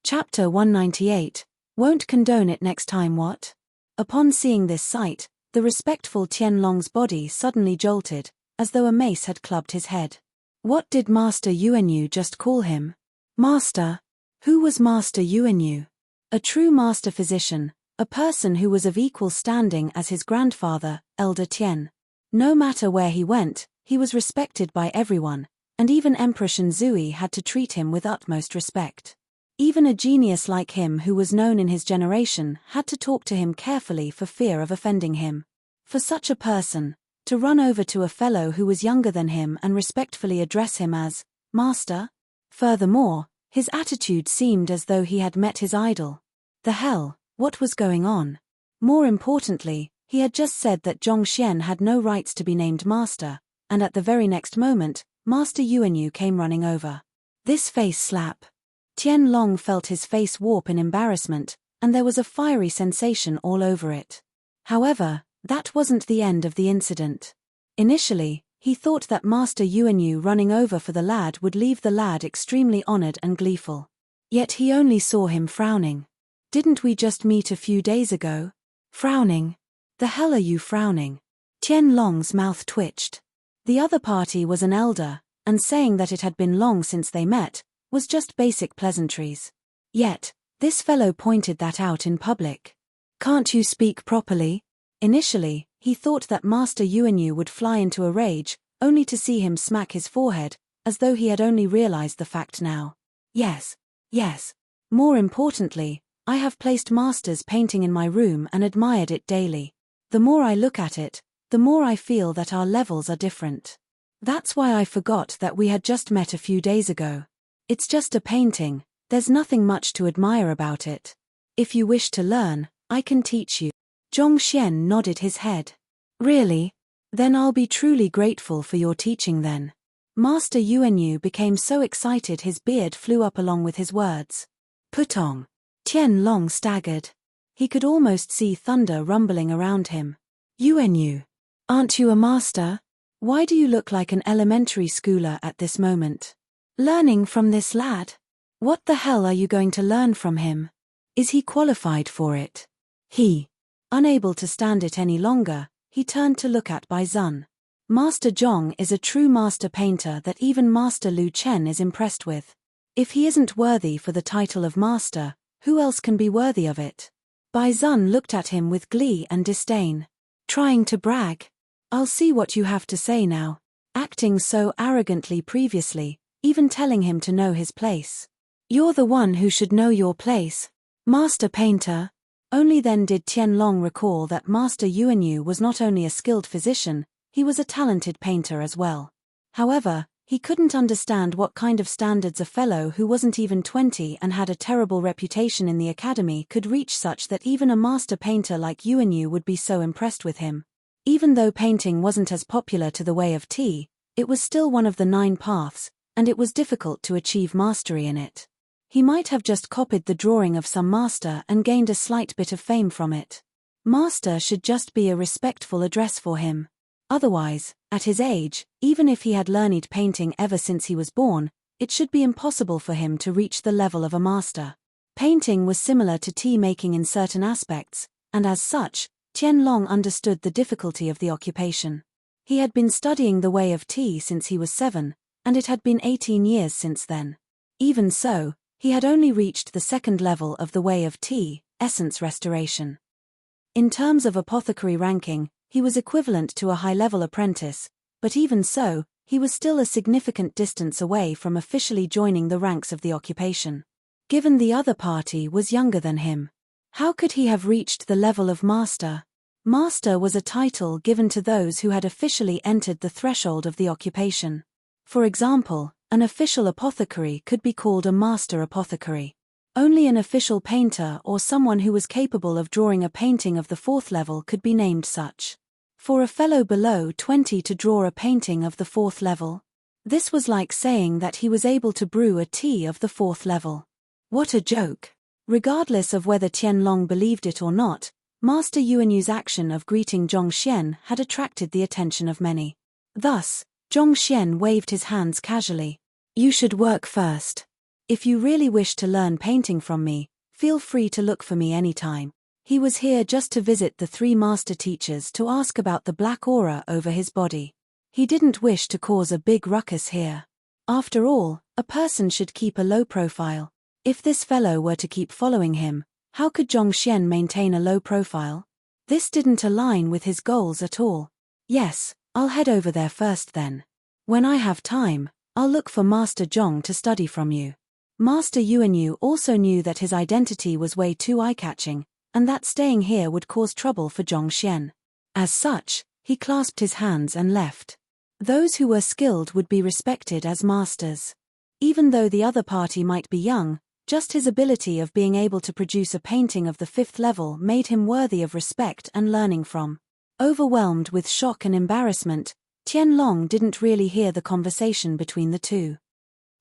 Chapter 198. Won't condone it next time what? Upon seeing this sight, the respectful Tianlong's body suddenly jolted, as though a mace had clubbed his head. What did Master Yuanyu just call him? Master? Who was Master Yuanyu? A true master physician, a person who was of equal standing as his grandfather, Elder Tian. No matter where he went, he was respected by everyone, and even Emperor Shenzui had to treat him with utmost respect. Even a genius like him who was known in his generation had to talk to him carefully for fear of offending him. For such a person, to run over to a fellow who was younger than him and respectfully address him as Master? Furthermore, his attitude seemed as though he had met his idol. The hell, what was going on? More importantly, he had just said that Zhongxian had no rights to be named Master, and at the very next moment, Master Yuanyu came running over. This face slap. Tianlong felt his face warp in embarrassment, and there was a fiery sensation all over it. However, that wasn't the end of the incident. Initially, he thought that Master Yuanyu running over for the lad would leave the lad extremely honored and gleeful. Yet he only saw him frowning. Didn't we just meet a few days ago? Frowning? The hell are you frowning? Tianlong's mouth twitched. The other party was an elder, and saying that it had been long since they met was just basic pleasantries. Yet, this fellow pointed that out in public. Can't you speak properly? Initially, he thought that Master Yuanyu would fly into a rage, only to see him smack his forehead, as though he had only realized the fact now. Yes. More importantly, I have placed Master's painting in my room and admired it daily. The more I look at it, the more I feel that our levels are different. That's why I forgot that we had just met a few days ago. It's just a painting, there's nothing much to admire about it. If you wish to learn, I can teach you. Zhongxian nodded his head. Really? Then I'll be truly grateful for your teaching then. Master Yuanyu became so excited his beard flew up along with his words. Putong. Tianlong staggered. He could almost see thunder rumbling around him. Yuanyu. Aren't you a master? Why do you look like an elementary schooler at this moment? Learning from this lad? What the hell are you going to learn from him? Is he qualified for it? Unable to stand it any longer, he turned to look at Bai Zun. Master Zhong is a true master painter that even Master Lu Chen is impressed with. If he isn't worthy for the title of master, who else can be worthy of it? Bai Zun looked at him with glee and disdain. Trying to brag? I'll see what you have to say now. Acting so arrogantly previously, even telling him to know his place. You're the one who should know your place. Master painter. Only then did Tianlong recall that Master Yuanyu was not only a skilled physician, he was a talented painter as well. However, he couldn't understand what kind of standards a fellow who wasn't even 20 and had a terrible reputation in the academy could reach such that even a master painter like Yuanyu would be so impressed with him. Even though painting wasn't as popular to the way of tea, it was still one of the 9 paths, and it was difficult to achieve mastery in it. He might have just copied the drawing of some master and gained a slight bit of fame from it. Master should just be a respectful address for him. Otherwise, at his age, even if he had learned painting ever since he was born, it should be impossible for him to reach the level of a master. Painting was similar to tea making in certain aspects, and as such, Tianlong understood the difficulty of the occupation. He had been studying the way of tea since he was 7, and it had been 18 years since then. Even so, he had only reached the 2nd level of the way of tea, essence restoration. In terms of apothecary ranking, he was equivalent to a high-level apprentice, but even so, he was still a significant distance away from officially joining the ranks of the occupation. Given the other party was younger than him, how could he have reached the level of master? Master was a title given to those who had officially entered the threshold of the occupation. For example, an official apothecary could be called a master apothecary. Only an official painter or someone who was capable of drawing a painting of the 4th level could be named such. For a fellow below 20 to draw a painting of the 4th level? This was like saying that he was able to brew a tea of the 4th level. What a joke! Regardless of whether Tianlong believed it or not, Master Yuanyu's action of greeting Zhongxian had attracted the attention of many. Thus, Zhongxian waved his hands casually. You should work first. If you really wish to learn painting from me, feel free to look for me anytime. He was here just to visit the 3 master teachers to ask about the black aura over his body. He didn't wish to cause a big ruckus here. After all, a person should keep a low profile. If this fellow were to keep following him, how could Zhongxian maintain a low profile? This didn't align with his goals at all. Yes, I'll head over there first then. When I have time, I'll look for Master Zhong to study from you. Master Yuanyu also knew that his identity was way too eye-catching, and that staying here would cause trouble for Zhongxian. As such, he clasped his hands and left. Those who were skilled would be respected as masters. Even though the other party might be young, just his ability of being able to produce a painting of the 5th level made him worthy of respect and learning from. Overwhelmed with shock and embarrassment, Tianlong didn't really hear the conversation between the two.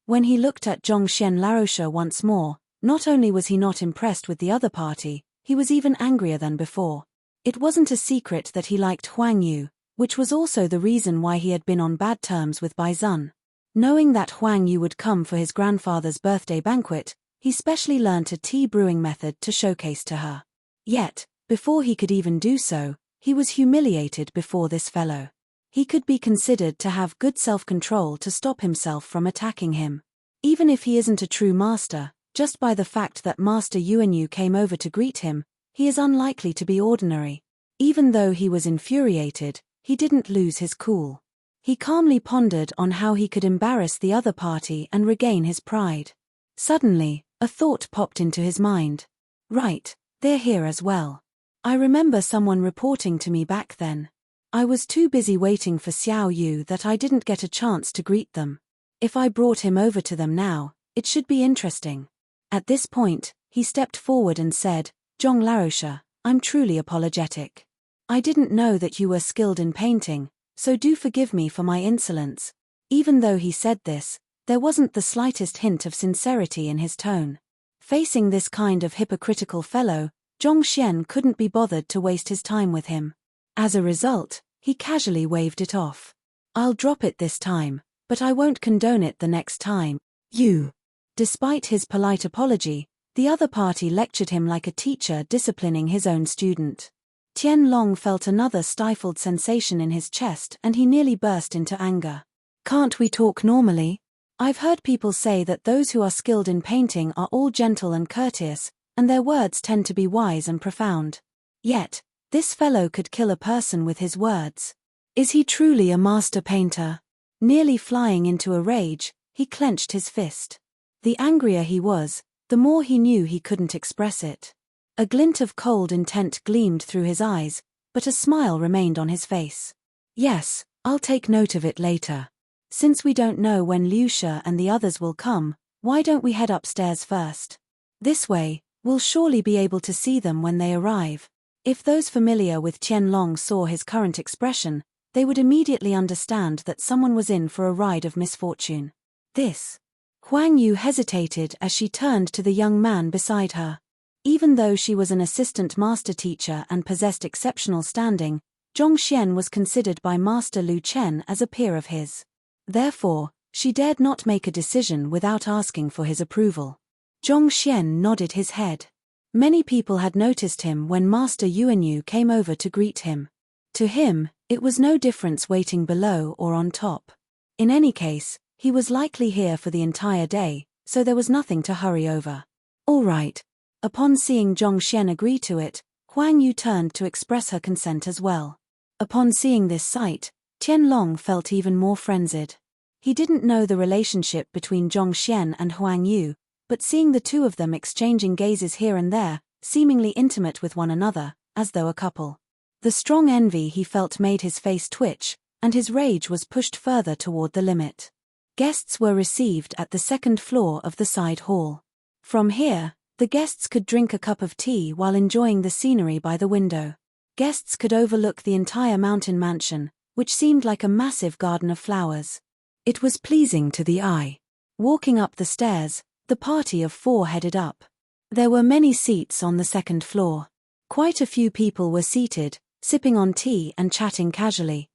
When he looked at Zhongxian Laroche once more, not only was he not impressed with the other party, he was even angrier than before. It wasn't a secret that he liked Huang Yu, which was also the reason why he had been on bad terms with Bai Zun. Knowing that Huang Yu would come for his grandfather's birthday banquet, he specially learnt a tea brewing method to showcase to her. Yet, before he could even do so, he was humiliated before this fellow. He could be considered to have good self-control to stop himself from attacking him. Even if he isn't a true master, just by the fact that Master Yuanyu came over to greet him, he is unlikely to be ordinary. Even though he was infuriated, he didn't lose his cool. He calmly pondered on how he could embarrass the other party and regain his pride. Suddenly, a thought popped into his mind. Right, they're here as well. I remember someone reporting to me back then. I was too busy waiting for Xiao Yu that I didn't get a chance to greet them. If I brought him over to them now, it should be interesting. At this point, he stepped forward and said, Zhong Laroche, I'm truly apologetic. I didn't know that you were skilled in painting, so do forgive me for my insolence. Even though he said this, there wasn't the slightest hint of sincerity in his tone. Facing this kind of hypocritical fellow, Zhongxian couldn't be bothered to waste his time with him. As a result, he casually waved it off. I'll drop it this time, but I won't condone it the next time. You. Despite his polite apology, the other party lectured him like a teacher disciplining his own student. Tianlong felt another stifled sensation in his chest and he nearly burst into anger. Can't we talk normally? I've heard people say that those who are skilled in painting are all gentle and courteous, and their words tend to be wise and profound. Yet, this fellow could kill a person with his words. Is he truly a master painter? Nearly flying into a rage, he clenched his fist. The angrier he was, the more he knew he couldn't express it. A glint of cold intent gleamed through his eyes, but a smile remained on his face. Yes, I'll take note of it later. Since we don't know when Liu Shi and the others will come, why don't we head upstairs first? This way, we'll surely be able to see them when they arrive. If those familiar with Tianlong saw his current expression, they would immediately understand that someone was in for a ride of misfortune. This. Huang Yu hesitated as she turned to the young man beside her. Even though she was an assistant master teacher and possessed exceptional standing, Zhongxian was considered by Master Lu Chen as a peer of his. Therefore, she dared not make a decision without asking for his approval. Zhongxian nodded his head. Many people had noticed him when Master Yuanyu came over to greet him. To him, it was no difference waiting below or on top. In any case, he was likely here for the entire day, so there was nothing to hurry over. All right. Upon seeing Zhongxian agree to it, Huang Yu turned to express her consent as well. Upon seeing this sight, Tianlong felt even more frenzied. He didn't know the relationship between Zhongxian and Huang Yu, but seeing the two of them exchanging gazes here and there, seemingly intimate with one another, as though a couple. The strong envy he felt made his face twitch, and his rage was pushed further toward the limit. Guests were received at the 2nd floor of the side hall. From here, the guests could drink a cup of tea while enjoying the scenery by the window. Guests could overlook the entire mountain mansion, which seemed like a massive garden of flowers. It was pleasing to the eye. Walking up the stairs, the party of 4 headed up. There were many seats on the 2nd floor. Quite a few people were seated, sipping on tea and chatting casually.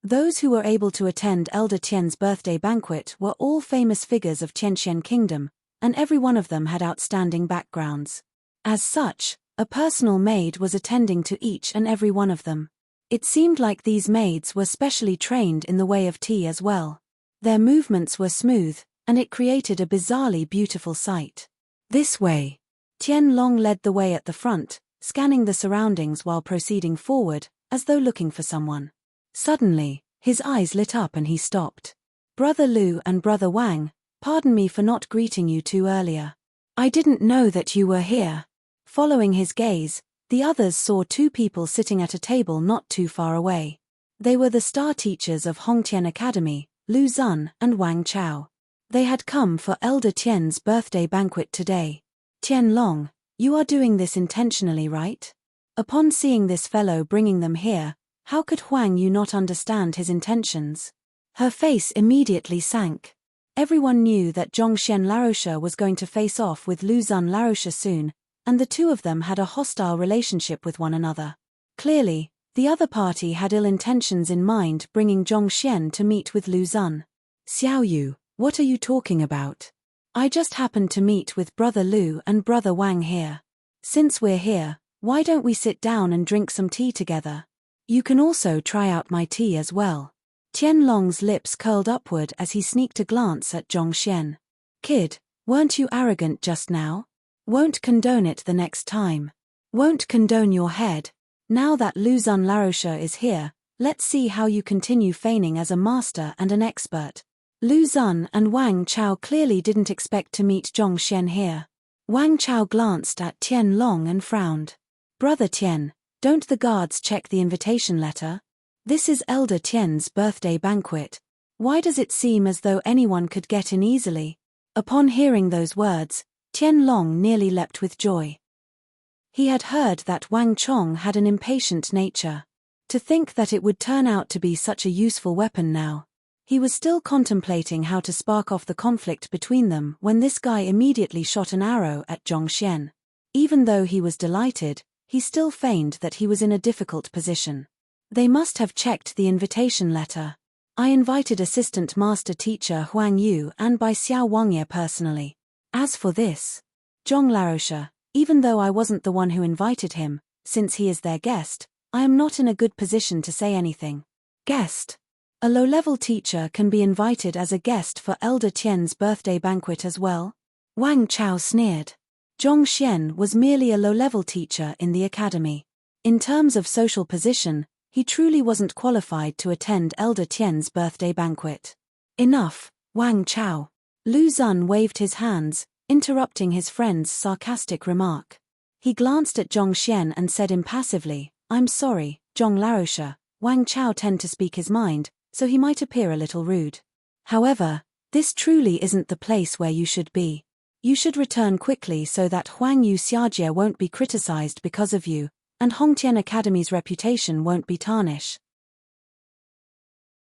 Those who were able to attend Elder Tian's birthday banquet were all famous figures of Tianxian Kingdom, and every one of them had outstanding backgrounds. As such, a personal maid was attending to each and every one of them. It seemed like these maids were specially trained in the way of tea as well. Their movements were smooth, and it created a bizarrely beautiful sight. This way. Tianlong led the way at the front, scanning the surroundings while proceeding forward, as though looking for someone. Suddenly, his eyes lit up and he stopped. Brother Lu and Brother Wang, pardon me for not greeting you two earlier. I didn't know that you were here. Following his gaze, the others saw two people sitting at a table not too far away. They were the star teachers of Hongtian Academy, Lu Zun and Wang Chao. They had come for Elder Tian's birthday banquet today. Tianlong, you are doing this intentionally, right? Upon seeing this fellow bringing them here, how could Huang Yu not understand his intentions? Her face immediately sank. Everyone knew that Zhongxian Laroche was going to face off with Lu Zun Laroche soon, and the two of them had a hostile relationship with one another. Clearly, the other party had ill intentions in mind bringing Zhongxian to meet with Lu Zun. Xiao Yu, what are you talking about? I just happened to meet with Brother Lu and Brother Wang here. Since we're here, why don't we sit down and drink some tea together? You can also try out my tea as well. Tianlong's lips curled upward as he sneaked a glance at Zhongxian. Kid, weren't you arrogant just now? Won't condone it the next time. Won't condone your head. Now that Lu Zun Laroche is here, let's see how you continue feigning as a master and an expert. Lu Zun and Wang Chao clearly didn't expect to meet Zhongxian here. Wang Chao glanced at Tianlong and frowned. Brother Tian, don't the guards check the invitation letter? This is Elder Tian's birthday banquet. Why does it seem as though anyone could get in easily? Upon hearing those words, Tianlong nearly leapt with joy. He had heard that Wang Chong had an impatient nature. To think that it would turn out to be such a useful weapon now. He was still contemplating how to spark off the conflict between them when this guy immediately shot an arrow at Zhongxian. Even though he was delighted, he still feigned that he was in a difficult position. They must have checked the invitation letter. I invited assistant master teacher Huang Yu and by Xiao Wangye personally. As for this, Zhong Laroche, even though I wasn't the one who invited him, since he is their guest, I am not in a good position to say anything. Guest? A low-level teacher can be invited as a guest for Elder Tian's birthday banquet as well? Wang Chao sneered. Zhongxian was merely a low-level teacher in the academy. In terms of social position, he truly wasn't qualified to attend Elder Tian's birthday banquet. Enough, Wang Chao. Lu Zun waved his hands, interrupting his friend's sarcastic remark. He glanced at Zhongxian and said impassively, I'm sorry, Zhong Laroche. Wang Chao tended to speak his mind, so he might appear a little rude. However, this truly isn't the place where you should be. You should return quickly so that Huang Yu Xiajie won't be criticized because of you, and Hongtian Academy's reputation won't be tarnished.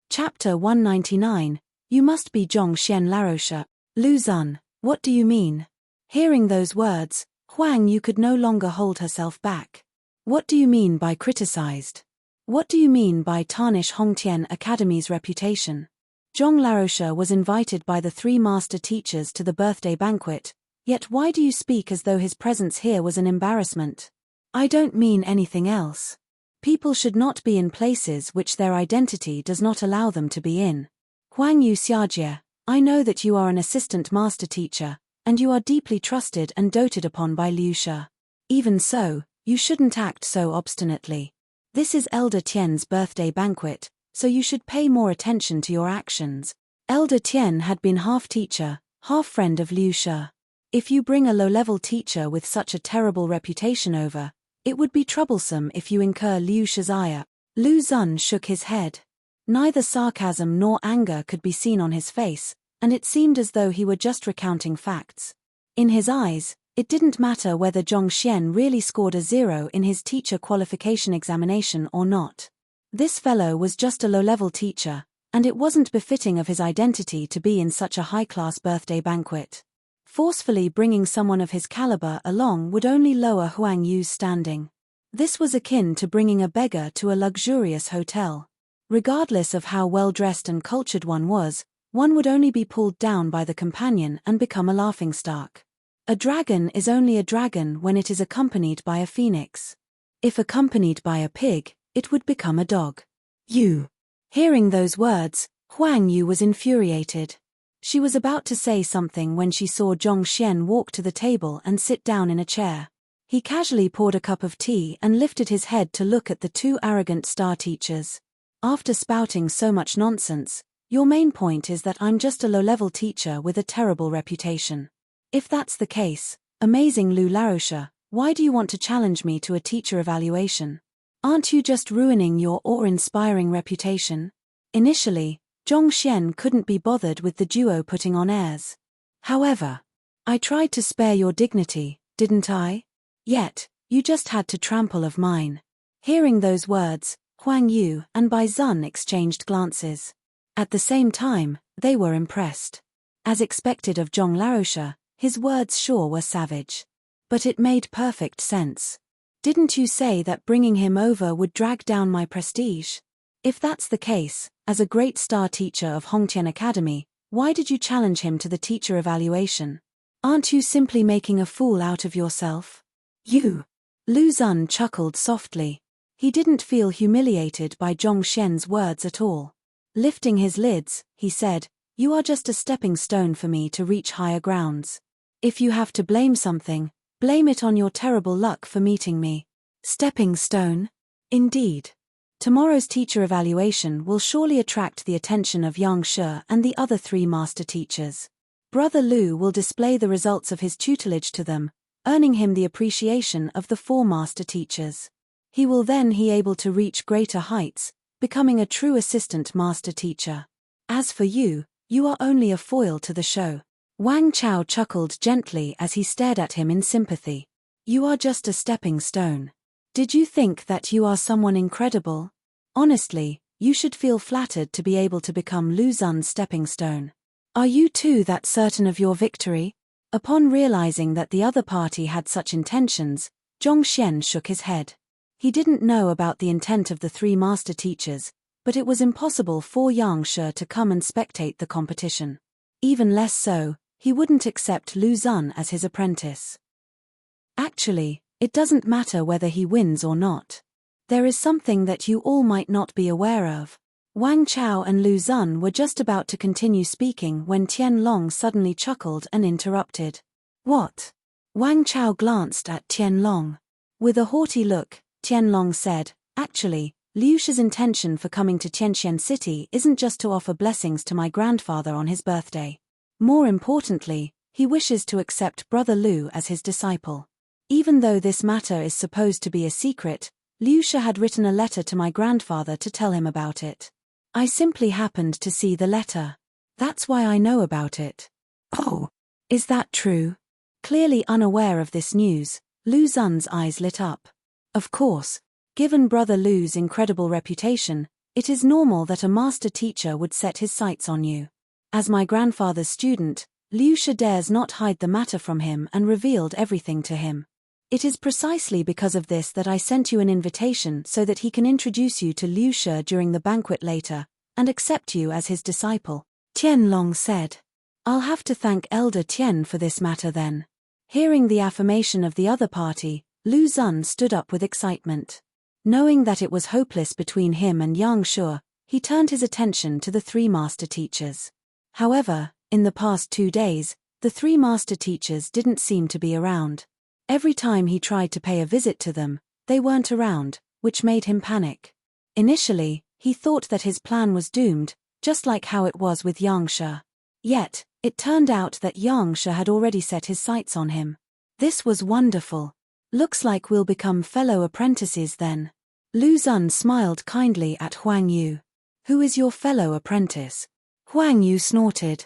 Chapter 199, You must be Zhongxian Laroche. Lu Zun, what do you mean? Hearing those words, Huang Yu could no longer hold herself back. What do you mean by criticized? What do you mean by tarnish Hongtian Academy's reputation? Zhong Laroche was invited by the three master teachers to the birthday banquet, yet why do you speak as though his presence here was an embarrassment? I don't mean anything else. People should not be in places which their identity does not allow them to be in. Huang Yu Xiajie, I know that you are an assistant master teacher, and you are deeply trusted and doted upon by Liu Shi. Even so, you shouldn't act so obstinately. This is Elder Tian's birthday banquet, so you should pay more attention to your actions. Elder Tian had been half teacher, half friend of Liu Shi. If you bring a low-level teacher with such a terrible reputation over, it would be troublesome if you incur Liu Shi's ire. Lu Zun shook his head. Neither sarcasm nor anger could be seen on his face, and it seemed as though he were just recounting facts. In his eyes, it didn't matter whether Zhongxian really scored a 0 in his teacher qualification examination or not. This fellow was just a low-level teacher, and it wasn't befitting of his identity to be in such a high-class birthday banquet. Forcefully bringing someone of his caliber along would only lower Huang Yu's standing. This was akin to bringing a beggar to a luxurious hotel. Regardless of how well-dressed and cultured one was, one would only be pulled down by the companion and become a laughingstock. A dragon is only a dragon when it is accompanied by a phoenix. If accompanied by a pig, it would become a dog. You. Hearing those words, Huang Yu was infuriated. She was about to say something when she saw Zhong Xian walk to the table and sit down in a chair. He casually poured a cup of tea and lifted his head to look at the two arrogant star teachers. After spouting so much nonsense, your main point is that I'm just a low-level teacher with a terrible reputation. If that's the case, amazing Lu Laroche, why do you want to challenge me to a teacher evaluation? Aren't you just ruining your awe-inspiring reputation? Initially, Zhong Xian couldn't be bothered with the duo putting on airs. However, I tried to spare your dignity, didn't I? Yet, you just had to trample of mine. Hearing those words, Huang Yu and Bai Zun exchanged glances. At the same time, they were impressed. As expected of Zhong Laroche, his words sure were savage. But it made perfect sense. Didn't you say that bringing him over would drag down my prestige? If that's the case, as a great star teacher of Hongtian Academy, why did you challenge him to the teacher evaluation? Aren't you simply making a fool out of yourself? You. Lu Zun chuckled softly. He didn't feel humiliated by Zhong Xian's words at all. Lifting his lids, he said, "You are just a stepping stone for me to reach higher grounds. If you have to blame something, blame it on your terrible luck for meeting me." Stepping stone? Indeed. Tomorrow's teacher evaluation will surely attract the attention of Yang Shi and the other three master teachers. Brother Lu will display the results of his tutelage to them, earning him the appreciation of the four master teachers. He will then be able to reach greater heights, becoming a true assistant master teacher. As for you, you are only a foil to the show. Wang Chao chuckled gently as he stared at him in sympathy. You are just a stepping stone. Did you think that you are someone incredible? Honestly, you should feel flattered to be able to become Lu Zun's stepping stone. Are you too that certain of your victory? Upon realizing that the other party had such intentions, Zhong Xian shook his head. He didn't know about the intent of the three master teachers, but it was impossible for Yang Shi to come and spectate the competition. Even less so, he wouldn't accept Lu Zun as his apprentice. Actually, it doesn't matter whether he wins or not. There is something that you all might not be aware of. Wang Chao and Lu Zun were just about to continue speaking when Tian Long suddenly chuckled and interrupted. What? Wang Chao glanced at Tian Long. With a haughty look, Tian Long said, "Actually, Liu Shi's intention for coming to Tianxian City isn't just to offer blessings to my grandfather on his birthday. More importantly, he wishes to accept Brother Lu as his disciple. Even though this matter is supposed to be a secret, Liu Shi had written a letter to my grandfather to tell him about it. I simply happened to see the letter. That's why I know about it." "Oh, is that true?" Clearly unaware of this news, Lu Zun's eyes lit up. Of course, given Brother Lu's incredible reputation, it is normal that a master teacher would set his sights on you. As my grandfather's student, Liu Shi dares not hide the matter from him and revealed everything to him. It is precisely because of this that I sent you an invitation so that he can introduce you to Liu Shi during the banquet later, and accept you as his disciple, Tian Long said. I'll have to thank Elder Tian for this matter then. Hearing the affirmation of the other party, Lu Zun stood up with excitement. Knowing that it was hopeless between him and Yang Shi, he turned his attention to the three master teachers. However, in the past 2 days, the three master teachers didn't seem to be around. Every time he tried to pay a visit to them, they weren't around, which made him panic. Initially, he thought that his plan was doomed, just like how it was with Yang Shi. Yet, it turned out that Yang Shi had already set his sights on him. This was wonderful. Looks like we'll become fellow apprentices then. Lu Zun smiled kindly at Huang Yu. Who is your fellow apprentice? Huang Yu snorted.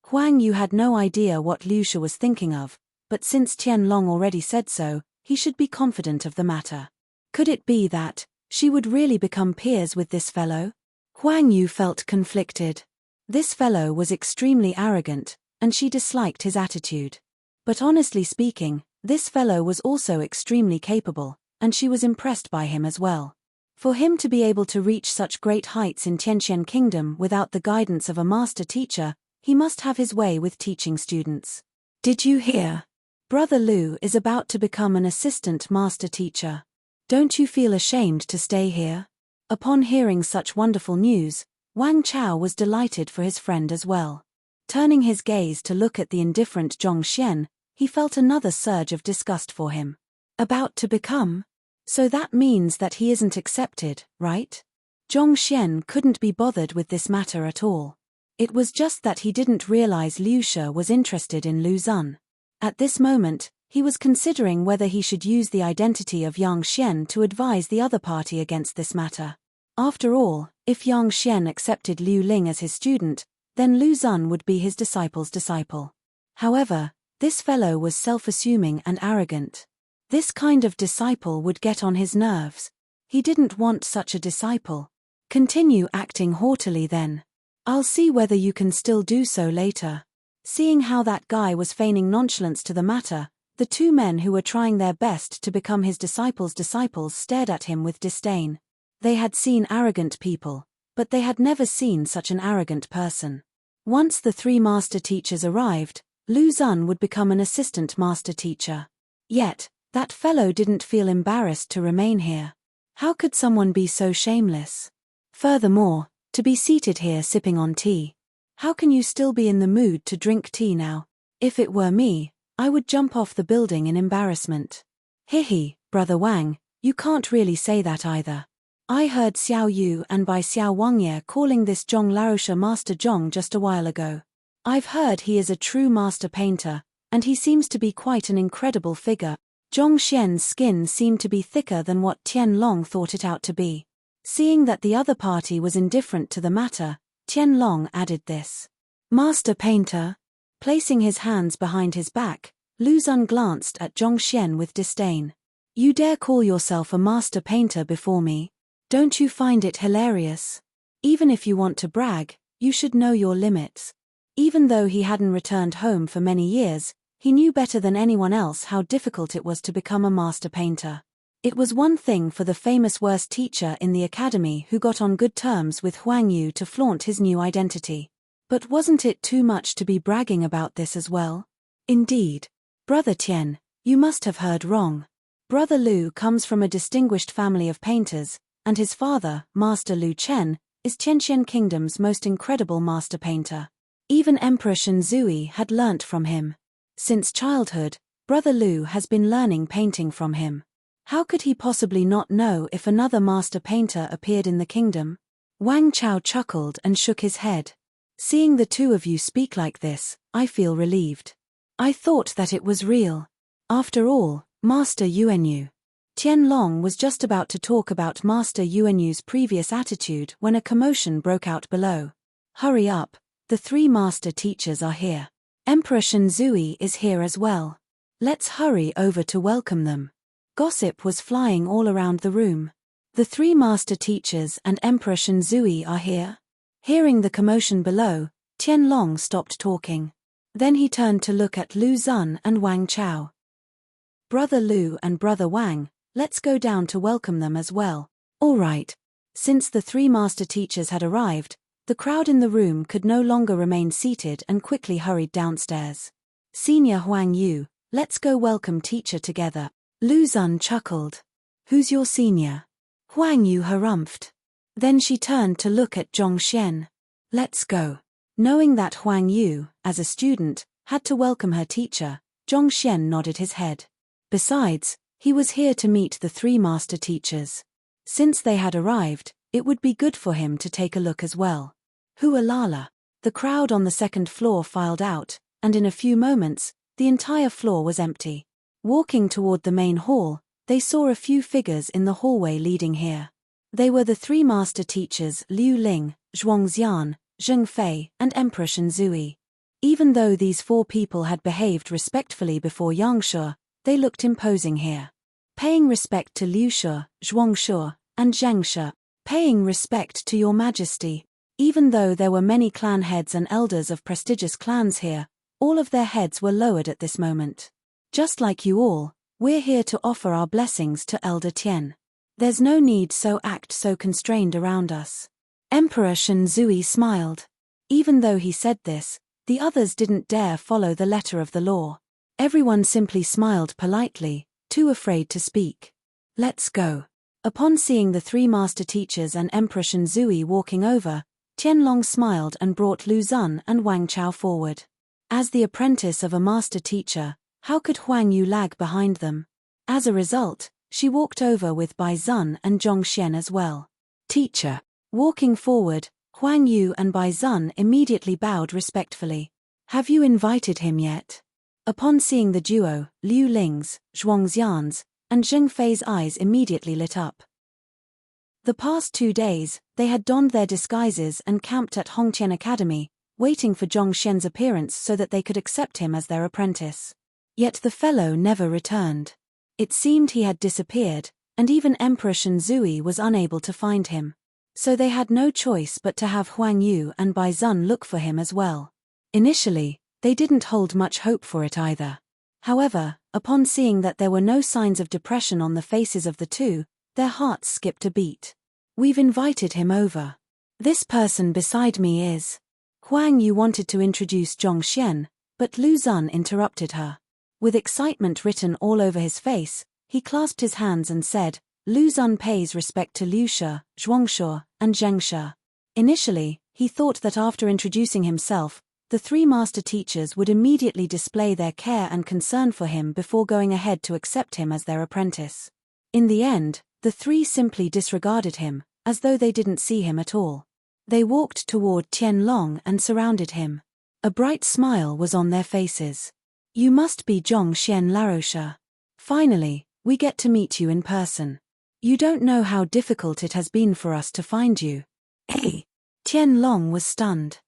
Huang Yu had no idea what Liu Shi was thinking of, but since Tian Long already said so, he should be confident of the matter. Could it be that she would really become peers with this fellow? Huang Yu felt conflicted. This fellow was extremely arrogant, and she disliked his attitude. But honestly speaking, this fellow was also extremely capable, and she was impressed by him as well. For him to be able to reach such great heights in Tianqian Kingdom without the guidance of a master teacher, he must have his way with teaching students. Did you hear? Brother Lu is about to become an assistant master teacher. Don't you feel ashamed to stay here? Upon hearing such wonderful news, Wang Chao was delighted for his friend as well. Turning his gaze to look at the indifferent Zhong Xian, he felt another surge of disgust for him. About to become? So that means that he isn't accepted, right? Zhong Xian couldn't be bothered with this matter at all. It was just that he didn't realize Liu Shi was interested in Lu Zun. At this moment, he was considering whether he should use the identity of Yang Xian to advise the other party against this matter. After all, if Yang Xian accepted Liu Ling as his student, then Lu Zun would be his disciple's disciple. However, this fellow was self-assuming and arrogant. This kind of disciple would get on his nerves. He didn't want such a disciple. Continue acting haughtily then. I'll see whether you can still do so later. Seeing how that guy was feigning nonchalance to the matter, the two men who were trying their best to become his disciples' disciples stared at him with disdain. They had seen arrogant people, but they had never seen such an arrogant person. Once the three master teachers arrived, Lu Zun would become an assistant master teacher. Yet, that fellow didn't feel embarrassed to remain here. How could someone be so shameless? Furthermore, to be seated here sipping on tea. How can you still be in the mood to drink tea now? If it were me, I would jump off the building in embarrassment. Hihi, Brother Wang, you can't really say that either. I heard Xiao Yu and Bai Xiao Wangye calling this Zhong Laosha Master Zhong just a while ago. I've heard he is a true master painter, and he seems to be quite an incredible figure. Zhong Xian's skin seemed to be thicker than what Tian Long thought it out to be. Seeing that the other party was indifferent to the matter, Tian Long added this. Master painter? Placing his hands behind his back, Lu Zun glanced at Zhong Xian with disdain. You dare call yourself a master painter before me? Don't you find it hilarious? Even if you want to brag, you should know your limits. Even though he hadn't returned home for many years, he knew better than anyone else how difficult it was to become a master painter. It was one thing for the famous worst teacher in the academy who got on good terms with Huang Yu to flaunt his new identity. But wasn't it too much to be bragging about this as well? Indeed. Brother Tian, you must have heard wrong. Brother Lu comes from a distinguished family of painters, and his father, Master Lu Chen, is Tianqian Kingdom's most incredible master painter. Even Emperor Shenzui had learnt from him. Since childhood, Brother Lu has been learning painting from him. How could he possibly not know if another master painter appeared in the kingdom? Wang Chao chuckled and shook his head. Seeing the two of you speak like this, I feel relieved. I thought that it was real. After all, Master Yuanyu. Tian Long was just about to talk about Master Yuanyu's previous attitude when a commotion broke out below. Hurry up, the three master teachers are here. Emperor Shenzui is here as well. Let's hurry over to welcome them. Gossip was flying all around the room. The three master teachers and Emperor Shenzui are here. Hearing the commotion below, Tian Long stopped talking. Then he turned to look at Lu Zun and Wang Chao. Brother Lu and Brother Wang, let's go down to welcome them as well. All right. Since the three master teachers had arrived, the crowd in the room could no longer remain seated and quickly hurried downstairs. Senior Huang Yu, let's go welcome teacher together. Lu Zun chuckled. Who's your senior? Huang Yu harumphed. Then she turned to look at Zhong Xian. Let's go. Knowing that Huang Yu, as a student, had to welcome her teacher, Zhong Xian nodded his head. Besides, he was here to meet the three master teachers. Since they had arrived, it would be good for him to take a look as well. Hualala. The crowd on the second floor filed out, and in a few moments, the entire floor was empty. Walking toward the main hall, they saw a few figures in the hallway leading here. They were the three master teachers Liu Ling, Zhuangxian, Zheng Fei, and Emperor Shenzui. Even though these four people had behaved respectfully before Yangshe, they looked imposing here. Paying respect to Liu Shi, Zhuangshe, and Zhengshe. Paying respect to your majesty. Even though there were many clan heads and elders of prestigious clans here, all of their heads were lowered at this moment. Just like you all, we're here to offer our blessings to Elder Tian. There's no need to act so constrained around us. Emperor Shenzui smiled. Even though he said this, the others didn't dare follow the letter of the law. Everyone simply smiled politely, too afraid to speak. Let's go. Upon seeing the three master teachers and Emperor Shenzui walking over, Tianlong smiled and brought Lu Zun and Wang Chao forward. As the apprentice of a master teacher, how could Huang Yu lag behind them? As a result, she walked over with Bai Zun and Zhong Xian as well. Teacher. Walking forward, Huang Yu and Bai Zun immediately bowed respectfully. Have you invited him yet? Upon seeing the duo, Liu Ling's, Zhuangxian's, and Zheng Fei's eyes immediately lit up. The past 2 days, they had donned their disguises and camped at Hongqian Academy, waiting for Zhong Xian's appearance so that they could accept him as their apprentice. Yet the fellow never returned. It seemed he had disappeared, and even Emperor Shenzui was unable to find him. So they had no choice but to have Huang Yu and Bai Zun look for him as well. Initially, they didn't hold much hope for it either. However, upon seeing that there were no signs of depression on the faces of the two, their hearts skipped a beat. We've invited him over. This person beside me is... Huang Yu wanted to introduce Zhong Xian, but Lu Zun interrupted her. With excitement written all over his face, he clasped his hands and said, Lu Zun pays respect to Liu Shi, Zhuangshu, and Zheng Shi. Initially, he thought that after introducing himself, the three master teachers would immediately display their care and concern for him before going ahead to accept him as their apprentice. In the end, the three simply disregarded him, as though they didn't see him at all. They walked toward Tianlong and surrounded him. A bright smile was on their faces. You must be Zhong Xian Laroche. Finally, we get to meet you in person. You don't know how difficult it has been for us to find you. Hey! Tianlong was stunned.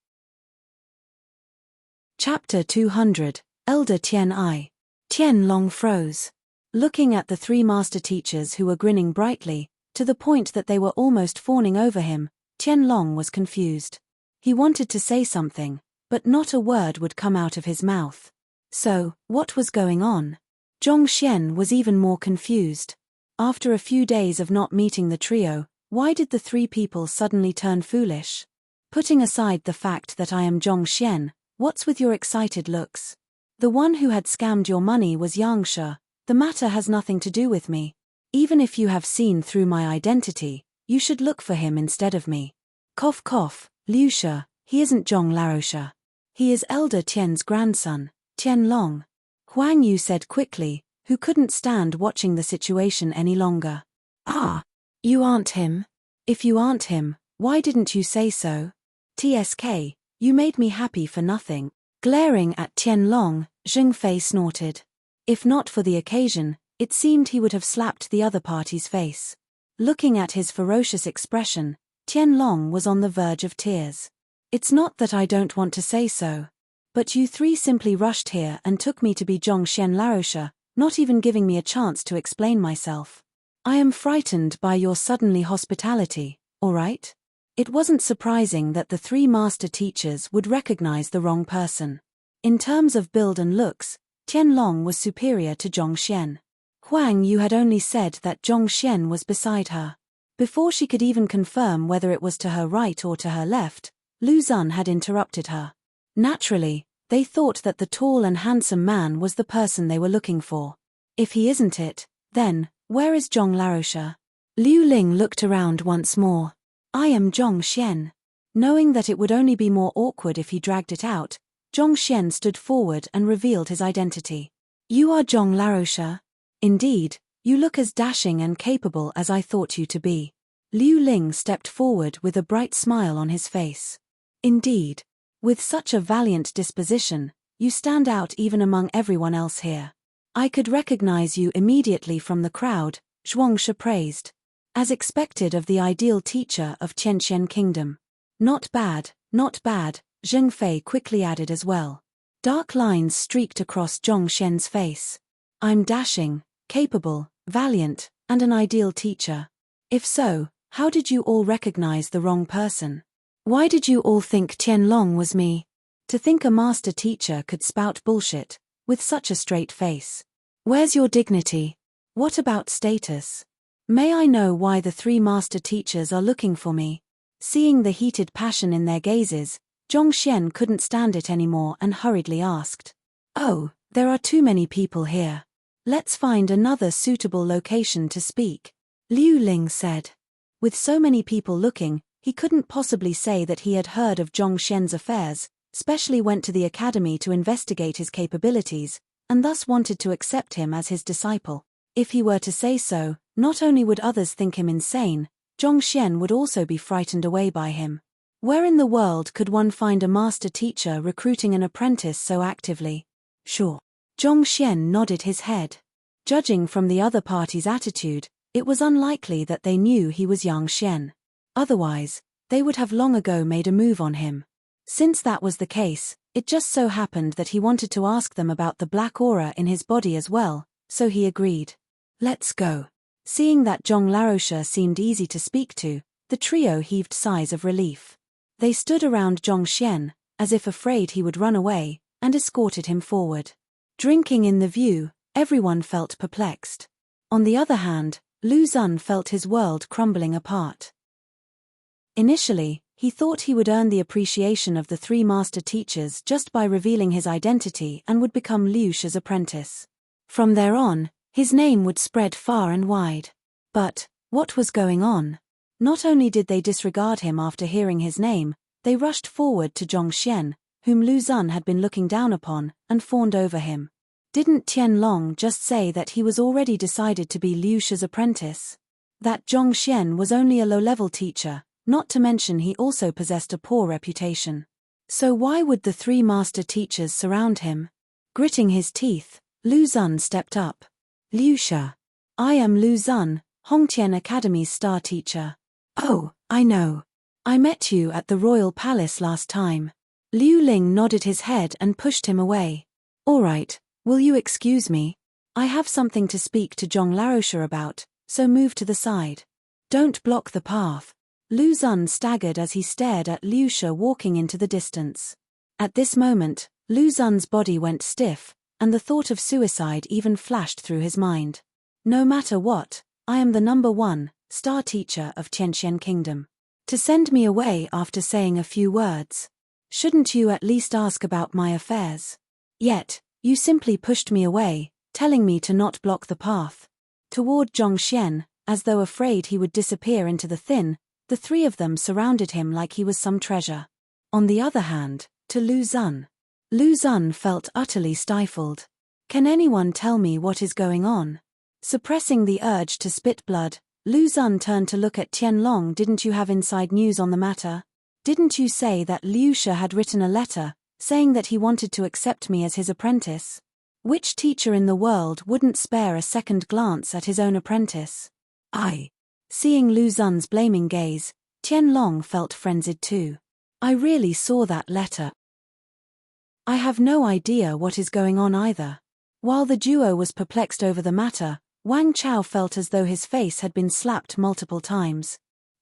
Chapter 200, Elder Tian I. Tianlong froze. Looking at the three master teachers who were grinning brightly, to the point that they were almost fawning over him, Tianlong was confused. He wanted to say something, but not a word would come out of his mouth. So, what was going on? Zhong Xian was even more confused. After a few days of not meeting the trio, why did the three people suddenly turn foolish? Putting aside the fact that I am Zhong Xian, what's with your excited looks? The one who had scammed your money was Yang Shi. The matter has nothing to do with me. Even if you have seen through my identity, you should look for him instead of me. Cough cough, Liu Shi, he isn't Zhong Laroche. He is Elder Tian's grandson, Tianlong. Huang Yu said quickly, who couldn't stand watching the situation any longer. Ah, you aren't him? If you aren't him, why didn't you say so? TSK, you made me happy for nothing. Glaring at Tianlong, Zheng Fei snorted. If not for the occasion, it seemed he would have slapped the other party's face. Looking at his ferocious expression, Tianlong was on the verge of tears. It's not that I don't want to say so. But you three simply rushed here and took me to be Zhong Xian Laroche, not even giving me a chance to explain myself. I am frightened by your suddenly hospitality, alright? It wasn't surprising that the three master teachers would recognize the wrong person. In terms of build and looks, Tianlong was superior to Zhong Xian. Huang Yu had only said that Zhong Xian was beside her. Before she could even confirm whether it was to her right or to her left, Lu Zun had interrupted her. Naturally, they thought that the tall and handsome man was the person they were looking for. If he isn't it, then, where is Zhong Laroche? Liu Ling looked around once more. I am Zhong Xian. Knowing that it would only be more awkward if he dragged it out, Zhong Xian stood forward and revealed his identity. You are Zhong Laroche? Indeed, you look as dashing and capable as I thought you to be. Liu Ling stepped forward with a bright smile on his face. Indeed. With such a valiant disposition, you stand out even among everyone else here. I could recognize you immediately from the crowd, Zhuangshi praised. As expected of the ideal teacher of Tianqian Kingdom. Not bad, Zheng Fei quickly added as well. Dark lines streaked across Zhong Xian's face. I'm dashing, capable, valiant, and an ideal teacher. If so, how did you all recognize the wrong person? Why did you all think Tianlong was me? To think a master teacher could spout bullshit, with such a straight face. Where's your dignity? What about status? May I know why the three master teachers are looking for me? Seeing the heated passion in their gazes, Zhongxian couldn't stand it anymore and hurriedly asked. Oh, there are too many people here. Let's find another suitable location to speak, Liu Ling said. With so many people looking, he couldn't possibly say that he had heard of Zhongxian's affairs, specially went to the academy to investigate his capabilities, and thus wanted to accept him as his disciple. If he were to say so, not only would others think him insane, Zhongxian would also be frightened away by him. Where in the world could one find a master teacher recruiting an apprentice so actively? Sure. Zhongxian nodded his head. Judging from the other party's attitude, it was unlikely that they knew he was Yang Xian. Otherwise, they would have long ago made a move on him. Since that was the case, it just so happened that he wanted to ask them about the black aura in his body as well, so he agreed. Let's go. Seeing that Zhong Larosha seemed easy to speak to, the trio heaved sighs of relief. They stood around Zhongxian, as if afraid he would run away, and escorted him forward. Drinking in the view, everyone felt perplexed. On the other hand, Lu Xun felt his world crumbling apart. Initially, he thought he would earn the appreciation of the three master teachers just by revealing his identity and would become Liu Shi's apprentice. From there on, his name would spread far and wide. But, what was going on? Not only did they disregard him after hearing his name, they rushed forward to Zhongxian, whom Lu Xun had been looking down upon, and fawned over him. Didn't Tianlong just say that he was already decided to be Liu Shi's apprentice? That Zhongxian was only a low-level teacher, not to mention he also possessed a poor reputation. So why would the three master teachers surround him? Gritting his teeth, Lu Xun stepped up. Liu Shi. I am Lu Xun, Hongtian Academy's star teacher. Oh, I know. I met you at the royal palace last time. Liu Ling nodded his head and pushed him away. All right, will you excuse me? I have something to speak to Zhong Larosha about, so move to the side. Don't block the path. Lu Xun staggered as he stared at Liu Shi walking into the distance. At this moment, Lu Xun's body went stiff, and the thought of suicide even flashed through his mind. No matter what, I am the #1 star teacher of Tianxian Kingdom. To send me away after saying a few words. Shouldn't you at least ask about my affairs? Yet, you simply pushed me away, telling me to not block the path. Toward Zhongxian, as though afraid he would disappear into the thin, the three of them surrounded him like he was some treasure. On the other hand, to Lu Xun. Lu Xun felt utterly stifled. Can anyone tell me what is going on? Suppressing the urge to spit blood, Lu Xun turned to look at Tianlong. Didn't you have inside news on the matter? Didn't you say that Liu Shi had written a letter, saying that he wanted to accept me as his apprentice? Which teacher in the world wouldn't spare a second glance at his own apprentice? Seeing Lu Xun's blaming gaze, Tianlong felt frenzied too. I really saw that letter. I have no idea what is going on either. While the duo was perplexed over the matter, Wang Chao felt as though his face had been slapped multiple times.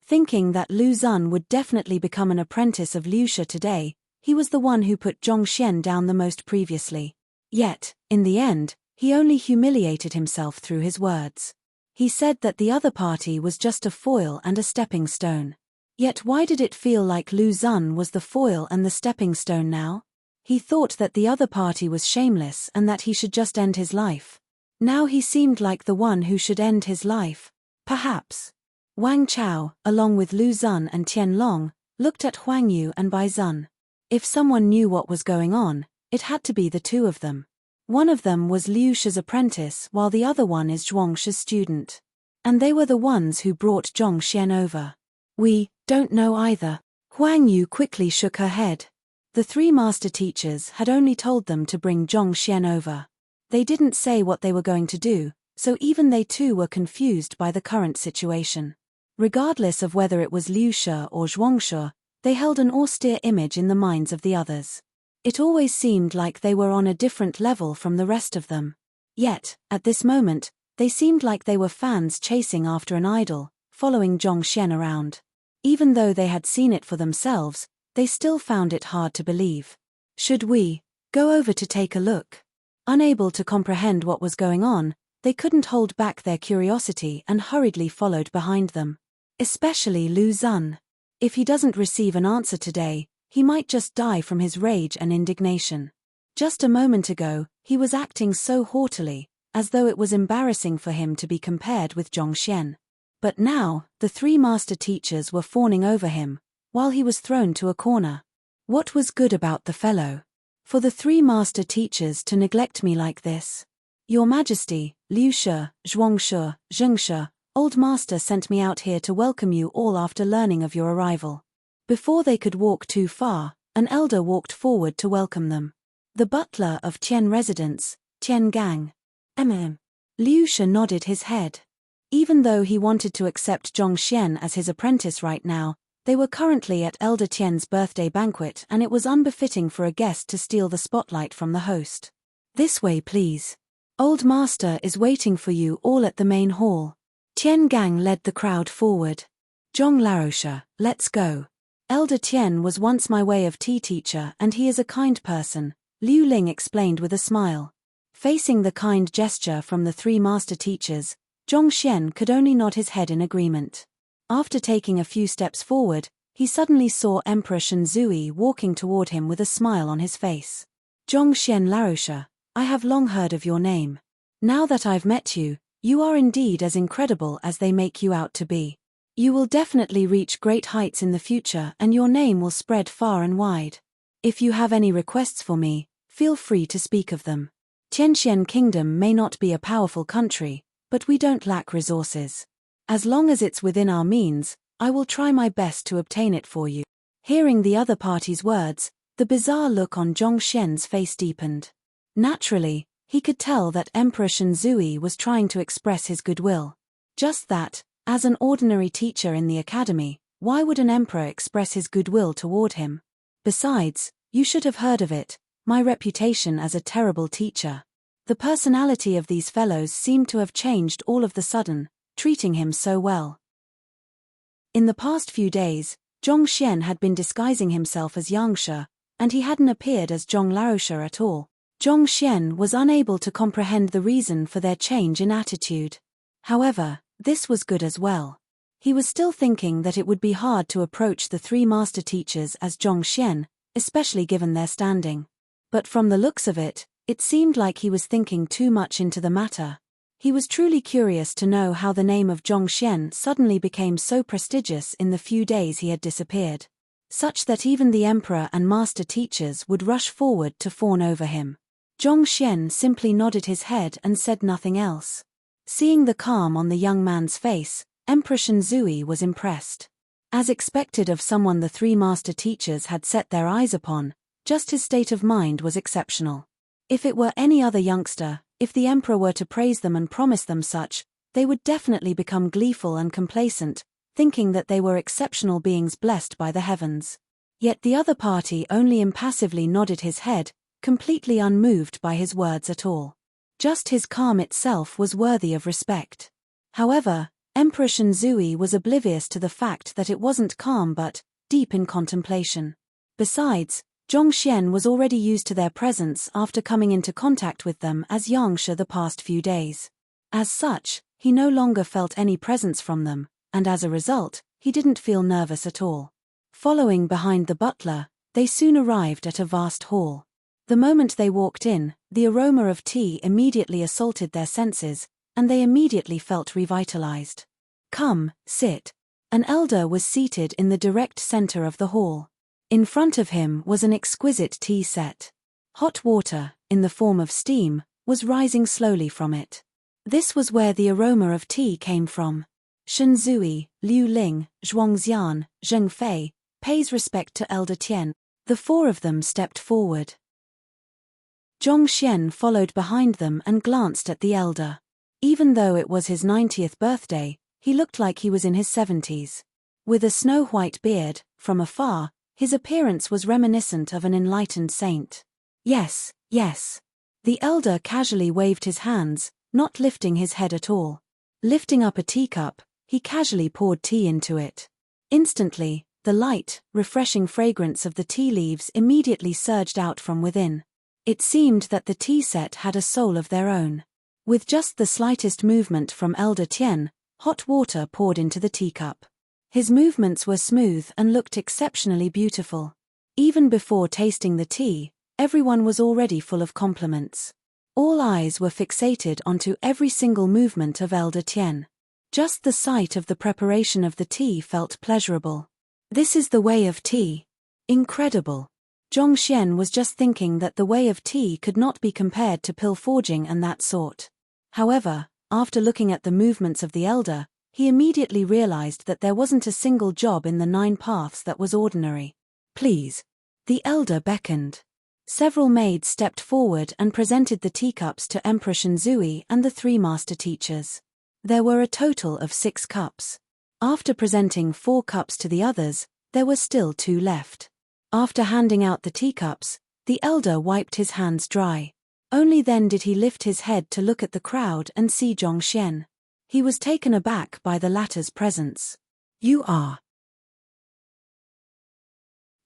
Thinking that Lu Xun would definitely become an apprentice of Liu Shi today, he was the one who put Zhongxian down the most previously. Yet, in the end, he only humiliated himself through his words. He said that the other party was just a foil and a stepping stone. Yet why did it feel like Lu Xun was the foil and the stepping stone now? He thought that the other party was shameless and that he should just end his life. Now he seemed like the one who should end his life. Perhaps. Wang Chao, along with Lu Xun and Tianlong, looked at Huang Yu and Bai Zun. If someone knew what was going on, it had to be the two of them. One of them was Liu Shi's apprentice while the other one is Zhuang Shi's student. And they were the ones who brought Zhongxian over. We don't know either. Huang Yu quickly shook her head. The three master teachers had only told them to bring Zhongxian over. They didn't say what they were going to do, so even they too were confused by the current situation. Regardless of whether it was Liu Shi or Zhuang Shi, they held an austere image in the minds of the others. It always seemed like they were on a different level from the rest of them. Yet, at this moment, they seemed like they were fans chasing after an idol, following Zhongxian around. Even though they had seen it for themselves, they still found it hard to believe. Should we go over to take a look? Unable to comprehend what was going on, They couldn't hold back their curiosity and hurriedly followed behind them. Especially Lu Xun. If he doesn't receive an answer today, he might just die from his rage and indignation. Just a moment ago, he was acting so haughtily, as though it was embarrassing for him to be compared with Zhongxian. But now, the three master teachers were fawning over him, while he was thrown to a corner. What was good about the fellow? For the three master teachers to neglect me like this? Your Majesty, Liu Shi, Zhuangshi, Zhengshi, Old Master sent me out here to welcome you all after learning of your arrival. Before they could walk too far, an elder walked forward to welcome them. The butler of Tian residence, Tian Gang. Liu Shi nodded his head. Even though he wanted to accept Zhongxian as his apprentice right now, they were currently at Elder Tian's birthday banquet and it was unbefitting for a guest to steal the spotlight from the host. This way please. Old Master is waiting for you all at the main hall. Tian Gang led the crowd forward. Zhong Laroche, let's go. Elder Tian was once my way of tea teacher and he is a kind person, Liu Ling explained with a smile. Facing the kind gesture from the three master teachers, Zhongxian could only nod his head in agreement. After taking a few steps forward, he suddenly saw Emperor Shenzui walking toward him with a smile on his face. Zhongxian Laroche, I have long heard of your name. Now that I've met you, you are indeed as incredible as they make you out to be. You will definitely reach great heights in the future and your name will spread far and wide. If you have any requests for me, feel free to speak of them. Tianxian Kingdom may not be a powerful country, but we don't lack resources. As long as it's within our means, I will try my best to obtain it for you. Hearing the other party's words, the bizarre look on Zhongxian's face deepened. Naturally, he could tell that Emperor Shenzui was trying to express his goodwill. Just that, as an ordinary teacher in the academy, why would an emperor express his goodwill toward him? Besides, you should have heard of it, my reputation as a terrible teacher. The personality of these fellows seemed to have changed all of the sudden, treating him so well. In the past few days, Zhongxian had been disguising himself as Yangshe, and he hadn't appeared as Zhong Laroche at all. Zhongxian was unable to comprehend the reason for their change in attitude. However, this was good as well. He was still thinking that it would be hard to approach the three master teachers as Zhongxian, especially given their standing. But from the looks of it, it seemed like he was thinking too much into the matter. He was truly curious to know how the name of Zhongxian suddenly became so prestigious in the few days he had disappeared. Such that even the emperor and master teachers would rush forward to fawn over him. Zhongxian simply nodded his head and said nothing else. Seeing the calm on the young man's face, Emperor Shenzui was impressed. As expected of someone the three master teachers had set their eyes upon, just his state of mind was exceptional. If it were any other youngster, if the emperor were to praise them and promise them such, they would definitely become gleeful and complacent, thinking that they were exceptional beings blessed by the heavens. Yet the other party only impassively nodded his head, completely unmoved by his words at all. Just his calm itself was worthy of respect. However, Emperor Shenzui was oblivious to the fact that it wasn't calm but deep in contemplation. Besides, Zhongxian was already used to their presence after coming into contact with them as Yangshe the past few days. As such, he no longer felt any presence from them, and as a result, he didn't feel nervous at all. Following behind the butler, they soon arrived at a vast hall. The moment they walked in, the aroma of tea immediately assaulted their senses, and they immediately felt revitalized. Come, sit. An elder was seated in the direct center of the hall. In front of him was an exquisite tea set. Hot water, in the form of steam, was rising slowly from it. This was where the aroma of tea came from. Shenzui, Liu Ling, Zhuangxian, Zheng Fei, pays respect to Elder Tian. The four of them stepped forward. Zhongxian followed behind them and glanced at the elder. Even though it was his 90th birthday, he looked like he was in his 70s. With a snow-white beard, from afar, his appearance was reminiscent of an enlightened saint. Yes, yes. The elder casually waved his hands, not lifting his head at all. Lifting up a teacup, he casually poured tea into it. Instantly, the light, refreshing fragrance of the tea leaves immediately surged out from within. It seemed that the tea set had a soul of their own. With just the slightest movement from Elder Tian, hot water poured into the teacup. His movements were smooth and looked exceptionally beautiful. Even before tasting the tea, everyone was already full of compliments. All eyes were fixated onto every single movement of Elder Tian. Just the sight of the preparation of the tea felt pleasurable. This is the way of tea. Incredible. Zhongxian was just thinking that the way of tea could not be compared to pill forging and that sort. However, after looking at the movements of the elder, he immediately realized that there wasn't a single job in the 9 paths that was ordinary. Please. The elder beckoned. Several maids stepped forward and presented the teacups to Emperor Shanzui and the 3 master teachers. There were a total of 6 cups. After presenting 4 cups to the others, there were still 2 left. After handing out the teacups, the elder wiped his hands dry. Only then did he lift his head to look at the crowd and see Zhongxian. He was taken aback by the latter's presence. You are.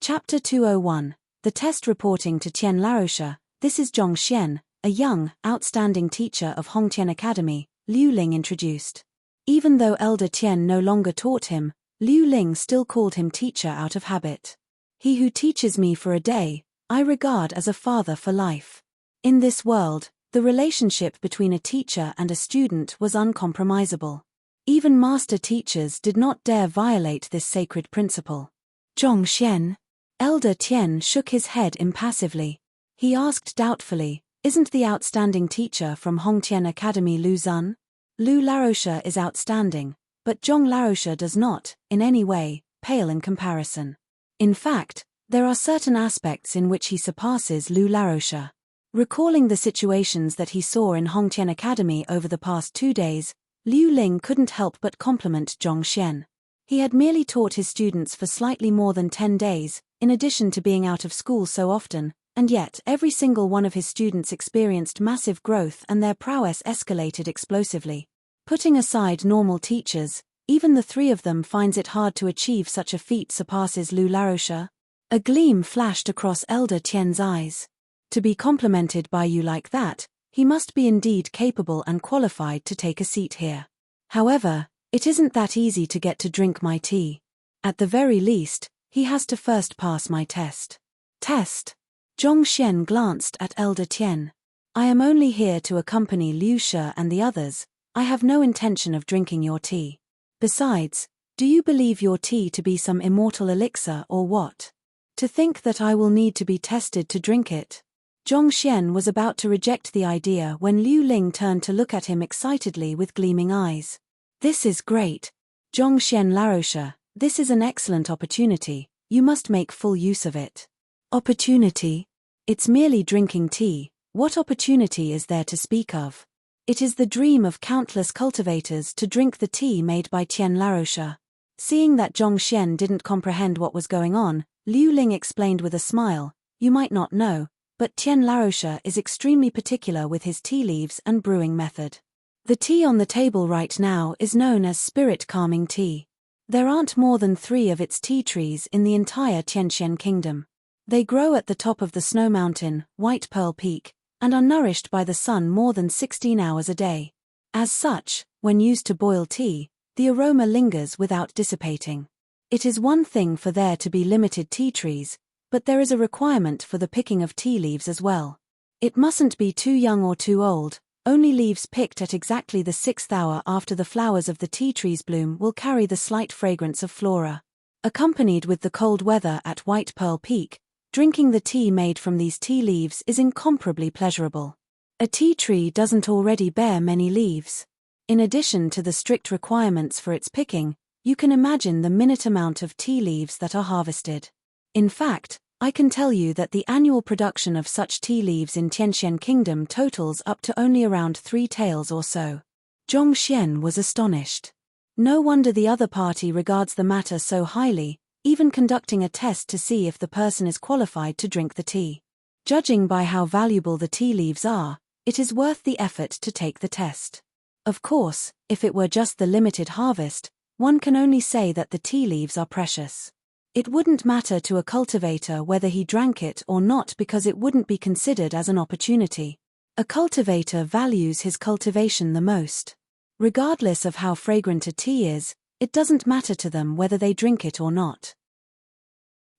Chapter 201. The test reporting to Tian Laosha. This is Zhongxian, a young, outstanding teacher of Hongtian Academy, Liu Ling introduced. Even though Elder Tian no longer taught him, Liu Ling still called him teacher out of habit. He who teaches me for a day, I regard as a father for life. In this world, the relationship between a teacher and a student was uncompromisable. Even master teachers did not dare violate this sacred principle. Zhongxian. Elder Tian shook his head impassively. He asked doubtfully, isn't the outstanding teacher from Hongtian Academy Lu Zun? Lu Laosha is outstanding, but Zhong Laosha does not, in any way, pale in comparison. In fact, there are certain aspects in which he surpasses Lu Laosha. Recalling the situations that he saw in Hongtian Academy over the past 2 days, Liu Ling couldn't help but compliment Zhongxian. He had merely taught his students for slightly more than 10 days, in addition to being out of school so often, and yet every single one of his students experienced massive growth and their prowess escalated explosively. Putting aside normal teachers, even the 3 of them finds it hard to achieve such a feat surpasses Lu Laosha. A gleam flashed across Elder Tian's eyes. To be complimented by you like that, he must be indeed capable and qualified to take a seat here. However, it isn't that easy to get to drink my tea. At the very least, he has to first pass my test. Test? Zhongxian glanced at Elder Tian. I am only here to accompany Liu Shi and the others. I have no intention of drinking your tea. Besides, do you believe your tea to be some immortal elixir or what? To think that I will need to be tested to drink it. Zhongxian was about to reject the idea when Liu Ling turned to look at him excitedly with gleaming eyes. This is great. Zhongxian Laosha, this is an excellent opportunity, you must make full use of it. Opportunity? It's merely drinking tea, what opportunity is there to speak of? It is the dream of countless cultivators to drink the tea made by Tian Laosha. Seeing that Zhongxian didn't comprehend what was going on, Liu Ling explained with a smile, you might not know, but Tian Laosha is extremely particular with his tea leaves and brewing method. The tea on the table right now is known as spirit-calming tea. There aren't more than 3 of its tea trees in the entire Tianxian kingdom. They grow at the top of the snow mountain, White Pearl Peak, and are nourished by the sun more than 16 hours a day. As such, when used to boil tea, the aroma lingers without dissipating. It is one thing for there to be limited tea trees, but there is a requirement for the picking of tea leaves as well. It mustn't be too young or too old, only leaves picked at exactly the 6th hour after the flowers of the tea trees bloom will carry the slight fragrance of flora. Accompanied with the cold weather at White Pearl Peak, drinking the tea made from these tea leaves is incomparably pleasurable. A tea tree doesn't already bear many leaves. In addition to the strict requirements for its picking, you can imagine the minute amount of tea leaves that are harvested. In fact, I can tell you that the annual production of such tea leaves in Tianxian Kingdom totals up to only around 3 taels or so. Zhongxian was astonished. No wonder the other party regards the matter so highly, even conducting a test to see if the person is qualified to drink the tea. Judging by how valuable the tea leaves are, it is worth the effort to take the test. Of course, if it were just the limited harvest, one can only say that the tea leaves are precious. It wouldn't matter to a cultivator whether he drank it or not because it wouldn't be considered as an opportunity. A cultivator values his cultivation the most. Regardless of how fragrant a tea is, it doesn't matter to them whether they drink it or not.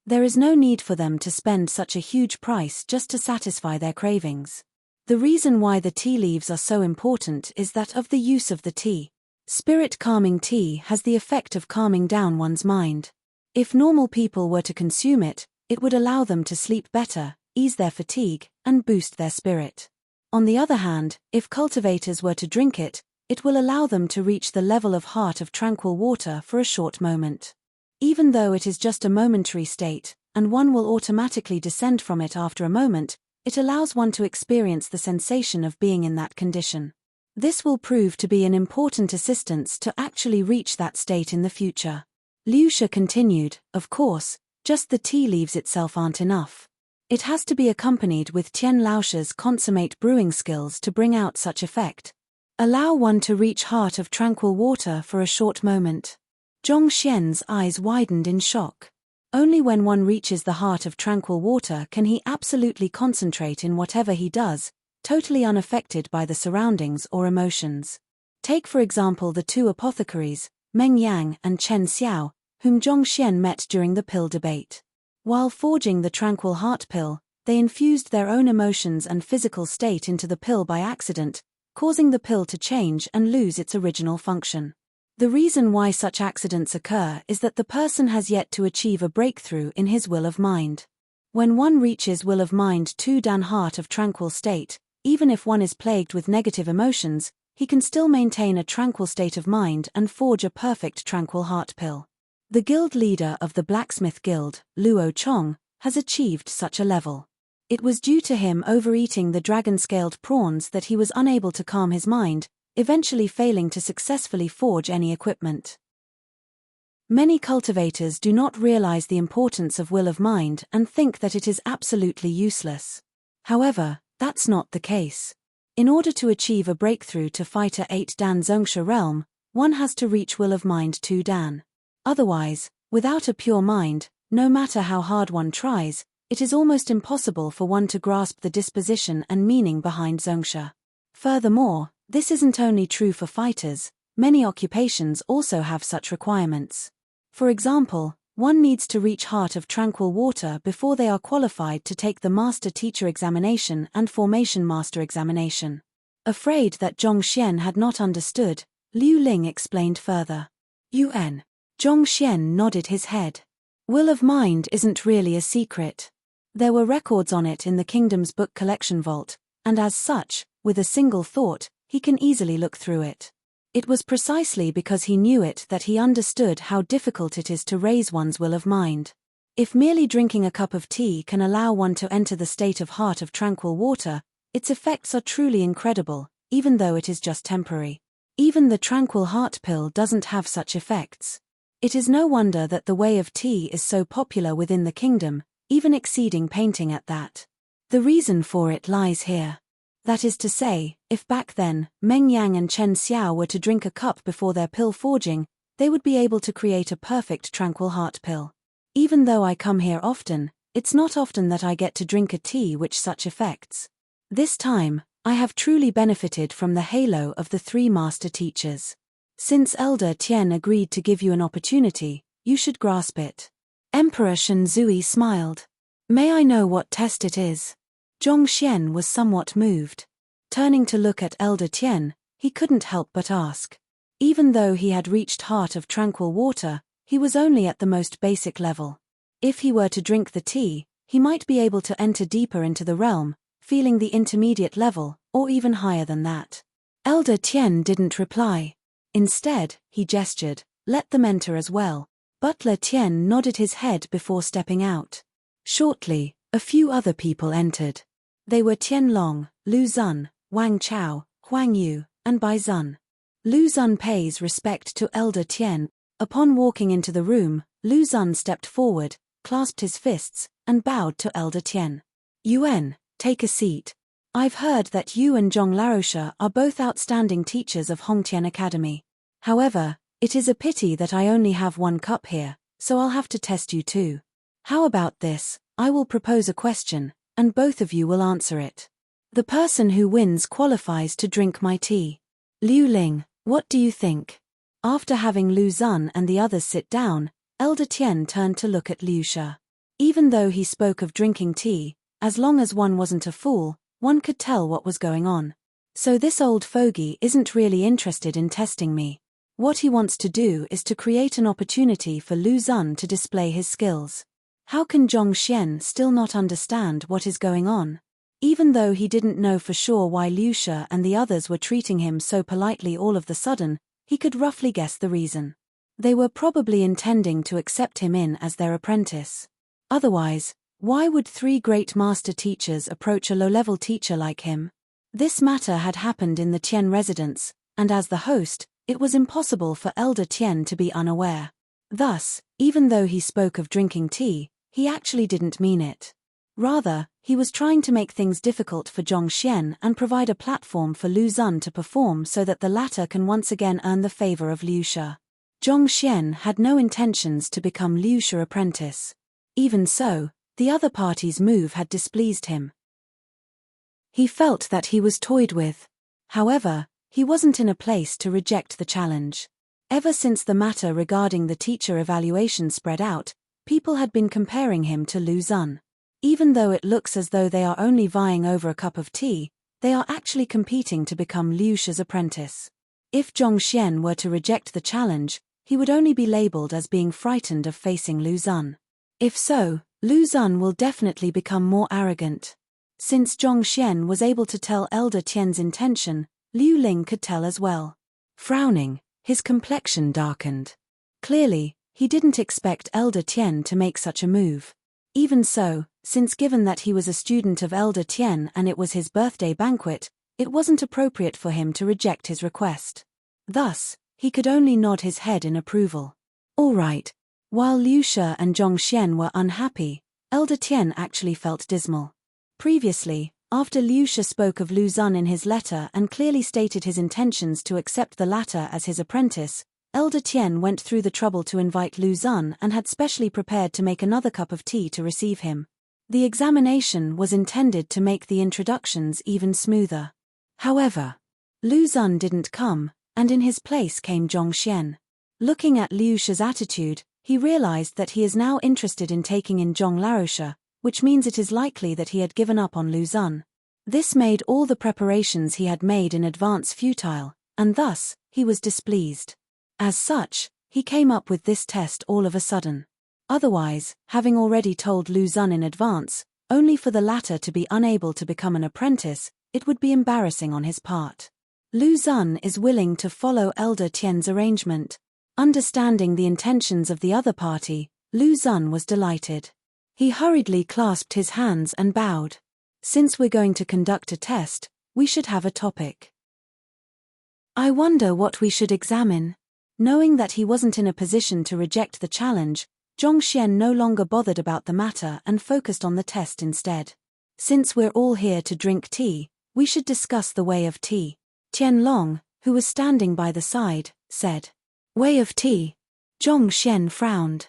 There is no need for them to spend such a huge price just to satisfy their cravings. The reason why the tea leaves are so important is that of the use of the tea. Spirit-calming tea has the effect of calming down one's mind. If normal people were to consume it, it would allow them to sleep better, ease their fatigue, and boost their spirit. On the other hand, if cultivators were to drink it, it will allow them to reach the level of heart of tranquil water for a short moment. Even though it is just a momentary state, and one will automatically descend from it after a moment, it allows one to experience the sensation of being in that condition. This will prove to be an important assistance to actually reach that state in the future. Liu Shi continued, of course, just the tea leaves itself aren't enough. It has to be accompanied with Tian Laoshe's consummate brewing skills to bring out such effect. Allow one to reach heart of tranquil water for a short moment. Zhong Xian's eyes widened in shock. Only when one reaches the heart of tranquil water can he absolutely concentrate in whatever he does, totally unaffected by the surroundings or emotions. Take for example the two apothecaries, Meng Yang and Chen Xiao, whom Zhong Xian met during the pill debate. While forging the tranquil heart pill, they infused their own emotions and physical state into the pill by accident, causing the pill to change and lose its original function. The reason why such accidents occur is that the person has yet to achieve a breakthrough in his will of mind. When one reaches will of mind 2 dan heart of tranquil state, even if one is plagued with negative emotions, he can still maintain a tranquil state of mind and forge a perfect tranquil heart pill. The guild leader of the blacksmith guild, Luo Chong, has achieved such a level. It was due to him overeating the dragon-scaled prawns that he was unable to calm his mind, eventually failing to successfully forge any equipment. Many cultivators do not realize the importance of will of mind and think that it is absolutely useless. However, that's not the case. In order to achieve a breakthrough to fighter 8 dan Zongsha realm, one has to reach will of mind 2 dan. Otherwise, without a pure mind, no matter how hard one tries, it is almost impossible for one to grasp the disposition and meaning behind Zongsha. Furthermore, this isn't only true for fighters, many occupations also have such requirements. For example, one needs to reach heart of tranquil water before they are qualified to take the Master Teacher examination and Formation Master examination. Afraid that Zhong Xian had not understood, Liu Ling explained further. Yuan. Zhong Xian nodded his head. Will of mind isn't really a secret. There were records on it in the kingdom's book collection vault, and as such, with a single thought, he can easily look through it. It was precisely because he knew it that he understood how difficult it is to raise one's will of mind. If merely drinking a cup of tea can allow one to enter the state of heart of tranquil water, its effects are truly incredible, even though it is just temporary. Even the tranquil heart pill doesn't have such effects. It is no wonder that the way of tea is so popular within the kingdom, even exceeding painting at that. The reason for it lies here. That is to say, if back then, Meng Yang and Chen Xiao were to drink a cup before their pill forging, they would be able to create a perfect tranquil heart pill. Even though I come here often, it's not often that I get to drink a tea which such effects. This time, I have truly benefited from the halo of the 3 master teachers. Since Elder Tian agreed to give you an opportunity, you should grasp it. Emperor Shenzui smiled. May I know what test it is? Zhong Xian was somewhat moved. Turning to look at Elder Tian, he couldn't help but ask. Even though he had reached heart of tranquil water, he was only at the most basic level. If he were to drink the tea, he might be able to enter deeper into the realm, feeling the intermediate level, or even higher than that. Elder Tian didn't reply. Instead, he gestured, let them enter as well. Butler Tian nodded his head before stepping out. Shortly, a few other people entered. They were Tian Long, Lu Zun, Wang Chao, Huang Yu, and Bai Zun. Lu Zun pays respect to Elder Tian. Upon walking into the room, Lu Zun stepped forward, clasped his fists, and bowed to Elder Tian. Yuan, take a seat. I've heard that you and Zhong Larosha are both outstanding teachers of Hongtian Academy. However, it is a pity that I only have 1 cup here, so I'll have to test you too. How about this? I will propose a question, and both of you will answer it. The person who wins qualifies to drink my tea. Liu Ling, what do you think? After having Lu Xun and the others sit down, Elder Tian turned to look at Liu She. Even though he spoke of drinking tea, as long as one wasn't a fool, one could tell what was going on. So this old fogey isn't really interested in testing me. What he wants to do is to create an opportunity for Lu Xun to display his skills. How can Zhong Xian still not understand what is going on? Even though he didn't know for sure why Liu She and the others were treating him so politely all of the sudden, he could roughly guess the reason. They were probably intending to accept him in as their apprentice. Otherwise, why would 3 great master teachers approach a low-level teacher like him? This matter had happened in the Tian residence, and as the host, it was impossible for Elder Tian to be unaware. Thus, even though he spoke of drinking tea, he actually didn't mean it. Rather, he was trying to make things difficult for Zhong Xian and provide a platform for Lu Xun to perform so that the latter can once again earn the favor of Liu She. Zhong Xian had no intentions to become Liu She's apprentice. Even so, the other party's move had displeased him. He felt that he was toyed with. However, he wasn't in a place to reject the challenge. Ever since the matter regarding the teacher evaluation spread out, people had been comparing him to Lu Xun. Even though it looks as though they are only vying over a cup of tea, they are actually competing to become Liu She's apprentice. If Zhong Xian were to reject the challenge, he would only be labeled as being frightened of facing Lu Xun. If so, Lu Xun will definitely become more arrogant. Since Zhong Xian was able to tell Elder Tian's intention, Liu Ling could tell as well. Frowning, his complexion darkened. Clearly, he didn't expect Elder Tian to make such a move. Even so, since given that he was a student of Elder Tian and it was his birthday banquet, it wasn't appropriate for him to reject his request. Thus, he could only nod his head in approval. All right. While Liu She and Zhong Xian were unhappy, Elder Tian actually felt dismal. Previously, after Liu She spoke of Lu Xun in his letter and clearly stated his intentions to accept the latter as his apprentice, Elder Tian went through the trouble to invite Lu Xun and had specially prepared to make another cup of tea to receive him. The examination was intended to make the introductions even smoother. However, Lu Xun didn't come, and in his place came Zhong Xian. Looking at Liu She's attitude, he realized that he is now interested in taking in Zhong Laoshe, which means it is likely that he had given up on Lu Xun. This made all the preparations he had made in advance futile, and thus, he was displeased. As such, he came up with this test all of a sudden. Otherwise, having already told Lu Xun in advance, only for the latter to be unable to become an apprentice, it would be embarrassing on his part. Lu Xun is willing to follow Elder Tian's arrangement. Understanding the intentions of the other party, Lu Xun was delighted. He hurriedly clasped his hands and bowed. Since we're going to conduct a test, we should have a topic. I wonder what we should examine. Knowing that he wasn't in a position to reject the challenge, Zhong Xian no longer bothered about the matter and focused on the test instead. Since we're all here to drink tea, we should discuss the way of tea. Tianlong, who was standing by the side, said. Way of tea. Zhong Xian frowned.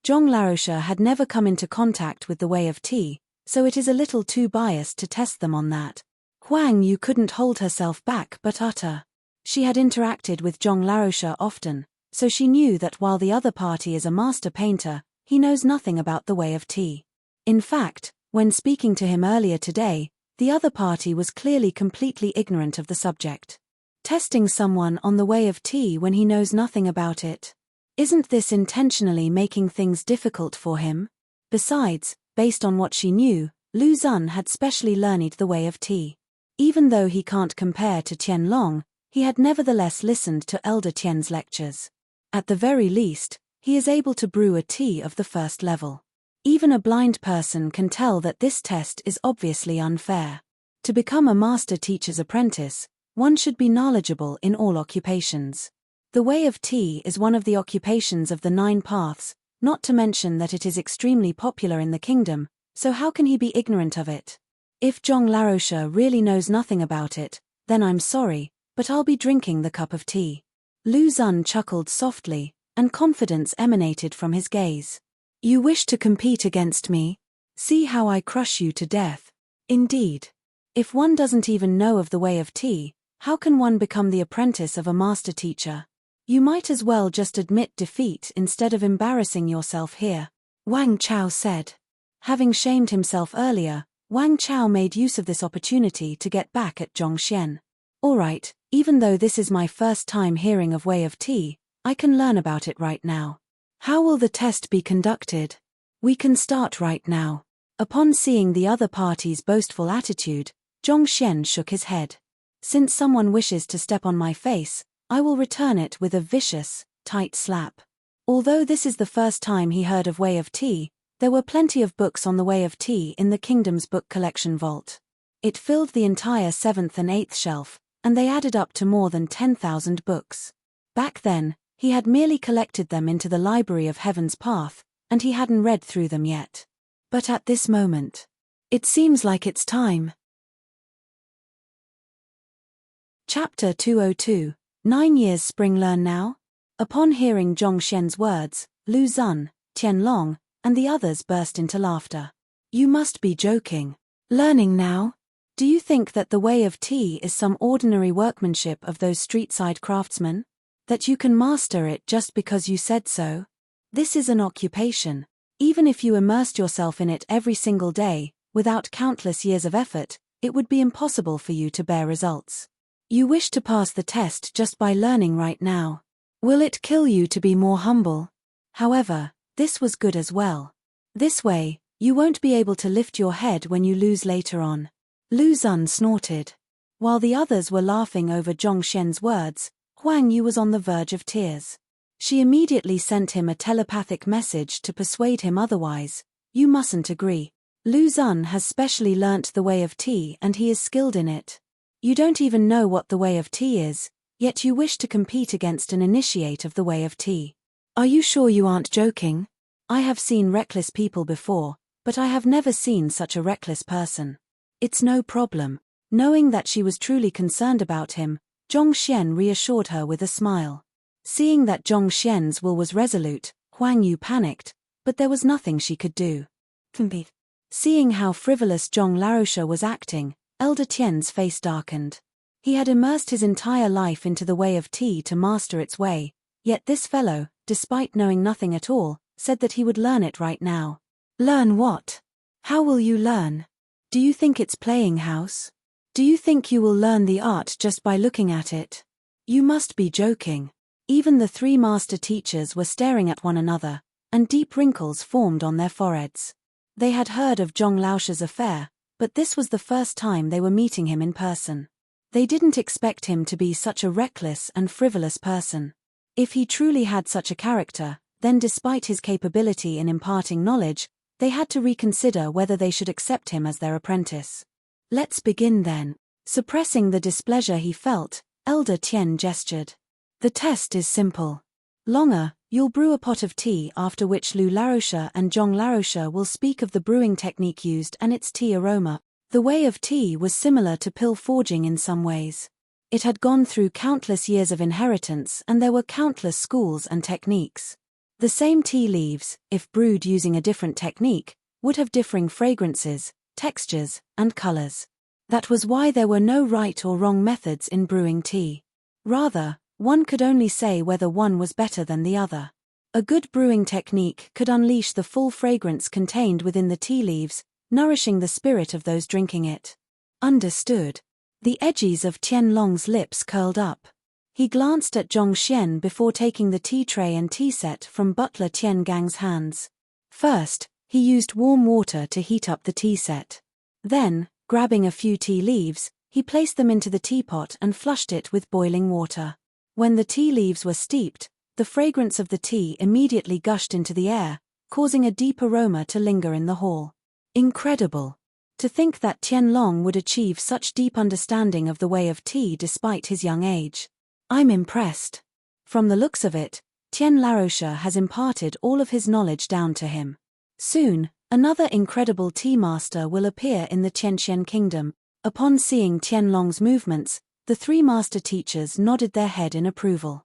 Zhong Laoshe had never come into contact with the way of tea, so it is a little too biased to test them on that. Huang Yu couldn't hold herself back but utter. She had interacted with Zhong Laoshe often, so she knew that while the other party is a master painter, he knows nothing about the way of tea. In fact, when speaking to him earlier today, the other party was clearly completely ignorant of the subject. Testing someone on the way of tea when he knows nothing about it. Isn't this intentionally making things difficult for him? Besides, based on what she knew, Lu Xun had specially learned the way of tea. Even though he can't compare to Tianlong, he had nevertheless listened to Elder Tian's lectures. At the very least, he is able to brew a tea of the first level. Even a blind person can tell that this test is obviously unfair. To become a master teacher's apprentice, one should be knowledgeable in all occupations. The way of tea is one of the occupations of the 9 paths, not to mention that it is extremely popular in the kingdom, so how can he be ignorant of it? If Zhong Laoshe really knows nothing about it, then I'm sorry, but I'll be drinking the cup of tea. Lu Xun chuckled softly, and confidence emanated from his gaze. You wish to compete against me? See how I crush you to death. Indeed. If one doesn't even know of the way of tea, how can one become the apprentice of a master teacher? You might as well just admit defeat instead of embarrassing yourself here, Wang Chao said. Having shamed himself earlier, Wang Chao made use of this opportunity to get back at Zhongxian. Alright, even though this is my first time hearing of way of tea, I can learn about it right now. How will the test be conducted? We can start right now. Upon seeing the other party's boastful attitude, Zhongxian shook his head. Since someone wishes to step on my face, I will return it with a vicious, tight slap. Although this is the first time he heard of way of tea, there were plenty of books on the way of tea in the kingdom's book collection vault. It filled the entire 7th and 8th shelf, and they added up to more than 10,000 books. Back then, he had merely collected them into the library of Heaven's Path, and he hadn't read through them yet. But at this moment, it seems like it's time. Chapter 202, 9 Years Spring Learn Now? Upon hearing Zhongxian's words, Lu Zun, Tianlong, and the others burst into laughter. You must be joking. Learning now? Do you think that the way of tea is some ordinary workmanship of those street-side craftsmen? That you can master it just because you said so? This is an occupation. Even if you immersed yourself in it every single day, without countless years of effort, it would be impossible for you to bear results. You wish to pass the test just by learning right now. Will it kill you to be more humble? However, this was good as well. This way, you won't be able to lift your head when you lose later on. Lu Zun snorted. While the others were laughing over Zhongxian's words, Huang Yu was on the verge of tears. She immediately sent him a telepathic message to persuade him otherwise. You mustn't agree. Lu Zun has specially learnt the way of tea and he is skilled in it. You don't even know what the way of tea is, yet you wish to compete against an initiate of the way of tea. Are you sure you aren't joking? I have seen reckless people before, but I have never seen such a reckless person. It's no problem. Knowing that she was truly concerned about him, Zhongxian reassured her with a smile. Seeing that Zhongxian's will was resolute, Huang Yu panicked, but there was nothing she could do. Seeing how frivolous Zhong Laosha was acting, Elder Tian's face darkened. He had immersed his entire life into the way of tea to master its way, yet this fellow, despite knowing nothing at all, said that he would learn it right now. Learn what? How will you learn? Do you think it's playing house? Do you think you will learn the art just by looking at it? You must be joking. Even the 3 master teachers were staring at one another, and deep wrinkles formed on their foreheads. They had heard of Zhong Laosha's affair, but this was the first time they were meeting him in person. They didn't expect him to be such a reckless and frivolous person. If he truly had such a character, then despite his capability in imparting knowledge, they had to reconsider whether they should accept him as their apprentice. Let's begin then. Suppressing the displeasure he felt, Elder Tian gestured. The test is simple. Longer, you'll brew a pot of tea after which Lu Laosha and Zhong Laosha will speak of the brewing technique used and its tea aroma. The way of tea was similar to pill forging in some ways. It had gone through countless years of inheritance and there were countless schools and techniques. The same tea leaves, if brewed using a different technique, would have differing fragrances, textures, and colors. That was why there were no right or wrong methods in brewing tea. Rather, one could only say whether one was better than the other. A good brewing technique could unleash the full fragrance contained within the tea leaves, nourishing the spirit of those drinking it. Understood. The edges of Tianlong's lips curled up. He glanced at Zhongxian before taking the tea tray and tea set from butler Tian Gang's hands. First, he used warm water to heat up the tea set. Then, grabbing a few tea leaves, he placed them into the teapot and flushed it with boiling water. When the tea leaves were steeped, the fragrance of the tea immediately gushed into the air, causing a deep aroma to linger in the hall. Incredible! To think that Tianlong would achieve such deep understanding of the way of tea despite his young age. I'm impressed. From the looks of it, Tian Laosha has imparted all of his knowledge down to him. Soon, another incredible tea master will appear in the Tianxian kingdom. Upon seeing Tianlong's movements, the 3 master teachers nodded their head in approval.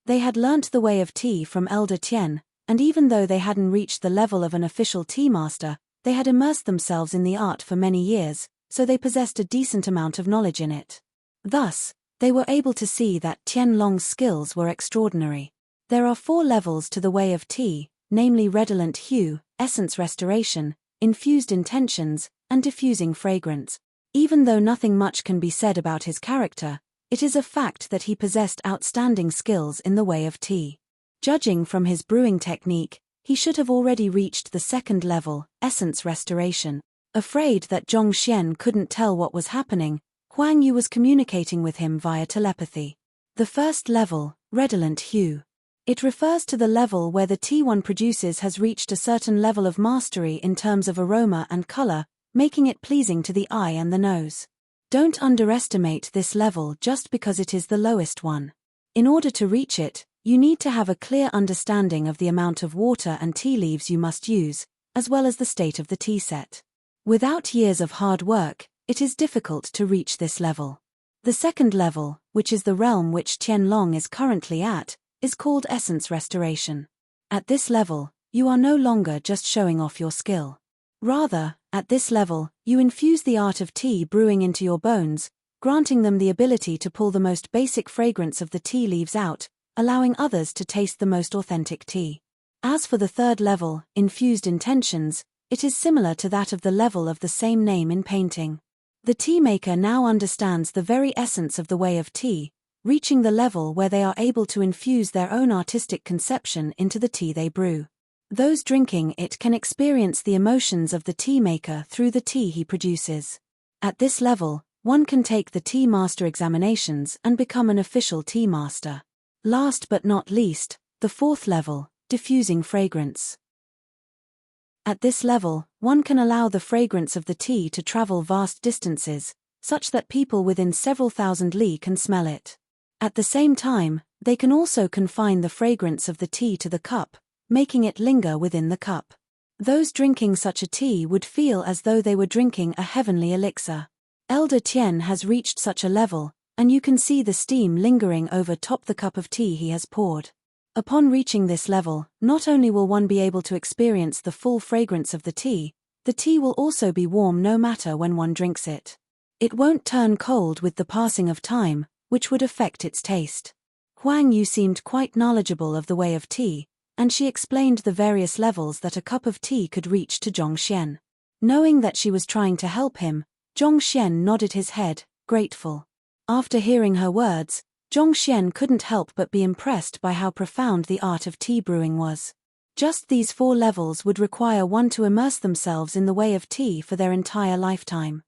They had learnt the way of tea from Elder Tian, and even though they hadn't reached the level of an official tea master, they had immersed themselves in the art for many years, so they possessed a decent amount of knowledge in it. Thus, they were able to see that Tianlong's skills were extraordinary. There are 4 levels to the way of tea, namely redolent hue, essence restoration, infused intentions, and diffusing fragrance. Even though nothing much can be said about his character, it is a fact that he possessed outstanding skills in the way of tea. Judging from his brewing technique, he should have already reached the 2nd level, essence restoration. Afraid that Zhongxian couldn't tell what was happening, Huang Yu was communicating with him via telepathy. The 1st level, redolent hue. It refers to the level where the tea one produces has reached a certain level of mastery in terms of aroma and color, making it pleasing to the eye and the nose. Don't underestimate this level just because it is the lowest one. In order to reach it, you need to have a clear understanding of the amount of water and tea leaves you must use, as well as the state of the tea set. Without years of hard work, it is difficult to reach this level. The 2nd level, which is the realm which Tianlong is currently at, is called essence restoration. At this level, you are no longer just showing off your skill. Rather, at this level, you infuse the art of tea brewing into your bones, granting them the ability to pull the most basic fragrance of the tea leaves out, allowing others to taste the most authentic tea. As for the 3rd level, infused intentions, it is similar to that of the level of the same name in painting. The tea maker now understands the very essence of the way of tea, reaching the level where they are able to infuse their own artistic conception into the tea they brew. Those drinking it can experience the emotions of the tea maker through the tea he produces. At this level, one can take the tea master examinations and become an official tea master. Last but not least, the 4th level, diffusing fragrance. At this level, one can allow the fragrance of the tea to travel vast distances, such that people within several thousand li can smell it. At the same time, they can also confine the fragrance of the tea to the cup, making it linger within the cup. Those drinking such a tea would feel as though they were drinking a heavenly elixir. Elder Tian has reached such a level, and you can see the steam lingering over top the cup of tea he has poured. Upon reaching this level, not only will one be able to experience the full fragrance of the tea will also be warm no matter when one drinks it. It won't turn cold with the passing of time, which would affect its taste. Huang Yu seemed quite knowledgeable of the way of tea, and she explained the various levels that a cup of tea could reach to Zhongxian. Knowing that she was trying to help him, Zhongxian nodded his head, grateful. After hearing her words, Zhongxian couldn't help but be impressed by how profound the art of tea brewing was. Just these 4 levels would require one to immerse themselves in the way of tea for their entire lifetime.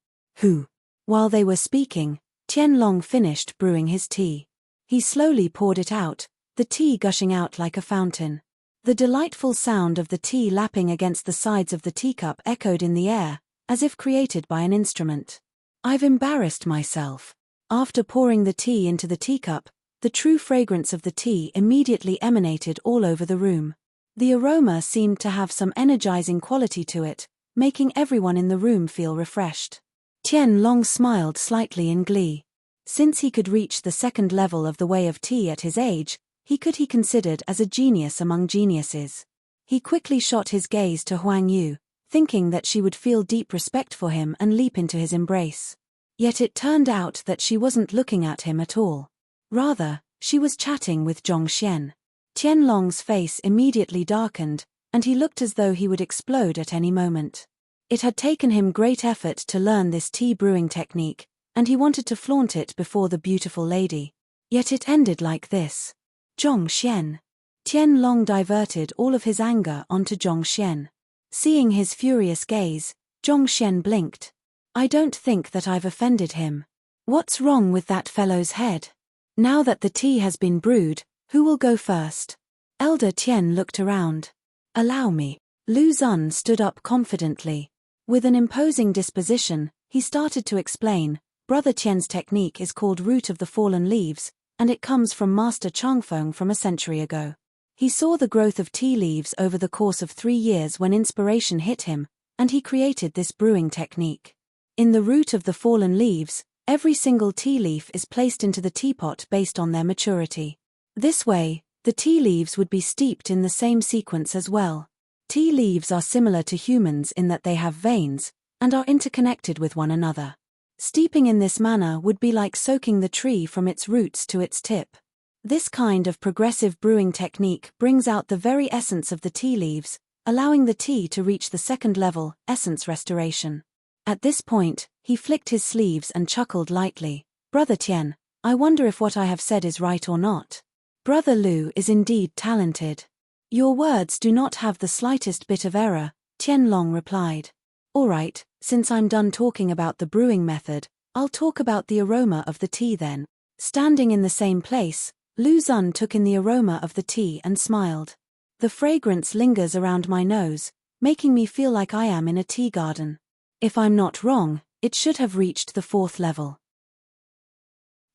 While they were speaking, Tianlong finished brewing his tea. He slowly poured it out, the tea gushing out like a fountain. The delightful sound of the tea lapping against the sides of the teacup echoed in the air, as if created by an instrument. I've embarrassed myself. After pouring the tea into the teacup, the true fragrance of the tea immediately emanated all over the room. The aroma seemed to have some energizing quality to it, making everyone in the room feel refreshed. Tianlong smiled slightly in glee. Since he could reach the 2nd level of the way of tea at his age, he could be considered as a genius among geniuses. He quickly shot his gaze to Huang Yu, thinking that she would feel deep respect for him and leap into his embrace. Yet it turned out that she wasn't looking at him at all. Rather, she was chatting with Zhongxian. Tianlong's face immediately darkened, and he looked as though he would explode at any moment. It had taken him great effort to learn this tea brewing technique, and he wanted to flaunt it before the beautiful lady. Yet it ended like this. Zhongxian. Tianlong diverted all of his anger onto Zhongxian. Seeing his furious gaze, Zhongxian blinked. I don't think that I've offended him. What's wrong with that fellow's head? Now that the tea has been brewed, who will go first? Elder Tian looked around. Allow me. Lu Zun stood up confidently. With an imposing disposition, he started to explain. Brother Tian's technique is called Root of the Fallen Leaves, and it comes from Master Changfeng from a century ago. He saw the growth of tea leaves over the course of 3 years when inspiration hit him, and he created this brewing technique. In the root of the fallen leaves, every single tea leaf is placed into the teapot based on their maturity. This way, the tea leaves would be steeped in the same sequence as well. Tea leaves are similar to humans in that they have veins, and are interconnected with one another. Steeping in this manner would be like soaking the tree from its roots to its tip. This kind of progressive brewing technique brings out the very essence of the tea leaves, allowing the tea to reach the second level, essence restoration. At this point, he flicked his sleeves and chuckled lightly. Brother Tian, I wonder if what I have said is right or not. Brother Lu is indeed talented. Your words do not have the slightest bit of error, Tianlong replied. Alright, since I'm done talking about the brewing method, I'll talk about the aroma of the tea then. Standing in the same place, Lu Xun took in the aroma of the tea and smiled. The fragrance lingers around my nose, making me feel like I am in a tea garden. If I'm not wrong, it should have reached the 4th level.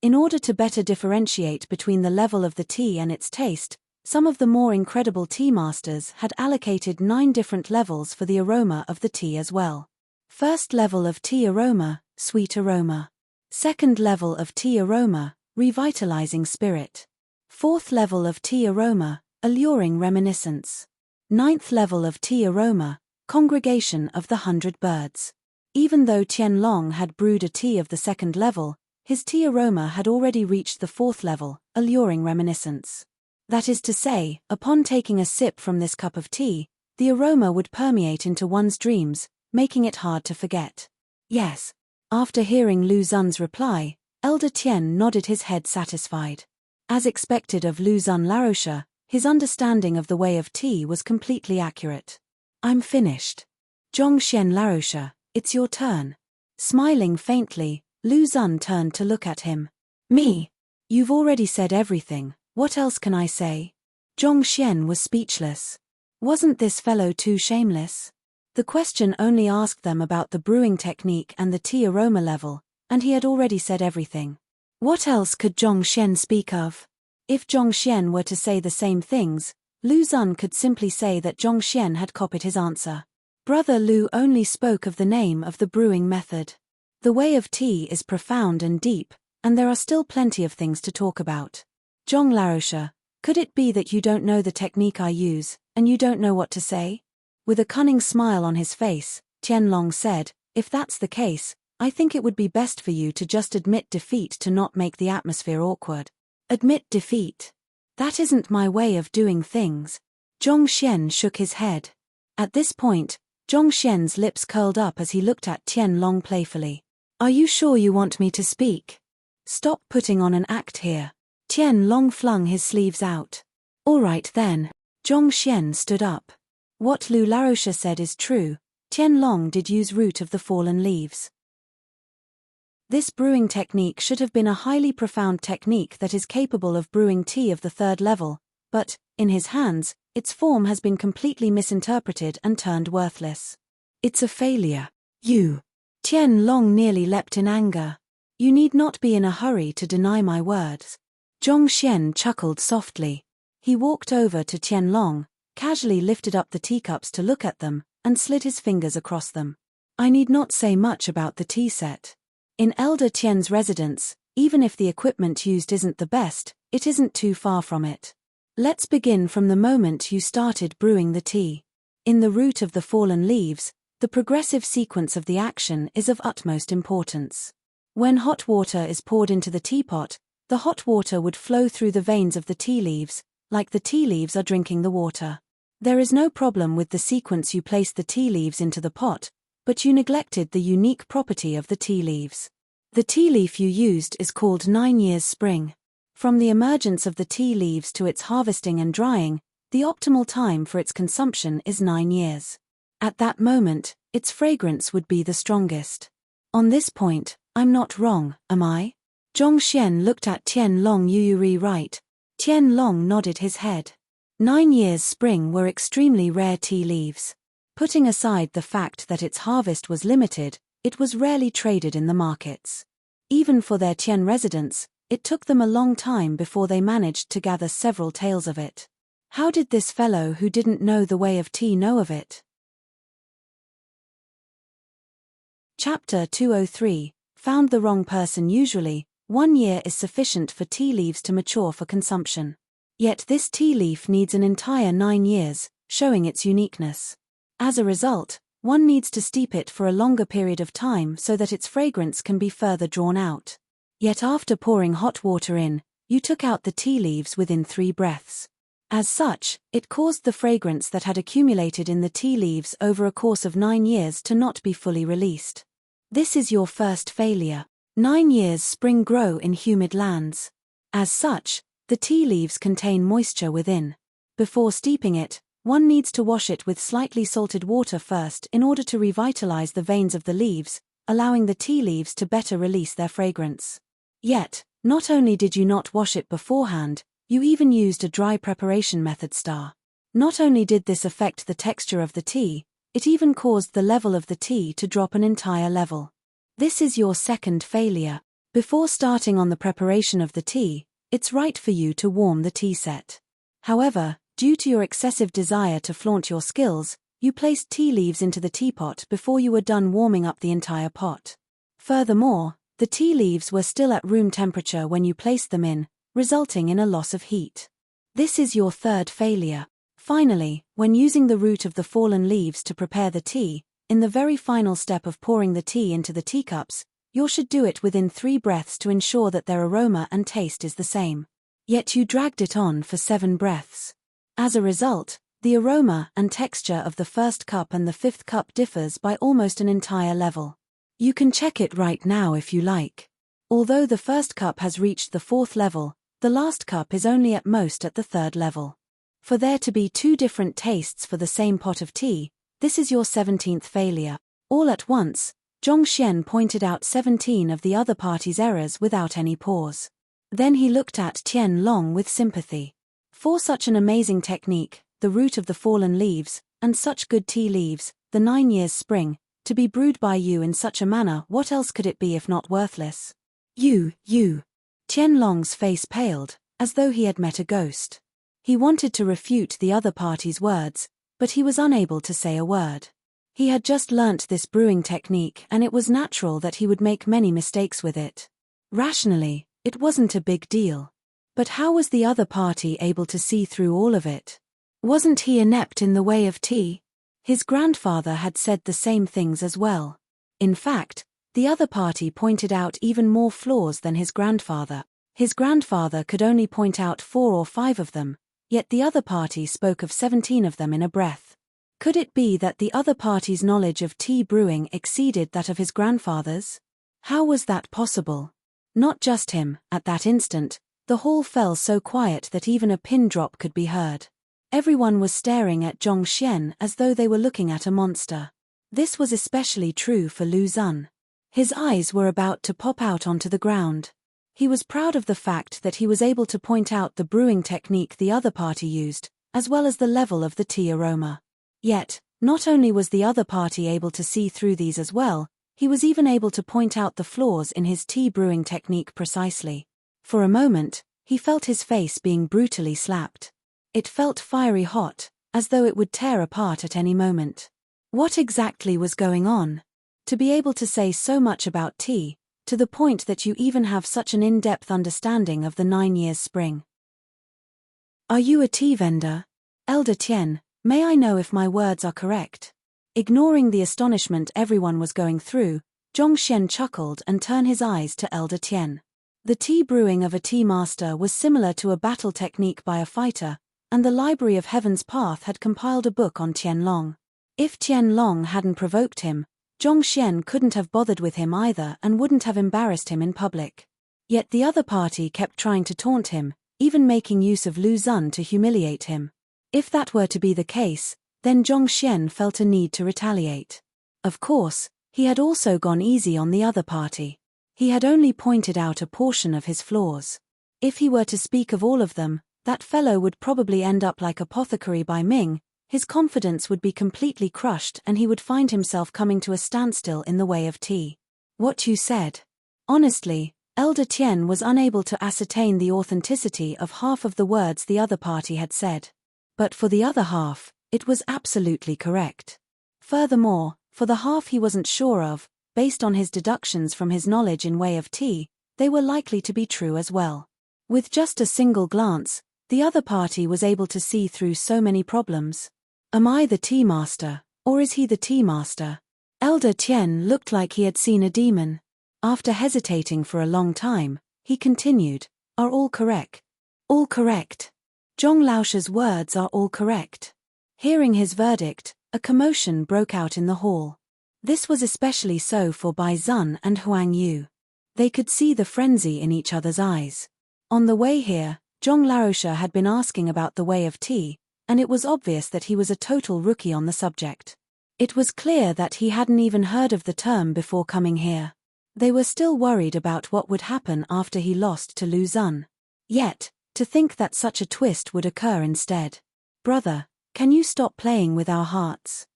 In order to better differentiate between the level of the tea and its taste, some of the more incredible tea masters had allocated 9 different levels for the aroma of the tea as well. First level of tea aroma, sweet aroma. Second level of tea aroma, revitalizing spirit. Fourth level of tea aroma, alluring reminiscence. Ninth level of tea aroma, congregation of the 100 birds. Even though Tianlong had brewed a tea of the 2nd level, his tea aroma had already reached the 4th level, alluring reminiscence. That is to say, upon taking a sip from this cup of tea, the aroma would permeate into one's dreams, making it hard to forget. Yes. After hearing Lu Xun's reply, Elder Tian nodded his head satisfied. As expected of Lu Xun Laroche, his understanding of the way of tea was completely accurate. I'm finished. Zhongxian Laroche, it's your turn. Smiling faintly, Lu Xun turned to look at him. Me? You've already said everything, what else can I say? Zhongxian was speechless. Wasn't this fellow too shameless? The question only asked them about the brewing technique and the tea aroma level, and he had already said everything. What else could Zhongxian speak of? If Zhongxian were to say the same things, Lu Xun could simply say that Zhongxian had copied his answer. Brother Lu only spoke of the name of the brewing method. The way of tea is profound and deep, and there are still plenty of things to talk about. Zhong Laroche, could it be that you don't know the technique I use, and you don't know what to say? With a cunning smile on his face, Tianlong said, if that's the case, I think it would be best for you to just admit defeat to not make the atmosphere awkward. Admit defeat? That isn't my way of doing things. Zhongxian shook his head. At this point, Zhongxian's lips curled up as he looked at Tianlong playfully. Are you sure you want me to speak? Stop putting on an act here. Tianlong flung his sleeves out. All right then. Zhongxian stood up. What Lu Laroche said is true, Tianlong did use root of the fallen leaves. This brewing technique should have been a highly profound technique that is capable of brewing tea of the 3rd level, but, in his hands, its form has been completely misinterpreted and turned worthless. It's a failure. You. Tianlong nearly leapt in anger. You need not be in a hurry to deny my words. Zhongxian chuckled softly. He walked over to Tianlong, casually lifted up the teacups to look at them, and slid his fingers across them. I need not say much about the tea set. In Elder Tian's residence, even if the equipment used isn't the best, it isn't too far from it. Let's begin from the moment you started brewing the tea. In the root of the fallen leaves, the progressive sequence of the action is of utmost importance. When hot water is poured into the teapot, the hot water would flow through the veins of the tea leaves, like the tea leaves are drinking the water. There is no problem with the sequence you placed the tea leaves into the pot, but you neglected the unique property of the tea leaves. The tea leaf you used is called 9 years spring. From the emergence of the tea leaves to its harvesting and drying, the optimal time for its consumption is 9 years. At that moment, its fragrance would be the strongest. On this point, I'm not wrong, am I? Zhongxian looked at Tianlong. Yuri right. Tianlong nodded his head. 9 years spring were extremely rare tea leaves. Putting aside the fact that its harvest was limited, it was rarely traded in the markets. Even for their Tian residents, it took them a long time before they managed to gather several tales of it. How did this fellow who didn't know the way of tea know of it? Chapter 203, Found the wrong person. Usually, 1 year is sufficient for tea leaves to mature for consumption. Yet this tea leaf needs an entire 9 years, showing its uniqueness. As a result, one needs to steep it for a longer period of time so that its fragrance can be further drawn out. Yet after pouring hot water in, you took out the tea leaves within 3 breaths. As such, it caused the fragrance that had accumulated in the tea leaves over a course of 9 years to not be fully released. This is your first failure. 9 years spring grow in humid lands. As such, the tea leaves contain moisture within. Before steeping it, one needs to wash it with slightly salted water first in order to revitalize the veins of the leaves, allowing the tea leaves to better release their fragrance. Yet, not only did you not wash it beforehand, you even used a dry preparation method. Not only did this affect the texture of the tea, it even caused the level of the tea to drop an entire level. This is your second failure. Before starting on the preparation of the tea, it's right for you to warm the tea set. However, due to your excessive desire to flaunt your skills, you placed tea leaves into the teapot before you were done warming up the entire pot. Furthermore, the tea leaves were still at room temperature when you placed them in, resulting in a loss of heat. This is your third failure. Finally, when using the root of the fallen leaves to prepare the tea, in the very final step of pouring the tea into the teacups, you should do it within 3 breaths to ensure that their aroma and taste is the same. Yet you dragged it on for 7 breaths. As a result, the aroma and texture of the first cup and the 5th cup differs by almost an entire level. You can check it right now if you like. Although the first cup has reached the 4th level, the last cup is only at most at the 3rd level. For there to be 2 different tastes for the same pot of tea, this is your 17th failure. All at once, Zhongxian pointed out 17 of the other party's errors without any pause. Then he looked at Tianlong with sympathy. For such an amazing technique, the root of the fallen leaves, and such good tea leaves, the 9 years spring, to be brewed by you in such a manner, what else could it be if not worthless? You. Tianlong's face paled, as though he had met a ghost. He wanted to refute the other party's words, but he was unable to say a word. He had just learnt this brewing technique and it was natural that he would make many mistakes with it. Rationally, it wasn't a big deal. But how was the other party able to see through all of it? Wasn't he inept in the way of tea? His grandfather had said the same things as well. In fact, the other party pointed out even more flaws than his grandfather. His grandfather could only point out 4 or 5 of them, yet the other party spoke of 17 of them in a breath. Could it be that the other party's knowledge of tea brewing exceeded that of his grandfather's? How was that possible? Not just him, at that instant, the hall fell so quiet that even a pin drop could be heard. Everyone was staring at Zhongxian as though they were looking at a monster. This was especially true for Lu Zun. His eyes were about to pop out onto the ground. He was proud of the fact that he was able to point out the brewing technique the other party used, as well as the level of the tea aroma. Yet, not only was the other party able to see through these as well, he was even able to point out the flaws in his tea brewing technique precisely. For a moment, he felt his face being brutally slapped. It felt fiery hot, as though it would tear apart at any moment. What exactly was going on? To be able to say so much about tea, to the point that you even have such an in-depth understanding of the 9 years spring. Are you a tea vendor? Elder Tian, may I know if my words are correct? Ignoring the astonishment everyone was going through, Zhongxian chuckled and turned his eyes to Elder Tian. The tea brewing of a tea master was similar to a battle technique by a fighter, and the Library of Heaven's Path had compiled a book on Tianlong. If Tianlong hadn't provoked him, Zhongxian couldn't have bothered with him either and wouldn't have embarrassed him in public. Yet the other party kept trying to taunt him, even making use of Lu Zun to humiliate him. If that were to be the case, then Zhongxian felt a need to retaliate. Of course, he had also gone easy on the other party. He had only pointed out a portion of his flaws. If he were to speak of all of them, that fellow would probably end up like Apothecary by Ming. His confidence would be completely crushed and he would find himself coming to a standstill in the way of tea. What you said. Honestly, Elder Tian was unable to ascertain the authenticity of half of the words the other party had said. But for the other half, it was absolutely correct. Furthermore, for the half he wasn't sure of, based on his deductions from his knowledge in way of tea, they were likely to be true as well. With just a single glance, the other party was able to see through so many problems. Am I the tea master, Or is he the tea master? Elder Tian looked like he had seen a demon. After hesitating for a long time, he continued, "Are all correct?" "All correct. Zhong Laoshe's words are all correct." Hearing his verdict, a commotion broke out in the hall. This was especially so for Bai Zun and Huang Yu. They could see the frenzy in each other's eyes. On the way here, Zhong Laoshe had been asking about the way of tea, and it was obvious that he was a total rookie on the subject. It was clear that he hadn't even heard of the term before coming here. They were still worried about what would happen after he lost to Lu Zun. Yet, to think that such a twist would occur instead. "Brother, can you stop playing with our hearts?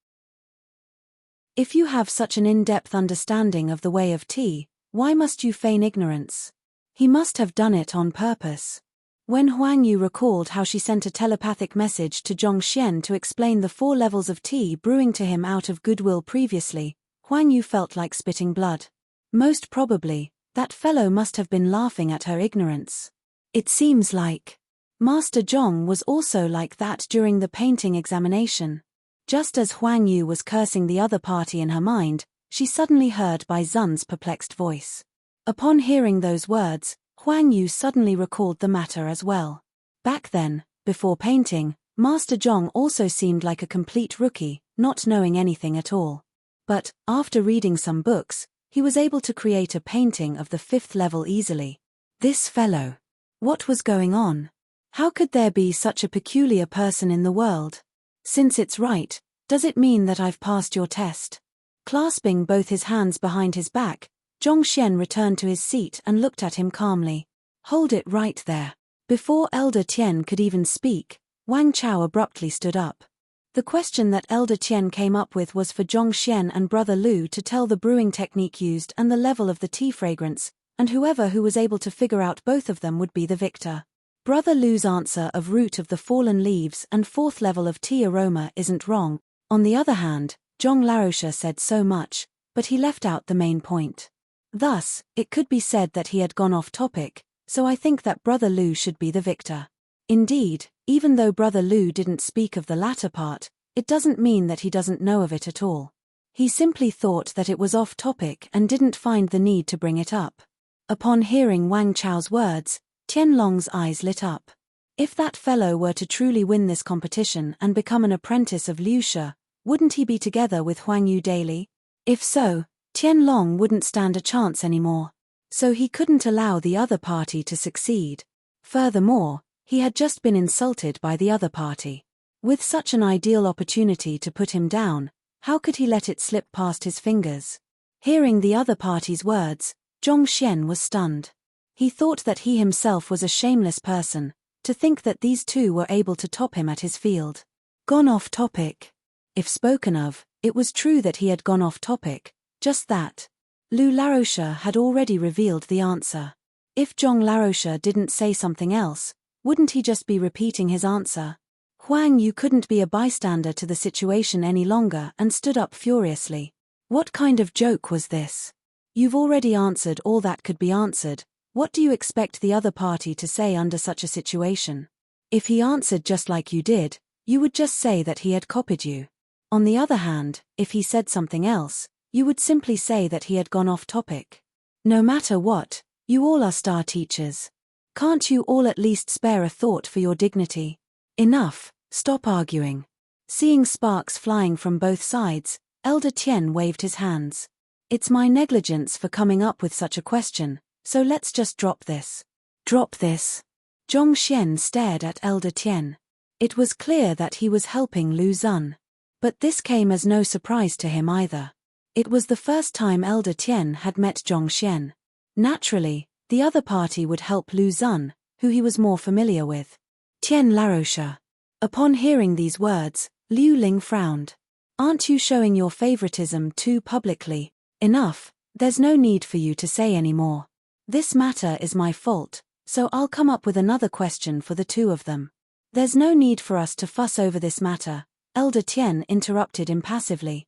If you have such an in-depth understanding of the way of tea, why must you feign ignorance?" He must have done it on purpose. When Huang Yu recalled how she sent a telepathic message to Zhong Xian to explain the 4 levels of tea brewing to him out of goodwill previously, Huang Yu felt like spitting blood. Most probably, that fellow must have been laughing at her ignorance. It seems like Master Zhong was also like that during the painting examination. Just as Huang Yu was cursing the other party in her mind, she suddenly heard Bai Zun's perplexed voice. Upon hearing those words, Huang Yu suddenly recalled the matter as well. Back then, before painting, Master Zhong also seemed like a complete rookie, not knowing anything at all. But, after reading some books, he was able to create a painting of the 5th level easily. This fellow. What was going on? How could there be such a peculiar person in the world? Since it's right, does it mean that I've passed your test? Clasping both his hands behind his back, Zhong Xian returned to his seat and looked at him calmly. "Hold it right there." Before Elder Tian could even speak, Wang Chao abruptly stood up. The question that Elder Tian came up with was for Zhong Xian and Brother Lu to tell the brewing technique used and the level of the tea fragrance, and whoever who was able to figure out both of them would be the victor. Brother Lu's answer of root of the fallen leaves and 4th level of tea aroma isn't wrong. On the other hand, Zhong Laoshe said so much, but he left out the main point. Thus, it could be said that he had gone off topic, so I think that Brother Lu should be the victor. Indeed, even though Brother Lu didn't speak of the latter part, it doesn't mean that he doesn't know of it at all. He simply thought that it was off topic and didn't find the need to bring it up. Upon hearing Wang Chao's words, Tianlong's eyes lit up. If that fellow were to truly win this competition and become an apprentice of Liu Shi, wouldn't he be together with Huang Yu daily? If so, Tianlong wouldn't stand a chance anymore. So he couldn't allow the other party to succeed. Furthermore, he had just been insulted by the other party. With such an ideal opportunity to put him down, how could he let it slip past his fingers? Hearing the other party's words, Zhong Xian was stunned. He thought that he himself was a shameless person, to think that these two were able to top him at his field. Gone off topic. If spoken of, it was true that he had gone off topic, just that. Lu Laoshe had already revealed the answer. If Zhong Laoshe didn't say something else, wouldn't he just be repeating his answer? Huang Yu couldn't be a bystander to the situation any longer and stood up furiously. What kind of joke was this? You've already answered all that could be answered. What do you expect the other party to say under such a situation? If he answered just like you did, you would just say that he had copied you. On the other hand, if he said something else, you would simply say that he had gone off topic. No matter what, you all are star teachers. Can't you all at least spare a thought for your dignity? Enough, stop arguing. Seeing sparks flying from both sides, Elder Tian waved his hands. It's my negligence for coming up with such a question, so let's just drop this. Drop this? Zhong Xian stared at Elder Tian. It was clear that he was helping Lu Zun. But this came as no surprise to him either. It was the first time Elder Tian had met Zhong Xian. Naturally, the other party would help Lu Zun, who he was more familiar with. Tian Laoshe. Upon hearing these words, Liu Ling frowned. Aren't you showing your favoritism too publicly? Enough, there's no need for you to say any more. This matter is my fault, so I'll come up with another question for the two of them. There's no need for us to fuss over this matter, Elder Tian interrupted impassively.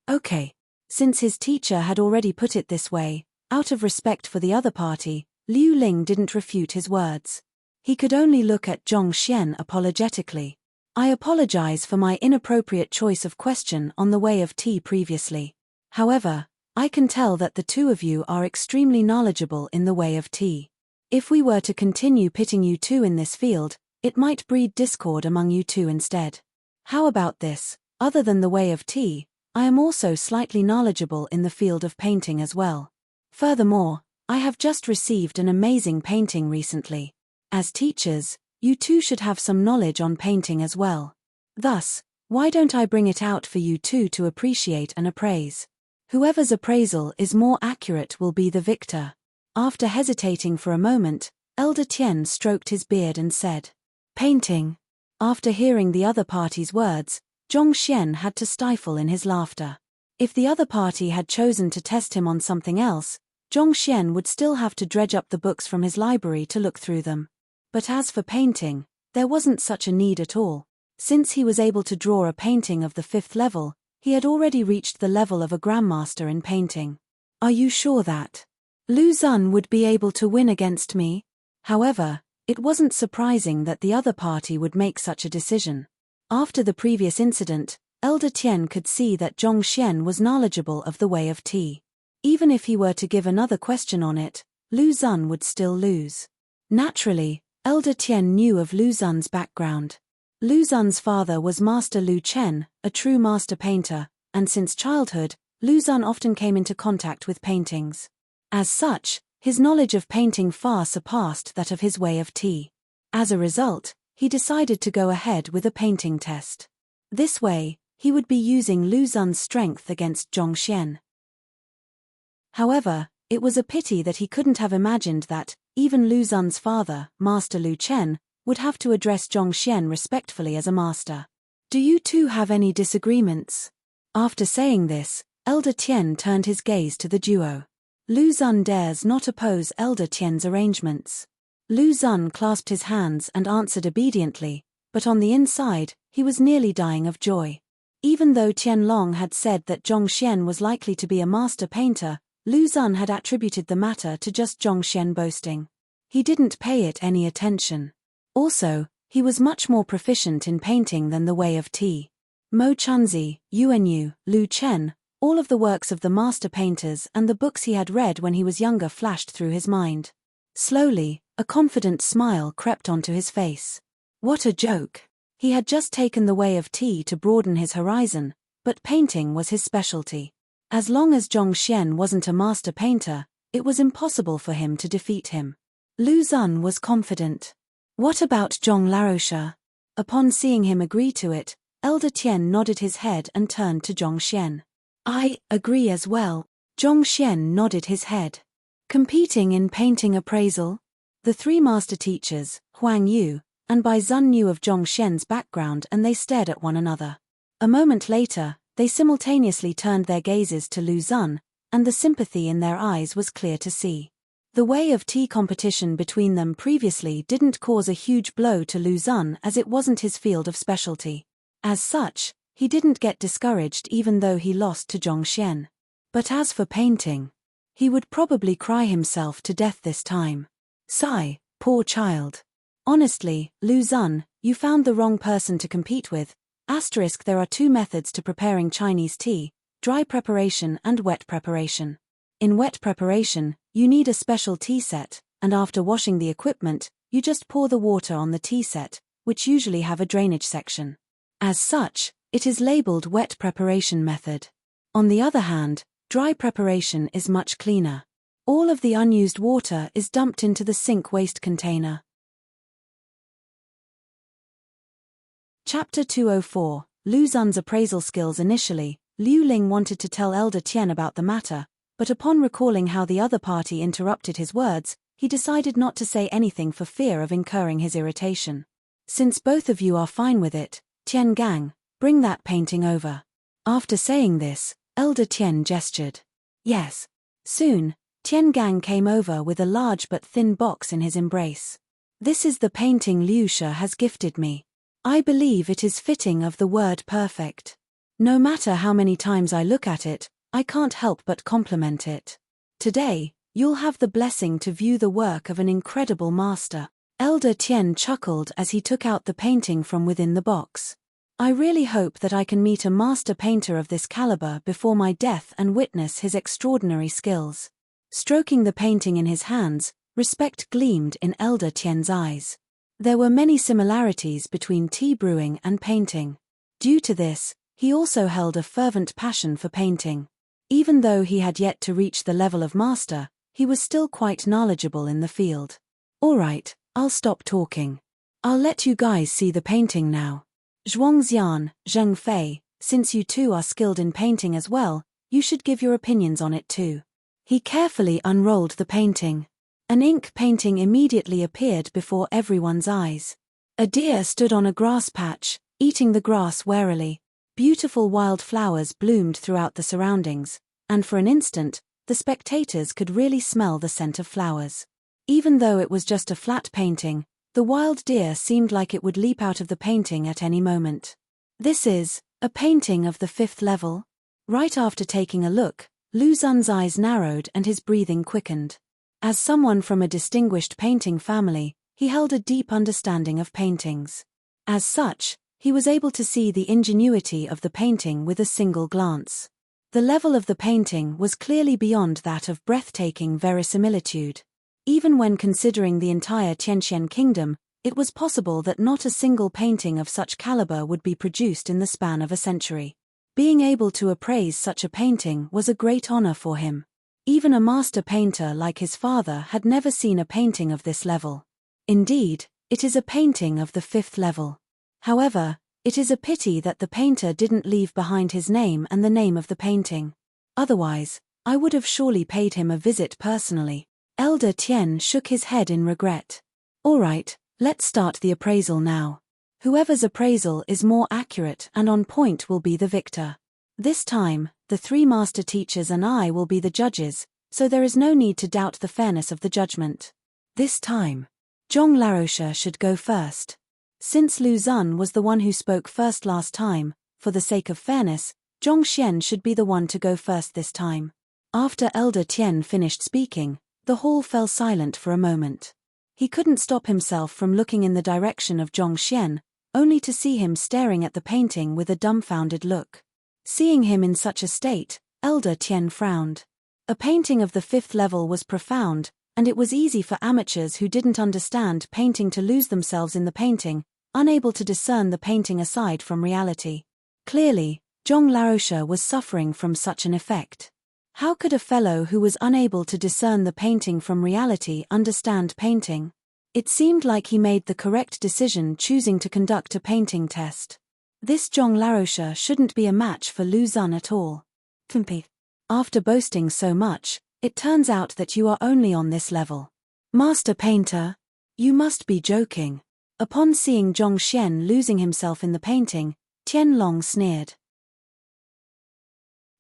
Okay. Since his teacher had already put it this way, out of respect for the other party, Liu Ling didn't refute his words. He could only look at Zhong Xian apologetically. I apologize for my inappropriate choice of question on the way of tea previously. However, I can tell that the two of you are extremely knowledgeable in the way of tea. If we were to continue pitting you two in this field, it might breed discord among you two instead. How about this? Other than the way of tea, I am also slightly knowledgeable in the field of painting as well. Furthermore, I have just received an amazing painting recently. As teachers, you two should have some knowledge on painting as well. Thus, why don't I bring it out for you two to appreciate and appraise? Whoever's appraisal is more accurate will be the victor. After hesitating for a moment, Elder Tian stroked his beard and said, "Painting." After hearing the other party's words, Zhongxian had to stifle in his laughter. If the other party had chosen to test him on something else, Zhongxian would still have to dredge up the books from his library to look through them. But as for painting, there wasn't such a need at all. Since he was able to draw a painting of the 5th level, he had already reached the level of a grandmaster in painting. Are you sure that Lu Xun would be able to win against me? However, it wasn't surprising that the other party would make such a decision. After the previous incident, Elder Tian could see that Zhongxian was knowledgeable of the way of tea. Even if he were to give another question on it, Lu Xun would still lose. Naturally, Elder Tian knew of Lu Xun's background. Lu Xun's father was Master Lu Chen, a true master painter, and since childhood, Lu Xun often came into contact with paintings. As such, his knowledge of painting far surpassed that of his way of tea. As a result, he decided to go ahead with a painting test. This way, he would be using Lu Xun's strength against Zhongxian. However, it was a pity that he couldn't have imagined that, even Lu Xun's father, Master Lu Chen, would have to address Zhongxian respectfully as a master. Do you two have any disagreements? After saying this, Elder Tian turned his gaze to the duo. Lu Xun dares not oppose Elder Tian's arrangements. Lu Xun clasped his hands and answered obediently, but on the inside, he was nearly dying of joy. Even though Tianlong had said that Zhongxian was likely to be a master painter, Lu Xun had attributed the matter to just Zhongxian boasting. He didn't pay it any attention. Also, he was much more proficient in painting than the way of tea. Mo Chunzi, Yuanyu, Lu Chen, all of the works of the master painters and the books he had read when he was younger flashed through his mind. Slowly, a confident smile crept onto his face. What a joke! He had just taken the way of tea to broaden his horizon, but painting was his specialty. As long as Zhongxian wasn't a master painter, it was impossible for him to defeat him. Lu Xun was confident. What about Zhong Laroche? Upon seeing him agree to it, Elder Tian nodded his head and turned to Zhongxian. I agree as well. Zhongxian nodded his head. Competing in painting appraisal? The three master teachers, Huang Yu, and Bai Zun knew of Zhongxian's background and they stared at one another. A moment later, they simultaneously turned their gazes to Lu Xun, and the sympathy in their eyes was clear to see. The way of tea competition between them previously didn't cause a huge blow to Lu Xun as it wasn't his field of specialty. As such, he didn't get discouraged even though he lost to Zhongxian. But as for painting, he would probably cry himself to death this time. Sigh, poor child. Honestly, Lu Xun, you found the wrong person to compete with. There are two methods to preparing Chinese tea, dry preparation and wet preparation. In wet preparation, you need a special tea set, and after washing the equipment, you just pour the water on the tea set, which usually have a drainage section. As such, it is labeled wet preparation method. On the other hand, dry preparation is much cleaner. All of the unused water is dumped into the sink waste container. Chapter 204, Lu Xun's appraisal skills. Initially, Liu Ling wanted to tell Elder Tian about the matter, but upon recalling how the other party interrupted his words, he decided not to say anything for fear of incurring his irritation. Since both of you are fine with it, Tian Gang, bring that painting over. After saying this, Elder Tian gestured. Yes. Soon, Tian Gang came over with a large but thin box in his embrace. This is the painting Liu Shi has gifted me. I believe it is fitting of the word perfect. No matter how many times I look at it, I can't help but compliment it. Today, you'll have the blessing to view the work of an incredible master. Elder Tian chuckled as he took out the painting from within the box. I really hope that I can meet a master painter of this caliber before my death and witness his extraordinary skills. Stroking the painting in his hands, respect gleamed in Elder Tian's eyes. There were many similarities between tea brewing and painting. Due to this, he also held a fervent passion for painting. Even though he had yet to reach the level of master, he was still quite knowledgeable in the field. Alright, I'll stop talking. I'll let you guys see the painting now. Zhuangxian, Zheng Fei, since you two are skilled in painting as well, you should give your opinions on it too. He carefully unrolled the painting. An ink painting immediately appeared before everyone's eyes. A deer stood on a grass patch, eating the grass warily. Beautiful wild flowers bloomed throughout the surroundings, and for an instant, the spectators could really smell the scent of flowers. Even though it was just a flat painting, the wild deer seemed like it would leap out of the painting at any moment. This is a painting of the 5th level? Right after taking a look, Lu Xun's eyes narrowed and his breathing quickened. As someone from a distinguished painting family, he held a deep understanding of paintings. As such, he was able to see the ingenuity of the painting with a single glance. The level of the painting was clearly beyond that of breathtaking verisimilitude. Even when considering the entire Tianxian kingdom, it was possible that not a single painting of such caliber would be produced in the span of a century. Being able to appraise such a painting was a great honor for him. Even a master painter like his father had never seen a painting of this level. Indeed, it is a painting of the 5th level. However, it is a pity that the painter didn't leave behind his name and the name of the painting. Otherwise, I would have surely paid him a visit personally. Elder Tian shook his head in regret. Alright, let's start the appraisal now. Whoever's appraisal is more accurate and on point will be the victor. This time, the 3 master teachers and I will be the judges, so there is no need to doubt the fairness of the judgment. This time, Zhong Laroche should go first. Since Lu Xun was the one who spoke first last time, for the sake of fairness, Zhong Xian should be the one to go first this time. After Elder Tian finished speaking, the hall fell silent for a moment. He couldn't stop himself from looking in the direction of Zhong Xian, only to see him staring at the painting with a dumbfounded look. Seeing him in such a state, Elder Tian frowned. A painting of the 5th level was profound, and it was easy for amateurs who didn't understand painting to lose themselves in the painting, unable to discern the painting aside from reality. Clearly, Zhong Laroche was suffering from such an effect. How could a fellow who was unable to discern the painting from reality understand painting? It seemed like he made the correct decision choosing to conduct a painting test. This Zhong Laroche shouldn't be a match for Lu Xun at all. After boasting so much, it turns out that you are only on this level. Master Painter? You must be joking. Upon seeing Zhong Xian losing himself in the painting, Tianlong sneered.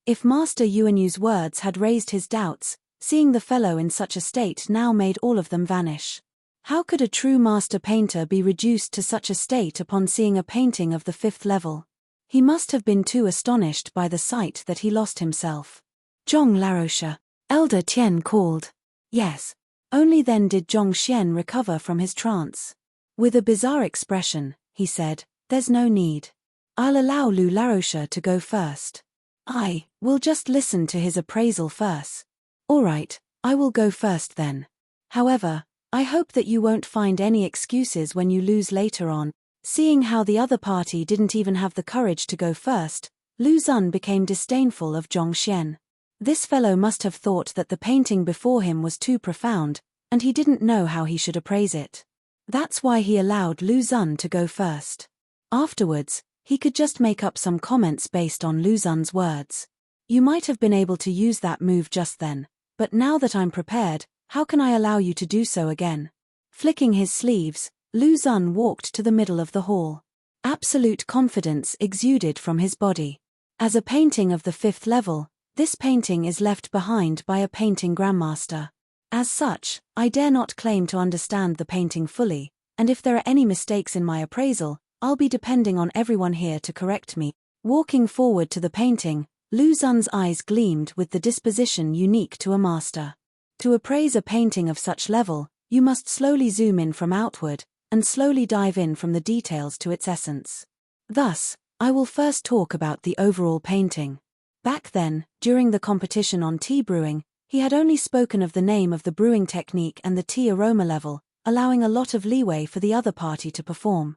If Master Yuanyu's words had raised his doubts, seeing the fellow in such a state now made all of them vanish. How could a true master painter be reduced to such a state upon seeing a painting of the 5th level? He must have been too astonished by the sight that he lost himself. Zhong Laroche, Elder Tian called. Yes. Only then did Zhong Xian recover from his trance. With a bizarre expression, he said, "There's no need. I'll allow Lu Laroche to go first. I will just listen to his appraisal first." Alright, I will go first then. However, I hope that you won't find any excuses when you lose later on. Seeing how the other party didn't even have the courage to go first, Lu Xun became disdainful of Zhong Xian. This fellow must have thought that the painting before him was too profound, and he didn't know how he should appraise it. That's why he allowed Lu Xun to go first. Afterwards, he could just make up some comments based on Lu Xun's words. You might have been able to use that move just then, but now that I'm prepared, how can I allow you to do so again? Flicking his sleeves, Lu Xun walked to the middle of the hall. Absolute confidence exuded from his body. As a painting of the 5th level, this painting is left behind by a painting grandmaster. As such, I dare not claim to understand the painting fully, and if there are any mistakes in my appraisal, I'll be depending on everyone here to correct me. Walking forward to the painting, Lu Xun's eyes gleamed with the disposition unique to a master. To appraise a painting of such level, You must slowly zoom in from outward, and slowly dive in from the details to its essence. Thus, I will first talk about the overall painting. Back then, during the competition on tea brewing, he had only spoken of the name of the brewing technique and the tea aroma level, allowing a lot of leeway for the other party to perform.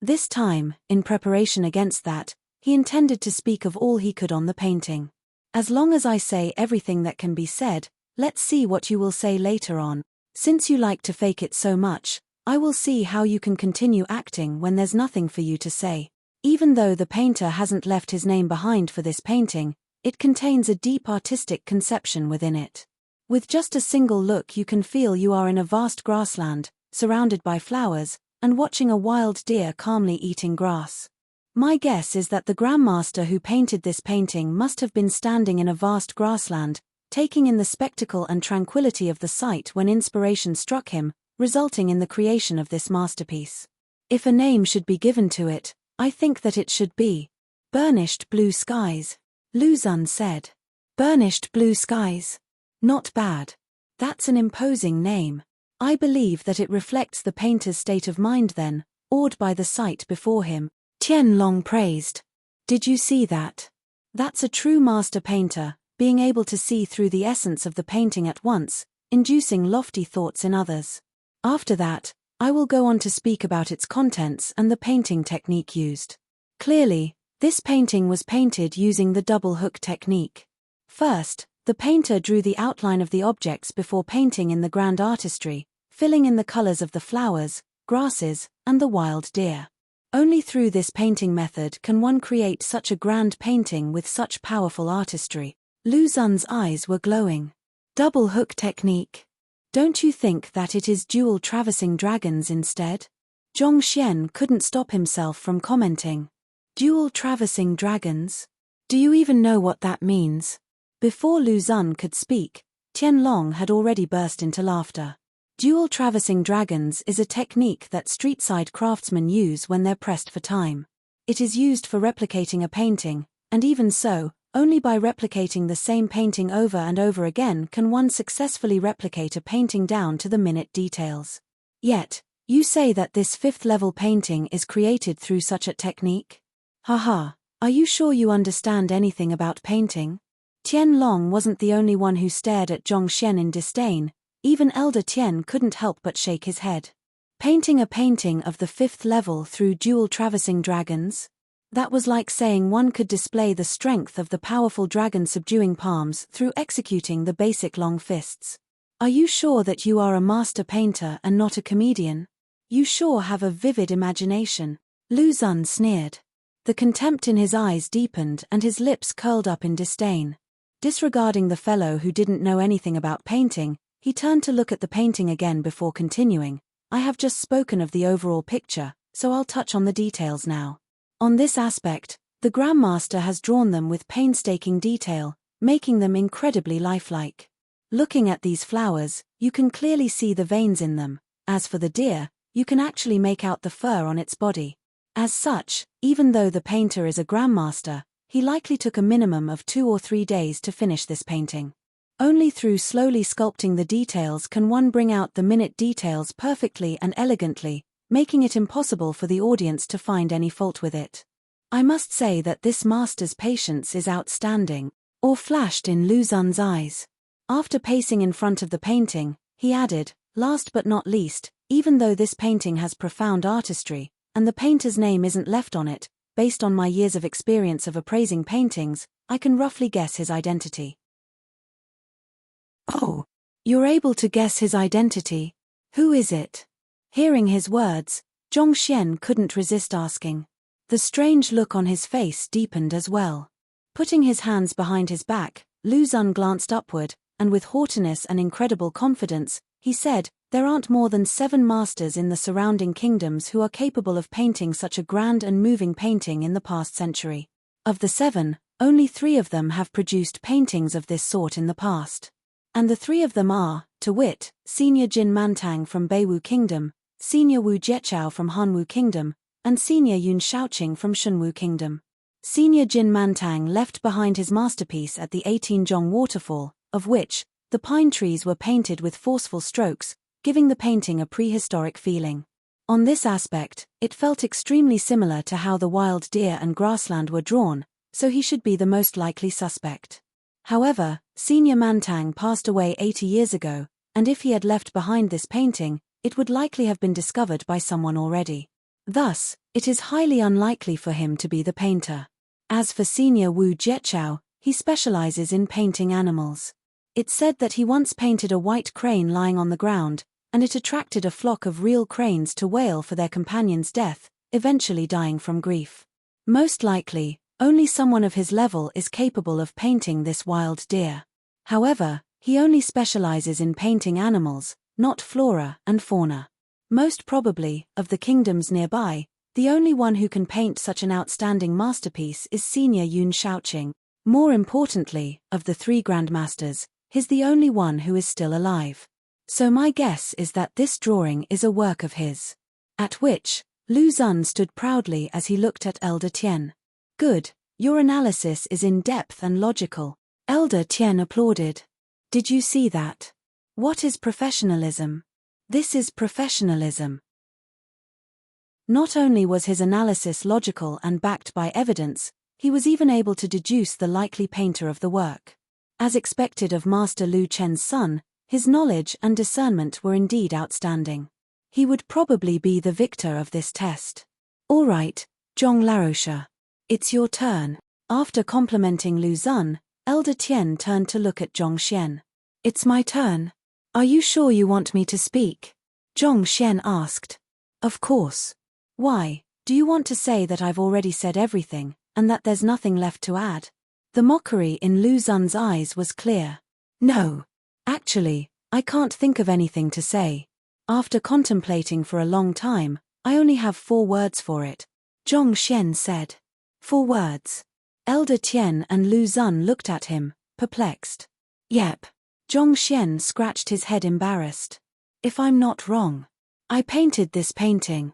This time, in preparation against that, he intended to speak of all he could on the painting. As long as I say everything that can be said, let's see what you will say later on. Since you like to fake it so much, I will see how you can continue acting when there's nothing for you to say. Even though the painter hasn't left his name behind for this painting, it contains a deep artistic conception within it. With just a single look you can feel you are in a vast grassland, surrounded by flowers, and watching a wild deer calmly eating grass. My guess is that the grandmaster who painted this painting must have been standing in a vast grassland, taking in the spectacle and tranquility of the sight when inspiration struck him, resulting in the creation of this masterpiece. If a name should be given to it, I think that it should be Burnished Blue Skies. Lu Xun said. Burnished Blue Skies. Not bad. That's an imposing name. I believe that it reflects the painter's state of mind then, awed by the sight before him. Tian Long praised. Did you see that? That's a true master painter, being able to see through the essence of the painting at once, inducing lofty thoughts in others. After that, I will go on to speak about its contents and the painting technique used. Clearly, this painting was painted using the double hook technique. First, the painter drew the outline of the objects before painting in the grand artistry, filling in the colors of the flowers, grasses, and the wild deer. Only through this painting method can one create such a grand painting with such powerful artistry. Lu Xun's eyes were glowing. Double hook technique. Don't you think that it is dual traversing dragons instead? Zhong Xian couldn't stop himself from commenting. Dual traversing dragons? Do you even know what that means? Before Lu Xun could speak, Tianlong had already burst into laughter. Dual traversing dragons is a technique that street-side craftsmen use when they're pressed for time. It is used for replicating a painting, and even so, only by replicating the same painting over and over again can one successfully replicate a painting down to the minute details. Yet, you say that this fifth-level painting is created through such a technique? Haha, are you sure you understand anything about painting? Tianlong wasn't the only one who stared at Zhong Xian in disdain. Even Elder Tian couldn't help but shake his head. Painting a painting of the fifth level through dual traversing dragons? That was like saying one could display the strength of the powerful dragon subduing palms through executing the basic long fists. Are you sure that you are a master painter and not a comedian? You sure have a vivid imagination. Lu Xun sneered. The contempt in his eyes deepened and his lips curled up in disdain. Disregarding the fellow who didn't know anything about painting, he turned to look at the painting again before continuing. I have just spoken of the overall picture, so I'll touch on the details now. On this aspect, the Grandmaster has drawn them with painstaking detail, making them incredibly lifelike. Looking at these flowers, you can clearly see the veins in them. As for the deer, you can actually make out the fur on its body. As such, even though the painter is a Grandmaster, he likely took a minimum of 2 or 3 days to finish this painting. Only through slowly sculpting the details can one bring out the minute details perfectly and elegantly, making it impossible for the audience to find any fault with it. I must say that this master's patience is outstanding, or flashed in Lu Xun's eyes. After pacing in front of the painting, he added, last but not least, even though this painting has profound artistry, and the painter's name isn't left on it, based on my years of experience of appraising paintings, I can roughly guess his identity. Oh, you're able to guess his identity? Who is it? Hearing his words, Zhong Xian couldn't resist asking. The strange look on his face deepened as well. Putting his hands behind his back, Lu Xun glanced upward, and with haughtiness and incredible confidence, he said, there aren't more than 7 masters in the surrounding kingdoms who are capable of painting such a grand and moving painting in the past century. Of the 7, only 3 of them have produced paintings of this sort in the past. And the 3 of them are, to wit, Senior Jin Mantang from Beiwu Kingdom, Senior Wu Jiechao from Hanwu Kingdom, and Senior Yun Shaoqing from Shunwu Kingdom. Senior Jin Mantang left behind his masterpiece at the 18 Zhong waterfall, of which, The pine trees were painted with forceful strokes, giving the painting a prehistoric feeling. On this aspect, it felt extremely similar to how the wild deer and grassland were drawn, so he should be the most likely suspect. However, Senior Mantang passed away 80 years ago, and if he had left behind this painting, it would likely have been discovered by someone already. Thus, it is highly unlikely for him to be the painter. As for Senior Wu Jiechao, he specializes in painting animals. It's said that he once painted a white crane lying on the ground, and it attracted a flock of real cranes to wail for their companion's death, eventually dying from grief. Most likely, only someone of his level is capable of painting this wild deer. However, he only specializes in painting animals, not flora and fauna. Most probably, of the kingdoms nearby, the only one who can paint such an outstanding masterpiece is Senior Yun Shaoqing. More importantly, of the three grandmasters, he's the only one who is still alive. So my guess is that this drawing is a work of his. At which, Lu Xun stood proudly as he looked at Elder Tian. Good, your analysis is in-depth and logical. Elder Tian applauded. Did you see that? What is professionalism? This is professionalism. Not only was his analysis logical and backed by evidence, he was even able to deduce the likely painter of the work. As expected of Master Lu Chen's son, his knowledge and discernment were indeed outstanding. He would probably be the victor of this test. All right, Zhong Laroche. It's your turn. After complimenting Lu Xun, Elder Tian turned to look at Zhong Xian. It's my turn. Are you sure you want me to speak? Zhong Xian asked. Of course. Why, do you want to say that I've already said everything, and that there's nothing left to add? The mockery in Lu Xun's eyes was clear. No. Actually, I can't think of anything to say. After contemplating for a long time, I only have 4 words for it. Zhong Xian said. 4 words. Elder Tian and Lu Xun looked at him, perplexed. Yep. Zhong Xian scratched his head embarrassed. If I'm not wrong, I painted this painting.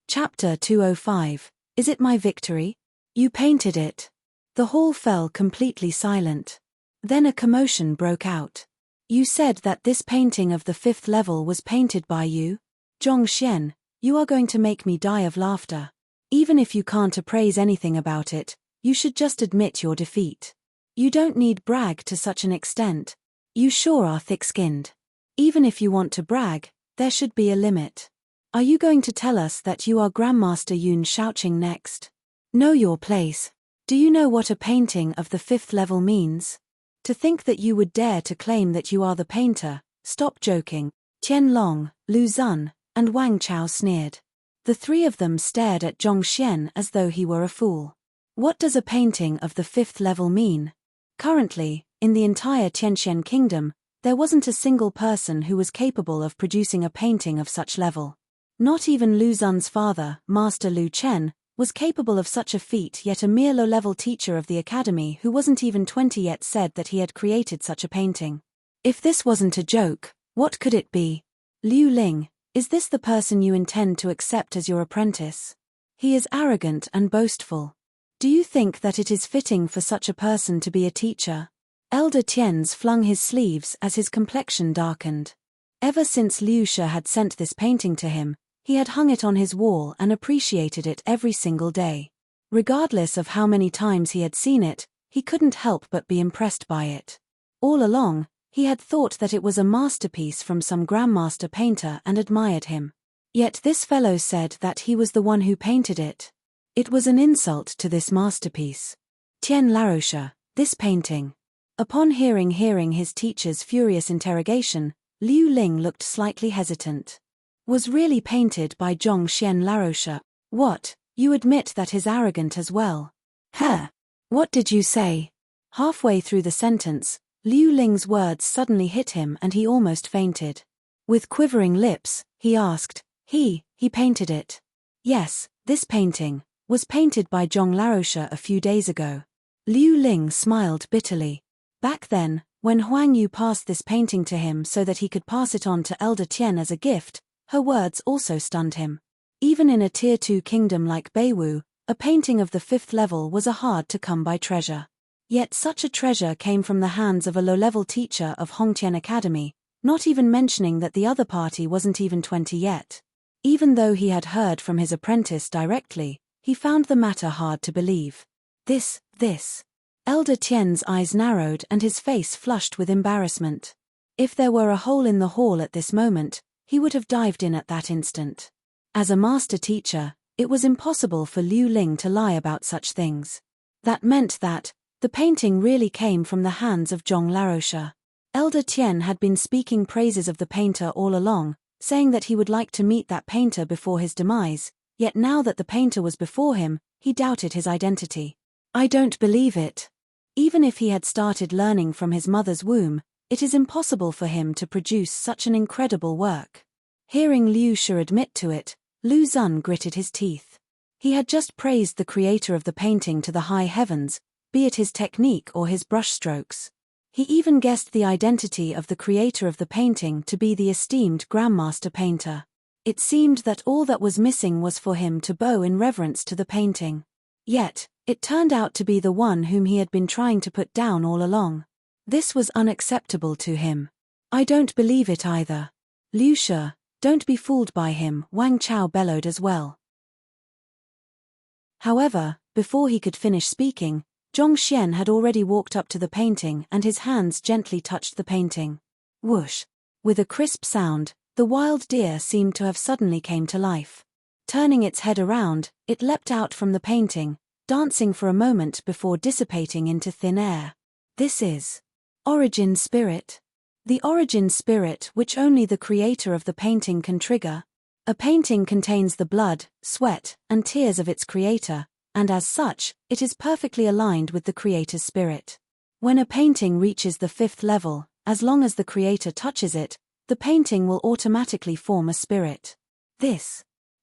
Chapter 205. Is it my victory? You painted it. The hall fell completely silent. Then a commotion broke out. You said that this painting of the 5th level was painted by you? Zhong Xian, you are going to make me die of laughter. Even if you can't appraise anything about it, you should just admit your defeat. You don't need brag to such an extent. You sure are thick-skinned. Even if you want to brag, there should be a limit. Are you going to tell us that you are Grandmaster Yun Shaoqing next? Know your place. Do you know what a painting of the 5th level means? To think that you would dare to claim that you are the painter, stop joking. Tian Long, Lu Xun, and Wang Chao sneered. The 3 of them stared at Zhong Xian as though he were a fool. What does a painting of the 5th level mean? Currently, in the entire Tianxian kingdom, there wasn't a single person who was capable of producing a painting of such level. Not even Lu Xun's father, Master Lu Chen, was capable of such a feat, yet a mere low-level teacher of the academy who wasn't even 20 yet said that he had created such a painting. If this wasn't a joke, what could it be? Liu Ling, is this the person you intend to accept as your apprentice? He is arrogant and boastful. Do you think that it is fitting for such a person to be a teacher? Elder Tian's flung his sleeves as his complexion darkened. Ever since Liu Shi had sent this painting to him, he had hung it on his wall and appreciated it every single day. Regardless of how many times he had seen it, he couldn't help but be impressed by it. All along, he had thought that it was a masterpiece from some grandmaster painter and admired him. Yet this fellow said that he was the one who painted it. It was an insult to this masterpiece. Tian Laroche, this painting. Upon hearing his teacher's furious interrogation, Liu Ling looked slightly hesitant. Was really painted by Zhong Xian Laroche. What, you admit that is arrogant as well? Huh? What did you say? Halfway through the sentence, Liu Ling's words suddenly hit him and he almost fainted. With quivering lips, he asked, He painted it. Yes, this painting was painted by Zhong Laroche a few days ago. Liu Ling smiled bitterly. Back then, when Huang Yu passed this painting to him so that he could pass it on to Elder Tian as a gift, her words also stunned him. Even in a Tier 2 kingdom like Beiwu, a painting of the 5th level was a hard-to-come-by treasure. Yet such a treasure came from the hands of a low-level teacher of Hongtian Academy, not even mentioning that the other party wasn't even 20 yet. Even though he had heard from his apprentice directly, he found the matter hard to believe. This. Elder Tian's eyes narrowed and his face flushed with embarrassment. If there were a hole in the hall at this moment, he would have dived in at that instant. As a master teacher, it was impossible for Liu Ling to lie about such things. That meant that the painting really came from the hands of Zhong Laroche. Elder Tian had been speaking praises of the painter all along, saying that he would like to meet that painter before his demise, yet now that the painter was before him, he doubted his identity. I don't believe it. Even if he had started learning from his mother's womb, it is impossible for him to produce such an incredible work. Hearing Liu Shi admit to it, Lu Xun gritted his teeth. He had just praised the creator of the painting to the high heavens, be it his technique or his brushstrokes. He even guessed the identity of the creator of the painting to be the esteemed Grandmaster painter. It seemed that all that was missing was for him to bow in reverence to the painting. Yet, it turned out to be the one whom he had been trying to put down all along. This was unacceptable to him. I don't believe it either. Liu Shi, don't be fooled by him, Wang Chao bellowed as well. However, before he could finish speaking, Zhong Xian had already walked up to the painting and his hands gently touched the painting. Whoosh! With a crisp sound, the wild deer seemed to have suddenly came to life. Turning its head around, it leapt out from the painting, dancing for a moment before dissipating into thin air. This is Origin Spirit. The Origin Spirit which only the creator of the painting can trigger. A painting contains the blood, sweat, and tears of its creator, and as such, it is perfectly aligned with the creator's spirit. When a painting reaches the 5th level, as long as the creator touches it, the painting will automatically form a spirit.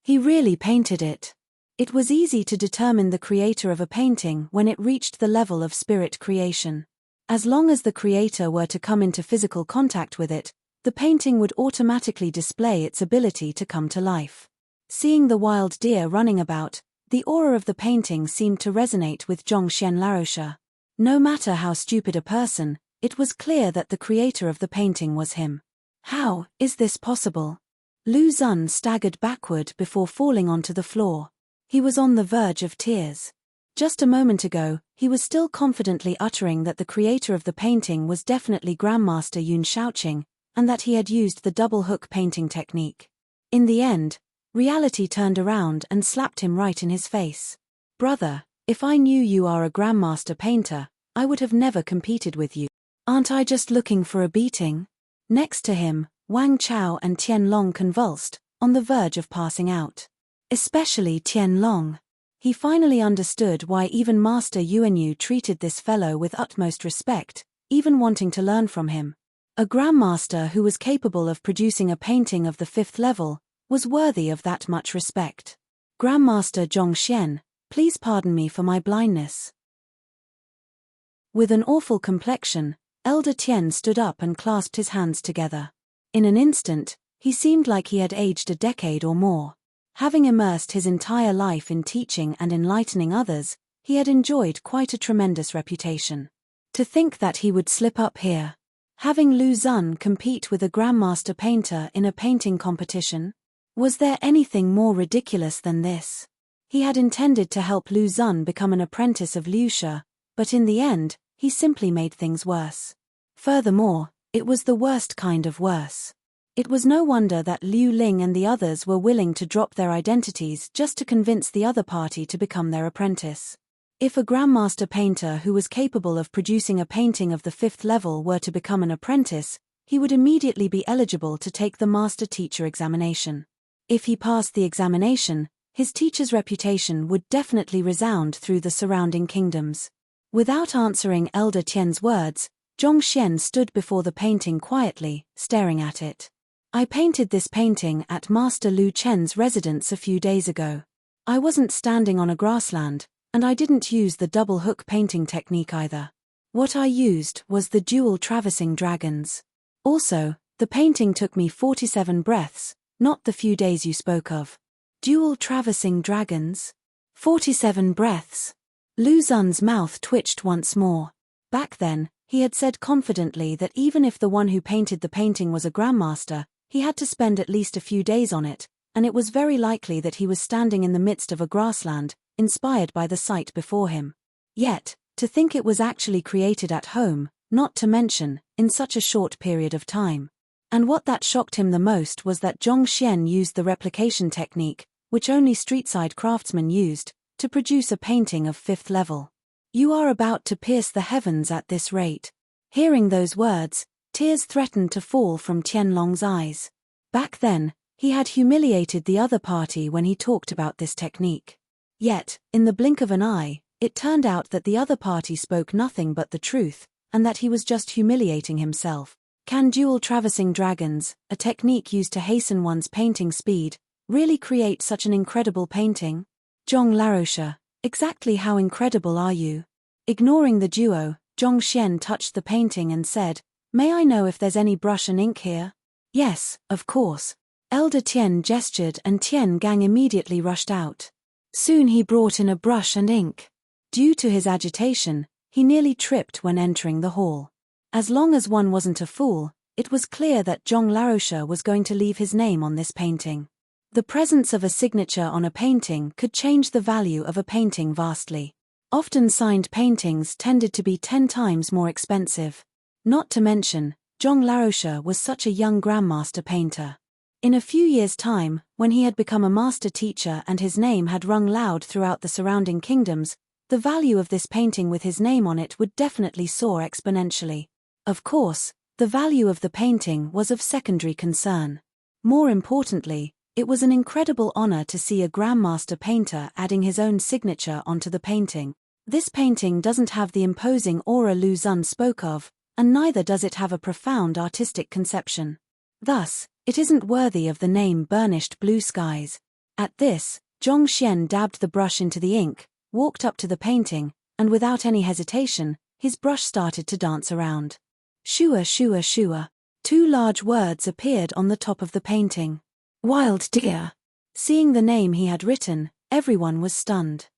He really painted it. It was easy to determine the creator of a painting when it reached the level of spirit creation. As long as the creator were to come into physical contact with it, the painting would automatically display its ability to come to life. Seeing the wild deer running about, the aura of the painting seemed to resonate with Zhong Xian Laroche. No matter how stupid a person, it was clear that the creator of the painting was him. How is this possible? Lu Xun staggered backward before falling onto the floor. He was on the verge of tears. Just a moment ago, he was still confidently uttering that the creator of the painting was definitely Grandmaster Yun Shaoqing, and that he had used the double-hook painting technique. In the end, reality turned around and slapped him right in his face. Brother, if I knew you are a Grandmaster painter, I would have never competed with you. Aren't I just looking for a beating? Next to him, Wang Chao and Tianlong convulsed, on the verge of passing out. Especially Tianlong. He finally understood why even Master Yuanyu treated this fellow with utmost respect, even wanting to learn from him. A Grandmaster who was capable of producing a painting of the 5th level, was worthy of that much respect. Grandmaster Zhong Xian, please pardon me for my blindness. With an awful complexion, Elder Tian stood up and clasped his hands together. In an instant, he seemed like he had aged a decade or more. Having immersed his entire life in teaching and enlightening others, he had enjoyed quite a tremendous reputation. To think that he would slip up here. Having Lu Xun compete with a Grandmaster painter in a painting competition? Was there anything more ridiculous than this? He had intended to help Lu Xun become an apprentice of Liu Shi, but in the end, he simply made things worse. Furthermore, it was the worst kind of worse. It was no wonder that Liu Ling and the others were willing to drop their identities just to convince the other party to become their apprentice. If a Grandmaster painter who was capable of producing a painting of the 5th level were to become an apprentice, he would immediately be eligible to take the Master Teacher examination. If he passed the examination, his teacher's reputation would definitely resound through the surrounding kingdoms. Without answering Elder Tian's words, Zhong Xian stood before the painting quietly, staring at it. I painted this painting at Master Lu Chen's residence a few days ago. I wasn't standing on a grassland, and I didn't use the double-hook painting technique either. What I used was the dual traversing dragons. Also, the painting took me 47 breaths, not the few days you spoke of. Dual traversing dragons? 47 breaths. Lu Xun's mouth twitched once more. Back then, he had said confidently that even if the one who painted the painting was a grandmaster, he had to spend at least a few days on it, and it was very likely that he was standing in the midst of a grassland, inspired by the sight before him. Yet, to think it was actually created at home, not to mention, in such a short period of time. And what that shocked him the most was that Zhong Xian used the replication technique, which only street-side craftsmen used, to produce a painting of 5th level. You are about to pierce the heavens at this rate. Hearing those words, tears threatened to fall from Tianlong's eyes. Back then, he had humiliated the other party when he talked about this technique. Yet, in the blink of an eye, it turned out that the other party spoke nothing but the truth, and that he was just humiliating himself. Can dual traversing dragons, a technique used to hasten one's painting speed, really create such an incredible painting? Zhong Laroche, exactly how incredible are you? Ignoring the duo, Zhong Xian touched the painting and said, "May I know if there's any brush and ink here?" "Yes, of course." Elder Tian gestured and Tian Gang immediately rushed out. Soon he brought in a brush and ink. Due to his agitation, he nearly tripped when entering the hall. As long as one wasn't a fool, it was clear that Zhong Laroche was going to leave his name on this painting. The presence of a signature on a painting could change the value of a painting vastly. Often signed paintings tended to be 10 times more expensive. Not to mention, Zhong Laroche was such a young grandmaster painter. In a few years' time, when he had become a master teacher and his name had rung loud throughout the surrounding kingdoms, the value of this painting with his name on it would definitely soar exponentially. Of course, the value of the painting was of secondary concern. More importantly, it was an incredible honor to see a grandmaster painter adding his own signature onto the painting. This painting doesn't have the imposing aura Lu Xun spoke of, and neither does it have a profound artistic conception. Thus, it isn't worthy of the name Burnished Blue Skies. At this, Zhong Xian dabbed the brush into the ink, walked up to the painting, and without any hesitation, his brush started to dance around. Shua shua shua. 2 large words appeared on the top of the painting. Wild deer. Seeing the name he had written, everyone was stunned.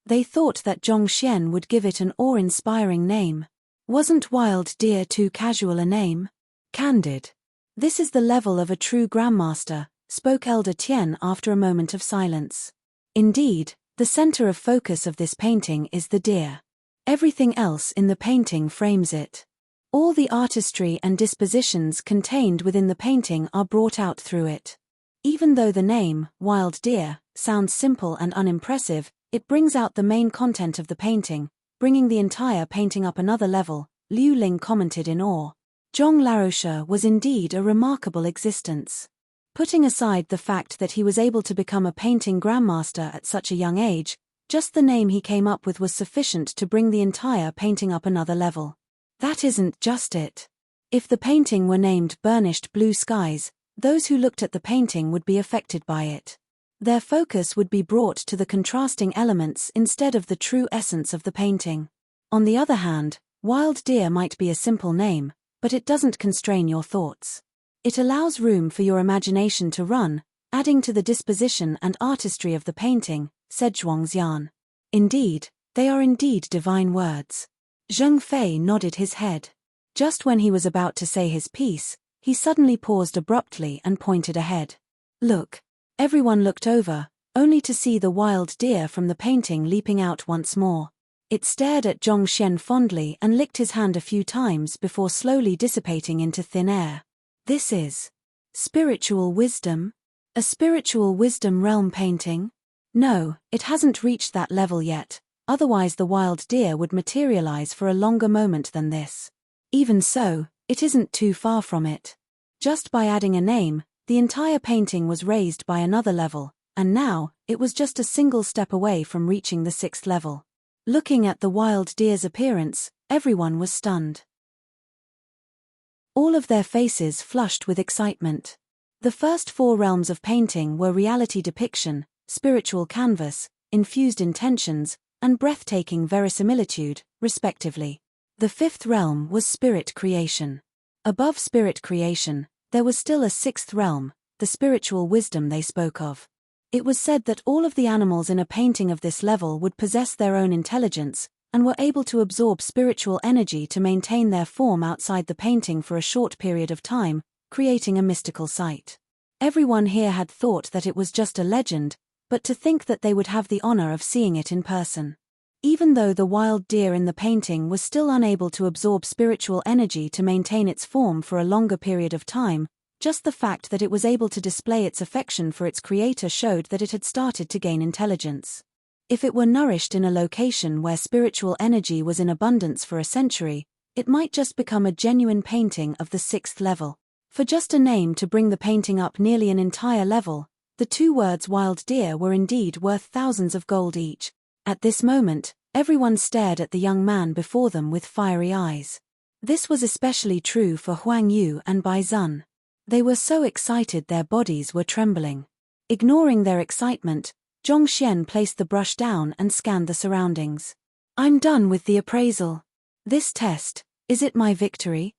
They thought that Zhong Xian would give it an awe-inspiring name. Wasn't wild deer too casual a name? Candid. This is the level of a true grandmaster, spoke Elder Tian after a moment of silence. Indeed, the center of focus of this painting is the deer. Everything else in the painting frames it. All the artistry and dispositions contained within the painting are brought out through it. Even though the name, Wild Deer, sounds simple and unimpressive, it brings out the main content of the painting, bringing the entire painting up another level, Liu Ling commented in awe. Zhong Laroche was indeed a remarkable existence. Putting aside the fact that he was able to become a painting grandmaster at such a young age, just the name he came up with was sufficient to bring the entire painting up another level. That isn't just it. If the painting were named Burnished Blue Skies, those who looked at the painting would be affected by it. Their focus would be brought to the contrasting elements instead of the true essence of the painting. On the other hand, Wild Deer might be a simple name, but it doesn't constrain your thoughts. It allows room for your imagination to run, adding to the disposition and artistry of the painting, said Zhuangxian. Indeed, they are indeed divine words. Zheng Fei nodded his head. Just when he was about to say his piece, he suddenly paused abruptly and pointed ahead. Look. Everyone looked over, only to see the wild deer from the painting leaping out once more. It stared at Zhong Xian fondly and licked his hand a few times before slowly dissipating into thin air. This is spiritual wisdom? A spiritual wisdom realm painting? No, it hasn't reached that level yet, otherwise the wild deer would materialize for a longer moment than this. Even so, it isn't too far from it. Just by adding a name, the entire painting was raised by another level, and now, it was just a single step away from reaching the 6th level. Looking at the wild deer's appearance, everyone was stunned. All of their faces flushed with excitement. The first 4 realms of painting were reality depiction, spiritual canvas, infused intentions, and breathtaking verisimilitude, respectively. The 5th realm was spirit creation. Above spirit creation, there was still a 6th realm, the spiritual wisdom they spoke of. It was said that all of the animals in a painting of this level would possess their own intelligence, and were able to absorb spiritual energy to maintain their form outside the painting for a short period of time, creating a mystical sight. Everyone here had thought that it was just a legend, but to think that they would have the honor of seeing it in person. Even though the wild deer in the painting was still unable to absorb spiritual energy to maintain its form for a longer period of time, just the fact that it was able to display its affection for its creator showed that it had started to gain intelligence. If it were nourished in a location where spiritual energy was in abundance for a century, it might just become a genuine painting of the 6th level. For just a name to bring the painting up nearly an entire level, the 2 words wild deer were indeed worth thousands of gold each. At this moment, everyone stared at the young man before them with fiery eyes. This was especially true for Huang Yu and Bai Zun. They were so excited their bodies were trembling. Ignoring their excitement, Zhongxian placed the brush down and scanned the surroundings. I'm done with the appraisal. This test, is it my victory?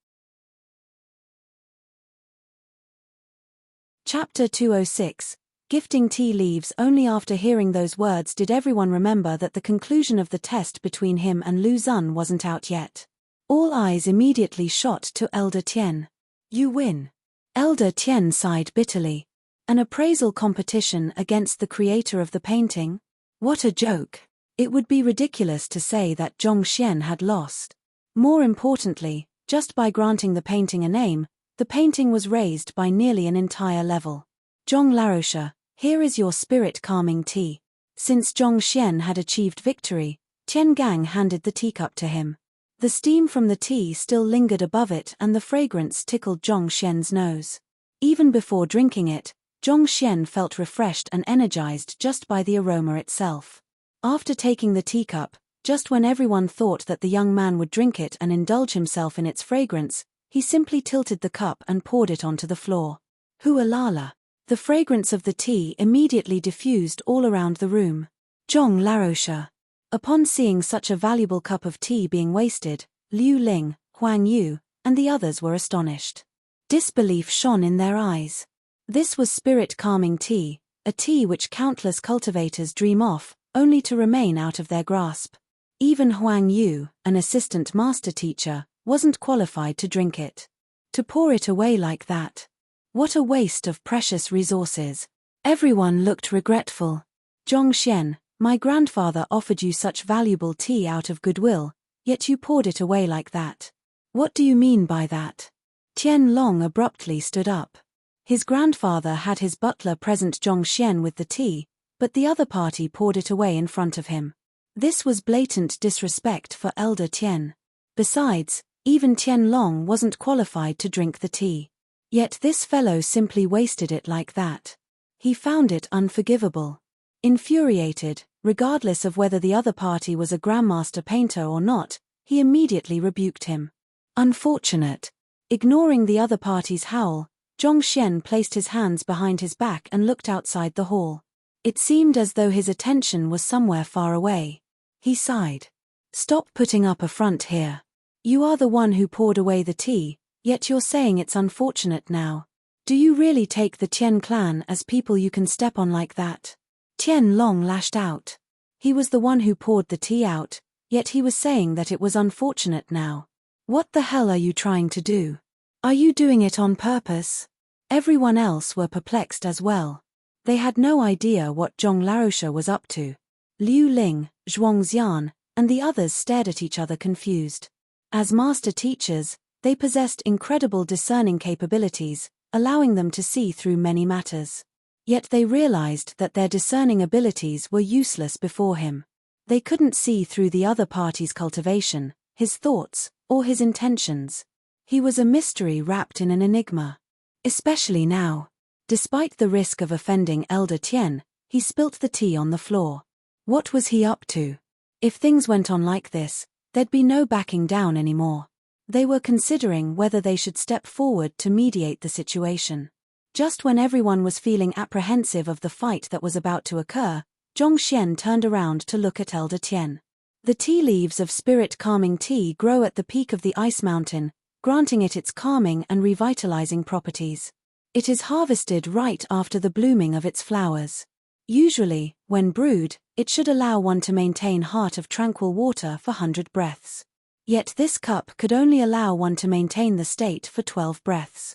Chapter 206. Gifting tea leaves. Only after hearing those words did everyone remember that the conclusion of the test between him and Lu Zun wasn't out yet. All eyes immediately shot to Elder Tian. You win. Elder Tian sighed bitterly. An appraisal competition against the creator of the painting? What a joke. It would be ridiculous to say that Zhongxian had lost. More importantly, just by granting the painting a name, the painting was raised by nearly an entire level. Zhong Laroche, here is your spirit-calming tea. Since Zhongxian had achieved victory, Tian Gang handed the teacup to him. The steam from the tea still lingered above it and the fragrance tickled Zhongxian's nose. Even before drinking it, Zhongxian felt refreshed and energized just by the aroma itself. After taking the teacup, just when everyone thought that the young man would drink it and indulge himself in its fragrance, he simply tilted the cup and poured it onto the floor. Hualala! The fragrance of the tea immediately diffused all around the room. Zhong Laroche. Upon seeing such a valuable cup of tea being wasted, Liu Ling, Huang Yu, and the others were astonished. Disbelief shone in their eyes. This was spirit-calming tea, a tea which countless cultivators dream of, only to remain out of their grasp. Even Huang Yu, an assistant master teacher, wasn't qualified to drink it. To pour it away like that. What a waste of precious resources. Everyone looked regretful. Zhongxian, my grandfather offered you such valuable tea out of goodwill, yet you poured it away like that. What do you mean by that? Tian Long abruptly stood up. His grandfather had his butler present Zhongxian with the tea, but the other party poured it away in front of him. This was blatant disrespect for Elder Tian. Besides, even Tian Long wasn't qualified to drink the tea. Yet this fellow simply wasted it like that. He found it unforgivable. Infuriated, regardless of whether the other party was a grandmaster painter or not, he immediately rebuked him. Unfortunate. Ignoring the other party's howl, Zhongxian placed his hands behind his back and looked outside the hall. It seemed as though his attention was somewhere far away. He sighed. Stop putting up a front here. You are the one who poured away the tea, yet you're saying it's unfortunate now. Do you really take the Tian clan as people you can step on like that? Tian Long lashed out. He was the one who poured the tea out, yet he was saying that it was unfortunate now. What the hell are you trying to do? Are you doing it on purpose? Everyone else were perplexed as well. They had no idea what Zhong Laroche was up to. Liu Ling, Zhuangxian, and the others stared at each other confused. As master teachers, they possessed incredible discerning capabilities, allowing them to see through many matters. Yet they realized that their discerning abilities were useless before him. They couldn't see through the other party's cultivation, his thoughts, or his intentions. He was a mystery wrapped in an enigma. Especially now. Despite the risk of offending Elder Tian, he spilt the tea on the floor. What was he up to? If things went on like this, there'd be no backing down anymore. They were considering whether they should step forward to mediate the situation. Just when everyone was feeling apprehensive of the fight that was about to occur, Zhongxian turned around to look at Elder Tian. The tea leaves of spirit-calming tea grow at the peak of the ice mountain, granting it its calming and revitalizing properties. It is harvested right after the blooming of its flowers. Usually, when brewed, it should allow one to maintain heart of tranquil water for 100 breaths. Yet this cup could only allow one to maintain the state for 12 breaths.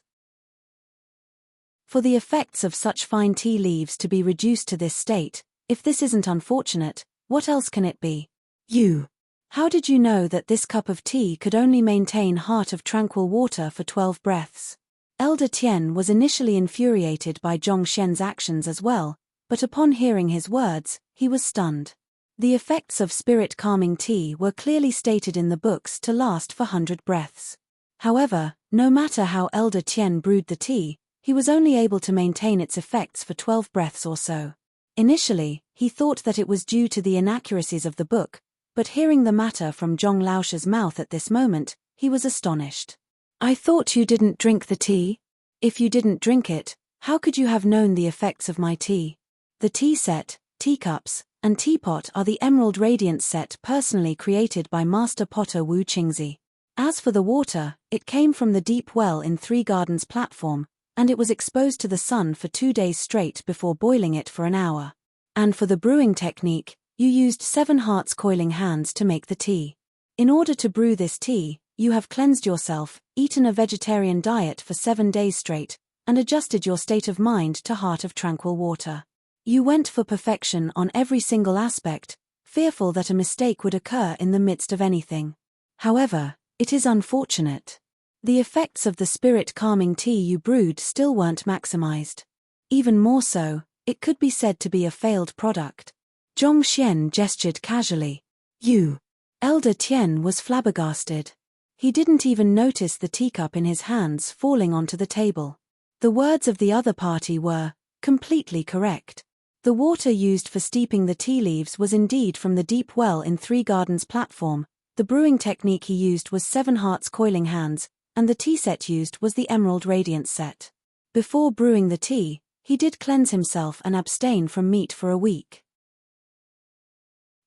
For the effects of such fine tea leaves to be reduced to this state, if this isn't unfortunate, what else can it be? How did you know that this cup of tea could only maintain heart of tranquil water for 12 breaths? Elder Tian was initially infuriated by Zhongxian's actions as well, but upon hearing his words, he was stunned. The effects of spirit-calming tea were clearly stated in the books to last for 100 breaths. However, no matter how Elder Tian brewed the tea, he was only able to maintain its effects for 12 breaths or so. Initially, he thought that it was due to the inaccuracies of the book, but hearing the matter from Zhong Laosha's mouth at this moment, he was astonished. I thought you didn't drink the tea? If you didn't drink it, how could you have known the effects of my tea? The tea set, teacups, and teapot are the emerald radiance set personally created by Master Potter Wu Qingzi. As for the water, it came from the deep well in Three Gardens platform, and it was exposed to the sun for 2 days straight before boiling it for an hour. And for the brewing technique, you used 7 hearts coiling hands to make the tea. In order to brew this tea, you have cleansed yourself, eaten a vegetarian diet for 7 days straight, and adjusted your state of mind to heart of tranquil water. You went for perfection on every single aspect, fearful that a mistake would occur in the midst of anything. However, it is unfortunate. The effects of the spirit-calming tea you brewed still weren't maximized. Even more so, it could be said to be a failed product. Zhongxian gestured casually. Elder Tian was flabbergasted. He didn't even notice the teacup in his hands falling onto the table. The words of the other party were completely correct. The water used for steeping the tea leaves was indeed from the deep well in Three Gardens platform. The brewing technique he used was 7 hearts coiling hands, and the tea set used was the emerald radiance set. Before brewing the tea, he did cleanse himself and abstain from meat for a week.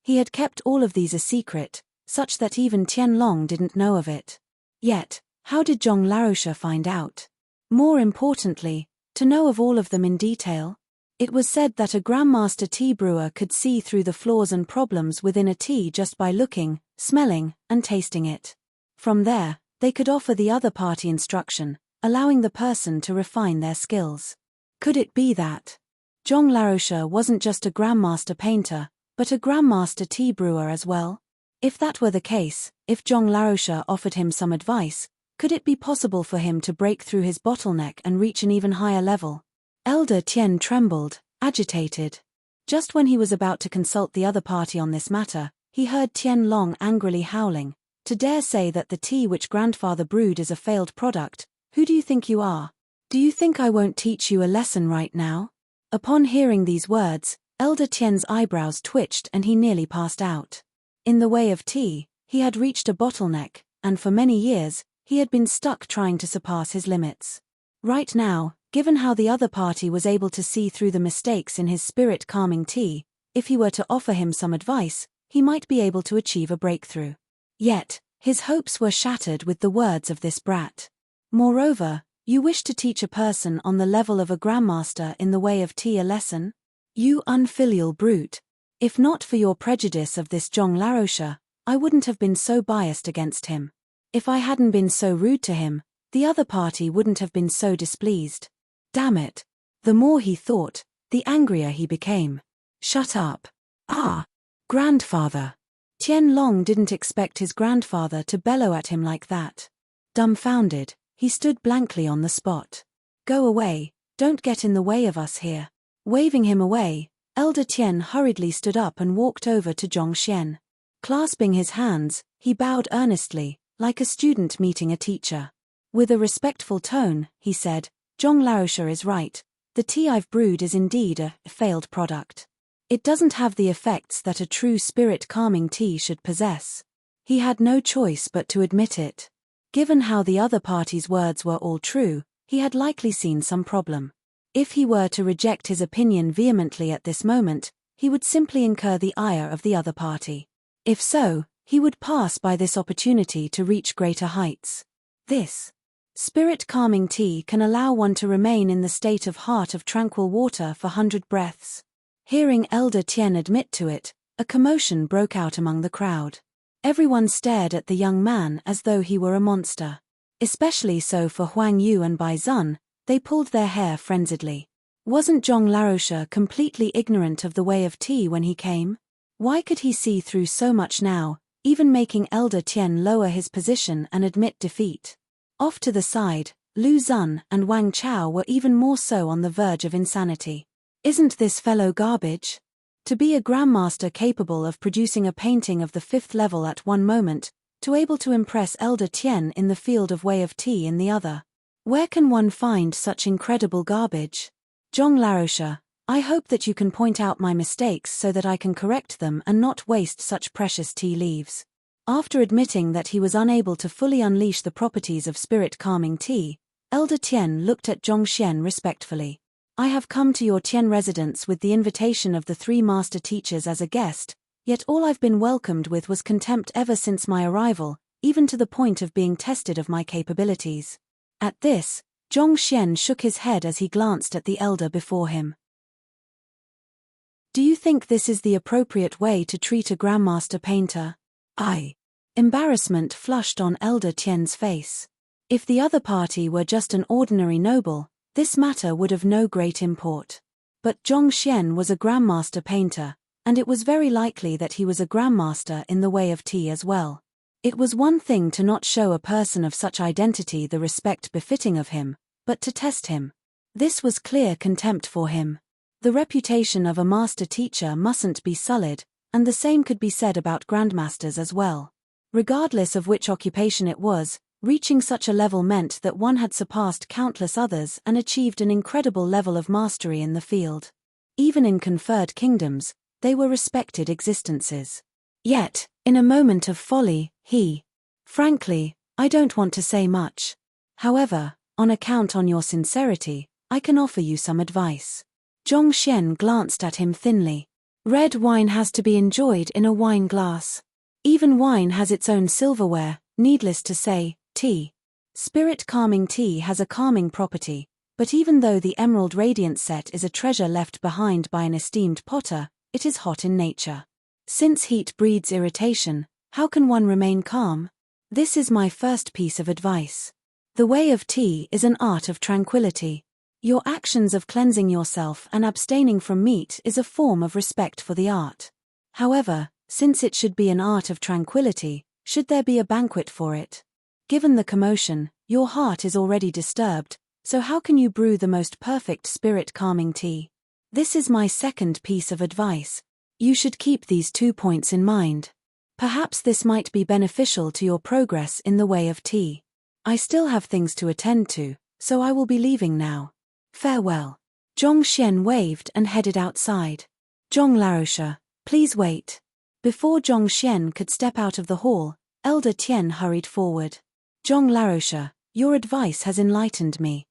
He had kept all of these a secret, such that even Tianlong didn't know of it. Yet, how did Zhong Laosha find out? More importantly, to know of all of them in detail? It was said that a grandmaster tea brewer could see through the flaws and problems within a tea just by looking, smelling, and tasting it. From there, they could offer the other party instruction, allowing the person to refine their skills. Could it be that Zhong Laosha wasn't just a grandmaster painter, but a grandmaster tea brewer as well? If that were the case, if Zhong Laosha offered him some advice, could it be possible for him to break through his bottleneck and reach an even higher level? Elder Tian trembled, agitated. Just when he was about to consult the other party on this matter, he heard Tianlong angrily howling. To dare say that the tea which grandfather brewed is a failed product, who do you think you are? Do you think I won't teach you a lesson right now? Upon hearing these words, Elder Tian's eyebrows twitched and he nearly passed out. In the way of tea, he had reached a bottleneck, and for many years, he had been stuck trying to surpass his limits. Right now, given how the other party was able to see through the mistakes in his spirit-calming tea, if he were to offer him some advice, he might be able to achieve a breakthrough. Yet, his hopes were shattered with the words of this brat. Moreover, you wish to teach a person on the level of a grandmaster in the way of tea a lesson? You unfilial brute. If not for your prejudice of this Zhong Laosha, I wouldn't have been so biased against him. If I hadn't been so rude to him, the other party wouldn't have been so displeased. Damn it. The more he thought, the angrier he became. Shut up. Grandfather. Tianlong didn't expect his grandfather to bellow at him like that. Dumbfounded, he stood blankly on the spot. Go away, don't get in the way of us here. Waving him away, Elder Tian hurriedly stood up and walked over to Zhongxian. Clasping his hands, he bowed earnestly, like a student meeting a teacher. With a respectful tone, he said, Zhong Laosha is right. The tea I've brewed is indeed a failed product. It doesn't have the effects that a true spirit-calming tea should possess. He had no choice but to admit it. Given how the other party's words were all true, he had likely seen some problem. If he were to reject his opinion vehemently at this moment, he would simply incur the ire of the other party. If so, he would pass by this opportunity to reach greater heights. This spirit-calming tea can allow one to remain in the state of heart of tranquil water for 100 breaths. Hearing Elder Tien admit to it, a commotion broke out among the crowd. Everyone stared at the young man as though he were a monster. Especially so for Huang Yu and Bai Zun, they pulled their hair frenziedly. Wasn't Zhong Laroche completely ignorant of the way of tea when he came? Why could he see through so much now, even making Elder Tien lower his position and admit defeat? Off to the side, Lu Zun and Wang Chao were even more so on the verge of insanity. Isn't this fellow garbage? To be a grandmaster capable of producing a painting of the 5th level at one moment, to able to impress Elder Tien in the field of way of tea in the other. Where can one find such incredible garbage? Zhong Laroche, I hope that you can point out my mistakes so that I can correct them and not waste such precious tea leaves. After admitting that he was unable to fully unleash the properties of spirit-calming tea, Elder Tien looked at Zhongxian respectfully. I have come to your Tien residence with the invitation of the 3 master teachers as a guest, yet all I've been welcomed with was contempt ever since my arrival, even to the point of being tested of my capabilities. At this, Zhongxian shook his head as he glanced at the elder before him. Do you think this is the appropriate way to treat a grandmaster painter? Embarrassment flushed on Elder Tien's face. If the other party were just an ordinary noble, this matter would have no great import. But Zhongxian was a grandmaster painter, and it was very likely that he was a grandmaster in the way of tea as well. It was one thing to not show a person of such identity the respect befitting of him, but to test him. This was clear contempt for him. The reputation of a master teacher mustn't be sullied, and the same could be said about grandmasters as well. Regardless of which occupation it was, reaching such a level meant that one had surpassed countless others and achieved an incredible level of mastery in the field. Even in conferred kingdoms, they were respected existences. Yet, in a moment of folly, frankly, I don't want to say much. However, on account of your sincerity, I can offer you some advice. Zhongxian glanced at him thinly. Red wine has to be enjoyed in a wine glass. Even wine has its own silverware, needless to say, tea. Spirit-calming tea has a calming property, but even though the Emerald Radiance set is a treasure left behind by an esteemed potter, it is hot in nature. Since heat breeds irritation, how can one remain calm? This is my first piece of advice. The way of tea is an art of tranquility. Your actions of cleansing yourself and abstaining from meat is a form of respect for the art. However, since it should be an art of tranquility, should there be a banquet for it? Given the commotion, your heart is already disturbed, so how can you brew the most perfect spirit-calming tea? This is my second piece of advice. You should keep these 2 points in mind. Perhaps this might be beneficial to your progress in the way of tea. I still have things to attend to, so I will be leaving now. Farewell. Zhongxian waved and headed outside. Zhong Laroche, please wait. Before Zhongxian could step out of the hall, Elder Tien hurried forward. Zhong Laroche, your advice has enlightened me.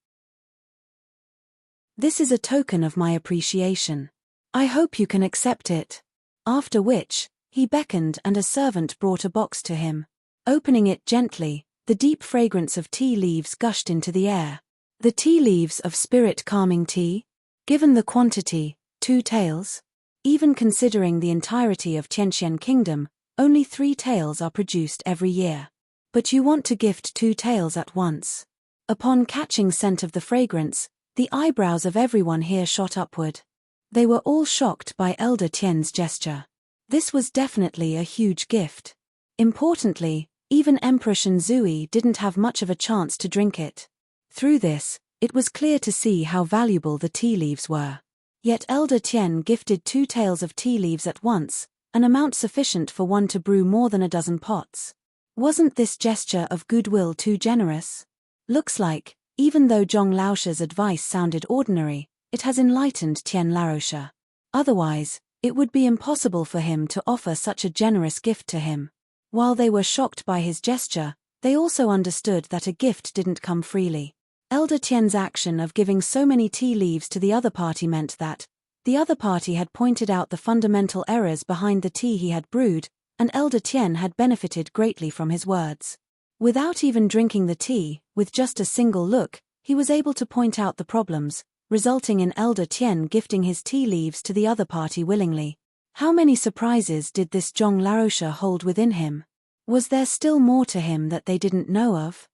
This is a token of my appreciation. I hope you can accept it. After which, he beckoned and a servant brought a box to him. Opening it gently, the deep fragrance of tea leaves gushed into the air. The tea leaves of spirit-calming tea? Given the quantity, 2 taels? Even considering the entirety of Tianxian Kingdom, only 3 taels are produced every year. But you want to gift 2 taels at once. Upon catching scent of the fragrance, the eyebrows of everyone here shot upward. They were all shocked by Elder Tien's gesture. This was definitely a huge gift. Importantly, even Emperor Shenzui didn't have much of a chance to drink it. Through this, it was clear to see how valuable the tea leaves were. Yet Elder Tien gifted 2 taels of tea leaves at once, an amount sufficient for one to brew more than a dozen pots. Wasn't this gesture of goodwill too generous? Looks like, even though Zhong Laoche's advice sounded ordinary, it has enlightened Tien Laroche. Otherwise, it would be impossible for him to offer such a generous gift to him. While they were shocked by his gesture, they also understood that a gift didn't come freely. Elder Tien's action of giving so many tea leaves to the other party meant that the other party had pointed out the fundamental errors behind the tea he had brewed, and Elder Tien had benefited greatly from his words. Without even drinking the tea, with just a single look, he was able to point out the problems, resulting in Elder Tian gifting his tea leaves to the other party willingly. How many surprises did this Zhong Laosha hold within him? Was there still more to him that they didn't know of?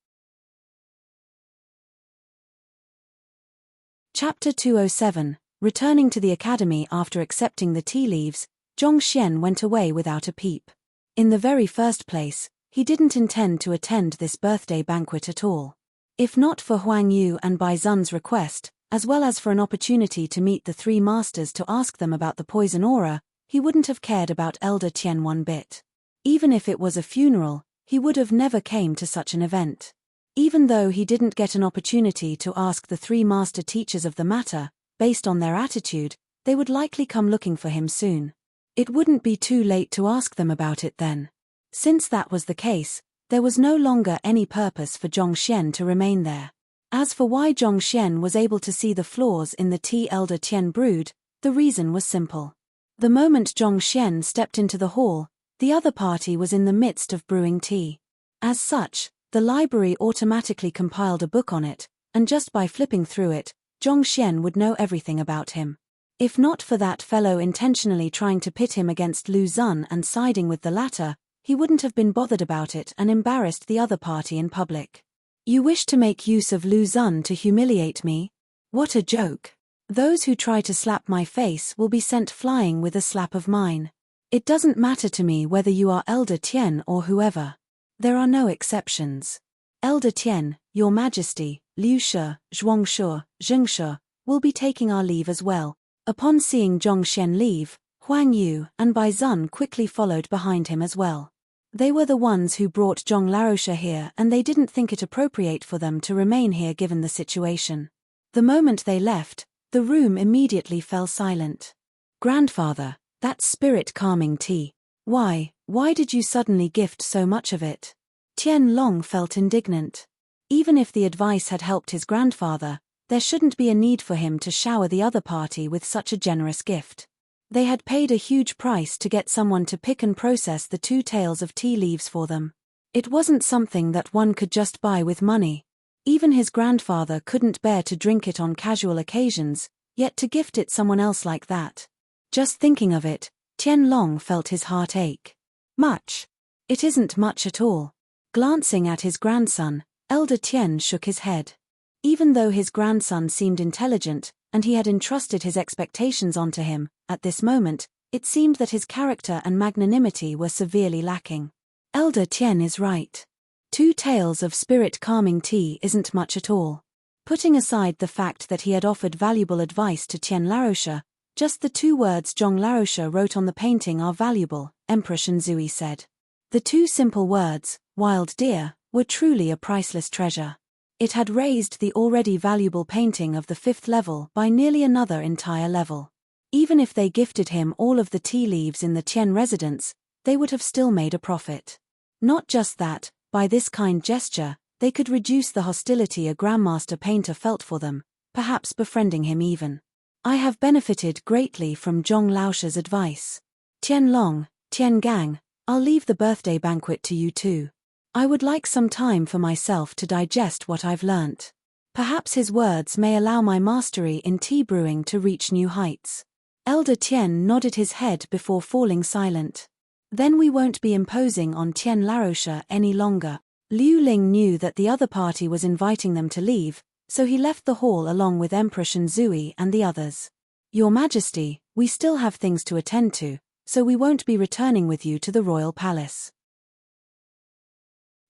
Chapter 207. Returning to the academy after accepting the tea leaves, Zhong Xian went away without a peep. In the very first place, he didn't intend to attend this birthday banquet at all. If not for Huang Yu and Bai Zun's request, as well as for an opportunity to meet the three masters to ask them about the poison aura, he wouldn't have cared about Elder Tian one bit. Even if it was a funeral, he would have never came to such an event. Even though he didn't get an opportunity to ask the three master teachers of the matter, based on their attitude, they would likely come looking for him soon. It wouldn't be too late to ask them about it then. Since that was the case, there was no longer any purpose for Zhong Xian to remain there. As for why Zhong Xian was able to see the flaws in the tea Elder Tian brewed, the reason was simple. The moment Zhong Xian stepped into the hall, the other party was in the midst of brewing tea. As such, the library automatically compiled a book on it, and just by flipping through it, Zhong Xian would know everything about him. If not for that fellow intentionally trying to pit him against Lu Xun and siding with the latter, he wouldn't have been bothered about it and embarrassed the other party in public. You wish to make use of Lu Xun to humiliate me? What a joke. Those who try to slap my face will be sent flying with a slap of mine. It doesn't matter to me whether you are Elder Tian or whoever. There are no exceptions. Elder Tian, Your Majesty, Liu Shi, Zhuang Shi, Zheng Shi, will be taking our leave as well. Upon seeing Zhong Xian leave, Huang Yu and Bai Zun quickly followed behind him as well. They were the ones who brought Zhong Laosha here and they didn't think it appropriate for them to remain here given the situation. The moment they left, the room immediately fell silent. Grandfather, that's spirit-calming tea. Why did you suddenly gift so much of it? Tian Long felt indignant. Even if the advice had helped his grandfather, there shouldn't be a need for him to shower the other party with such a generous gift. They had paid a huge price to get someone to pick and process the 2 taels of tea leaves for them. It wasn't something that one could just buy with money. Even his grandfather couldn't bear to drink it on casual occasions, yet to gift it someone else like that. Just thinking of it, Tian Long felt his heart ache. Much? It isn't much at all. Glancing at his grandson, Elder Tian shook his head. Even though his grandson seemed intelligent, and he had entrusted his expectations onto him, at this moment, it seemed that his character and magnanimity were severely lacking. Elder Tian is right. 2 taels of spirit-calming tea isn't much at all. Putting aside the fact that he had offered valuable advice to Tian Laosha, just the 2 words Zhong Laosha wrote on the painting are valuable, Emperor Shenzui said. The 2 simple words, wild deer, were truly a priceless treasure. It had raised the already valuable painting of the 5th level by nearly another entire level. Even if they gifted him all of the tea leaves in the Tian residence, they would have still made a profit. Not just that, by this kind gesture, they could reduce the hostility a Grandmaster Painter felt for them, perhaps befriending him even. I have benefited greatly from Zhong Laosha's advice. Tian Long, Tian Gang, I'll leave the birthday banquet to you too. I would like some time for myself to digest what I've learnt. Perhaps his words may allow my mastery in tea brewing to reach new heights. Elder Tian nodded his head before falling silent. Then we won't be imposing on Tian Laosha any longer. Liu Ling knew that the other party was inviting them to leave, so he left the hall along with Emperor Shenzui and the others. Your Majesty, we still have things to attend to, so we won't be returning with you to the royal palace.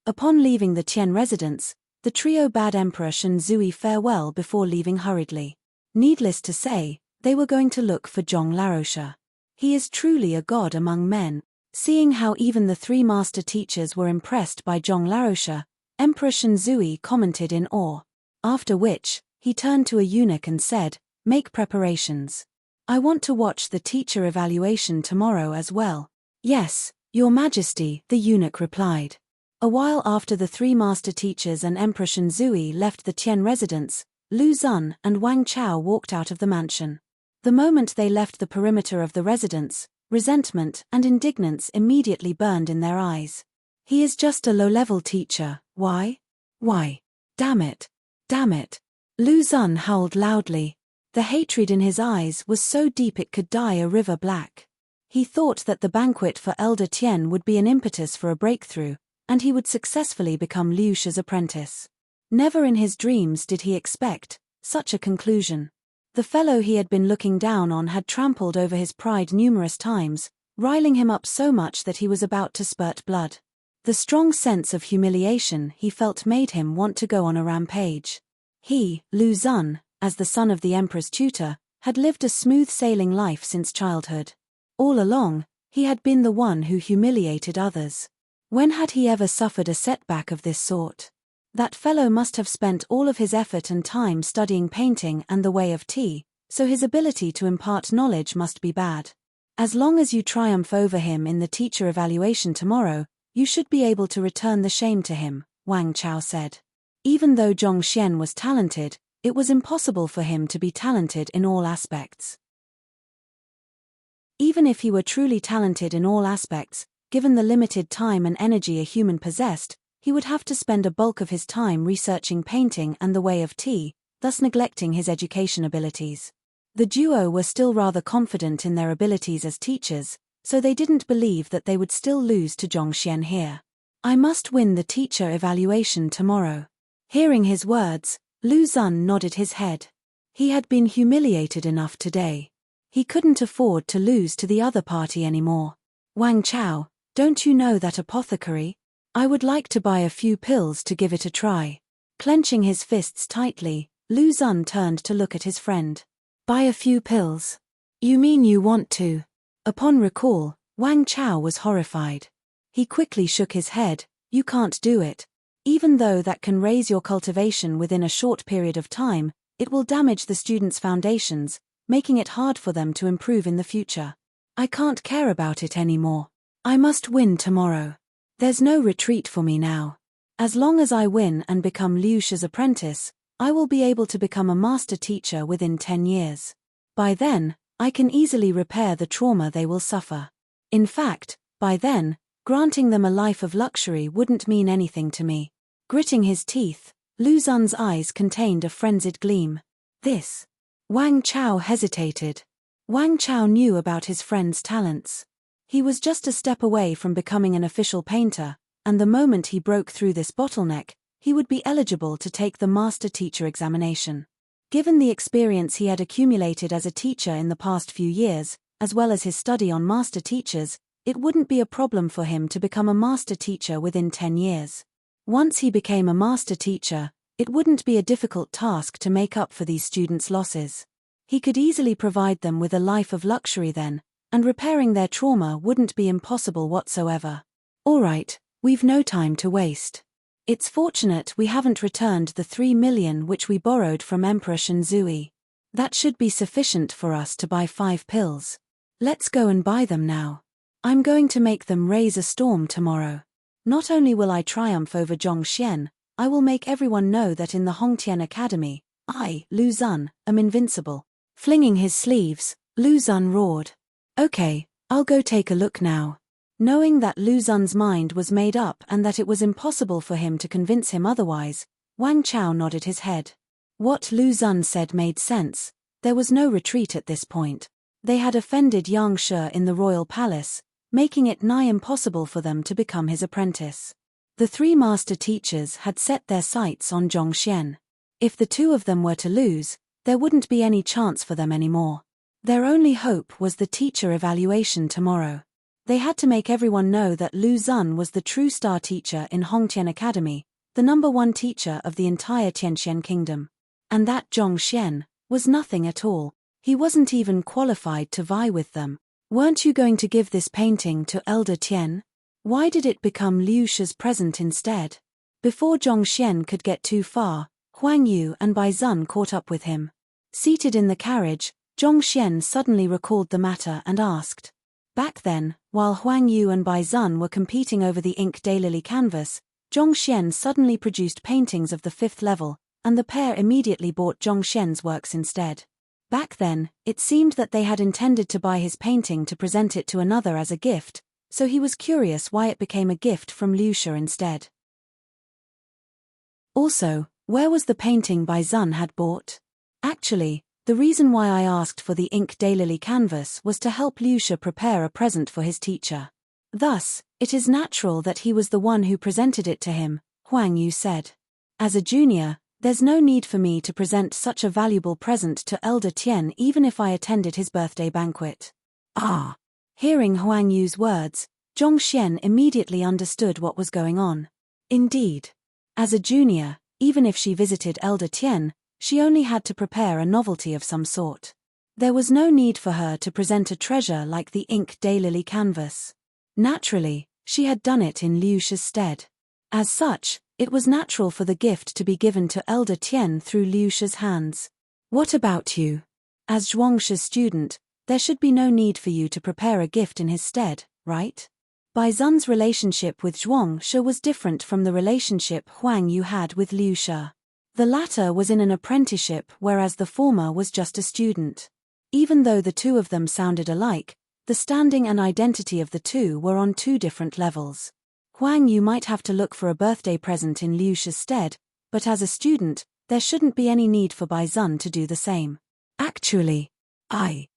Upon leaving the Tian residence, the trio bade Emperor Shenzui farewell before leaving hurriedly. Needless to say, they were going to look for Zhong Laosha. He is truly a god among men. Seeing how even the 3 master teachers were impressed by Zhong Laosha, Emperor Shenzui commented in awe. After which, he turned to a eunuch and said, "Make preparations. I want to watch the teacher evaluation tomorrow as well." "Yes, Your Majesty," the eunuch replied. A while after the 3 master teachers and Emperor Shenzui left the Tian residence, Lu Xun and Wang Chao walked out of the mansion. The moment they left the perimeter of the residence, resentment and indignance immediately burned in their eyes. He is just a low-level teacher, why? Why? Damn it! Damn it! Lu Xun howled loudly. The hatred in his eyes was so deep it could dye a river black. He thought that the banquet for Elder Tian would be an impetus for a breakthrough, and he would successfully become Liu Shi's apprentice. Never in his dreams did he expect such a conclusion. The fellow he had been looking down on had trampled over his pride numerous times, riling him up so much that he was about to spurt blood. The strong sense of humiliation he felt made him want to go on a rampage. He, Lu Xun, as the son of the emperor's tutor, had lived a smooth-sailing life since childhood. All along, he had been the one who humiliated others. When had he ever suffered a setback of this sort? That fellow must have spent all of his effort and time studying painting and the way of tea, so his ability to impart knowledge must be bad. As long as you triumph over him in the teacher evaluation tomorrow, you should be able to return the shame to him, Wang Chao said. Even though Zhongxian was talented, it was impossible for him to be talented in all aspects. Even if he were truly talented in all aspects, given the limited time and energy a human possessed, he would have to spend a bulk of his time researching painting and the way of tea, thus neglecting his education abilities. The duo were still rather confident in their abilities as teachers, so they didn't believe that they would still lose to Zhongxian here. I must win the teacher evaluation tomorrow. Hearing his words, Lu Xun nodded his head. He had been humiliated enough today. He couldn't afford to lose to the other party anymore. Wang Chao, don't you know that apothecary? I would like to buy a few pills to give it a try. Clenching his fists tightly, Lu Xun turned to look at his friend. Buy a few pills? You mean you want to? Upon recall, Wang Chao was horrified. He quickly shook his head. You can't do it. Even though that can raise your cultivation within a short period of time, it will damage the students' foundations, making it hard for them to improve in the future. I can't care about it anymore. I must win tomorrow. There's no retreat for me now. As long as I win and become Liu Shi's apprentice, I will be able to become a master teacher within 10 years. By then, I can easily repair the trauma they will suffer. In fact, by then, granting them a life of luxury wouldn't mean anything to me. Gritting his teeth, Lu Xun's eyes contained a frenzied gleam. This. Wang Chao hesitated. Wang Chao knew about his friend's talents. He was just a step away from becoming an official painter, and the moment he broke through this bottleneck, he would be eligible to take the master teacher examination. Given the experience he had accumulated as a teacher in the past few years, as well as his study on master teachers, it wouldn't be a problem for him to become a master teacher within 10 years. Once he became a master teacher, it wouldn't be a difficult task to make up for these students' losses. He could easily provide them with a life of luxury then, and repairing their trauma wouldn't be impossible whatsoever. All right, we've no time to waste. It's fortunate we haven't returned the 3 million which we borrowed from Emperor Shenzui. That should be sufficient for us to buy 5 pills. Let's go and buy them now. I'm going to make them raise a storm tomorrow. Not only will I triumph over Zhongxian, I will make everyone know that in the Hongtian Academy, I, Lu Xun, am invincible. Flinging his sleeves, Lu Xun roared. Okay, I'll go take a look now. Knowing that Lu Xun's mind was made up and that it was impossible for him to convince him otherwise, Wang Chao nodded his head. What Lu Xun said made sense. There was no retreat at this point. They had offended Yang Shi in the royal palace, making it nigh impossible for them to become his apprentice. The 3 master teachers had set their sights on Zhongxian. If the 2 of them were to lose, there wouldn't be any chance for them anymore. Their only hope was the teacher evaluation tomorrow. They had to make everyone know that Lu Xun was the true star teacher in Hongtian Academy, the #1 teacher of the entire Tianxian kingdom. And that Zhongxian was nothing at all. He wasn't even qualified to vie with them. Weren't you going to give this painting to Elder Tian? Why did it become Liu Shi's present instead? Before Zhongxian could get too far, Huang Yu and Bai Zun caught up with him. Seated in the carriage, Zhongxian suddenly recalled the matter and asked. Back then, while Huang Yu and Bai Zun were competing over the ink daylily canvas, Zhongxian suddenly produced paintings of the 5th level, and the pair immediately bought Zhongxian's works instead. Back then, it seemed that they had intended to buy his painting to present it to another as a gift, so he was curious why it became a gift from Liu Shi instead. Also, where was the painting Bai Zun had bought? Actually, The reason why I asked for the ink daylily canvas was to help Liuxia prepare a present for his teacher. Thus, it is natural that he was the one who presented it to him, Huang Yu said. As a junior, there's no need for me to present such a valuable present to Elder Tian even if I attended his birthday banquet. Ah! Hearing Huang Yu's words, Zhongxian immediately understood what was going on. Indeed. As a junior, even if she visited Elder Tian, she only had to prepare a novelty of some sort. There was no need for her to present a treasure like the ink daylily canvas. Naturally, she had done it in Liuxia's stead. As such, it was natural for the gift to be given to Elder Tian through Liuxia's hands. What about you? As Zhuangxi's student, there should be no need for you to prepare a gift in his stead, right? Bai Zun's relationship with Zhuangxi was different from the relationship Huang Yu had with Liuxia. The latter was in an apprenticeship whereas the former was just a student. Even though the two of them sounded alike, the standing and identity of the two were on two different levels. Huang Yu might have to look for a birthday present in Liuxia's stead, but as a student, there shouldn't be any need for Bai Zun to do the same. Actually, Bai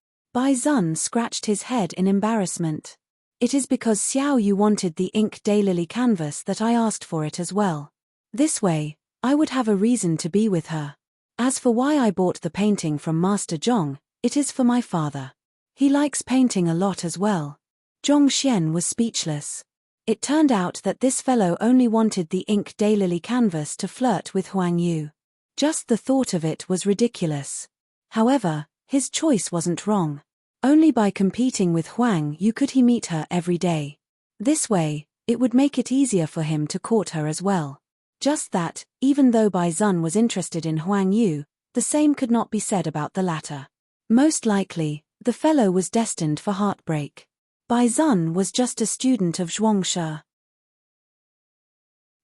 Zun scratched his head in embarrassment. It is because Xiao Yu wanted the ink daylily canvas that I asked for it as well. This way, I would have a reason to be with her. As for why I bought the painting from Master Zhong, it is for my father. He likes painting a lot as well. Zhongxian was speechless. It turned out that this fellow only wanted the ink daylily canvas to flirt with Huang Yu. Just the thought of it was ridiculous. However, his choice wasn't wrong. Only by competing with Huang Yu could he meet her every day. This way, it would make it easier for him to court her as well. Just that, even though Bai Zun was interested in Huang Yu, the same could not be said about the latter. Most likely, the fellow was destined for heartbreak. Bai Zun was just a student of Zhuangxi.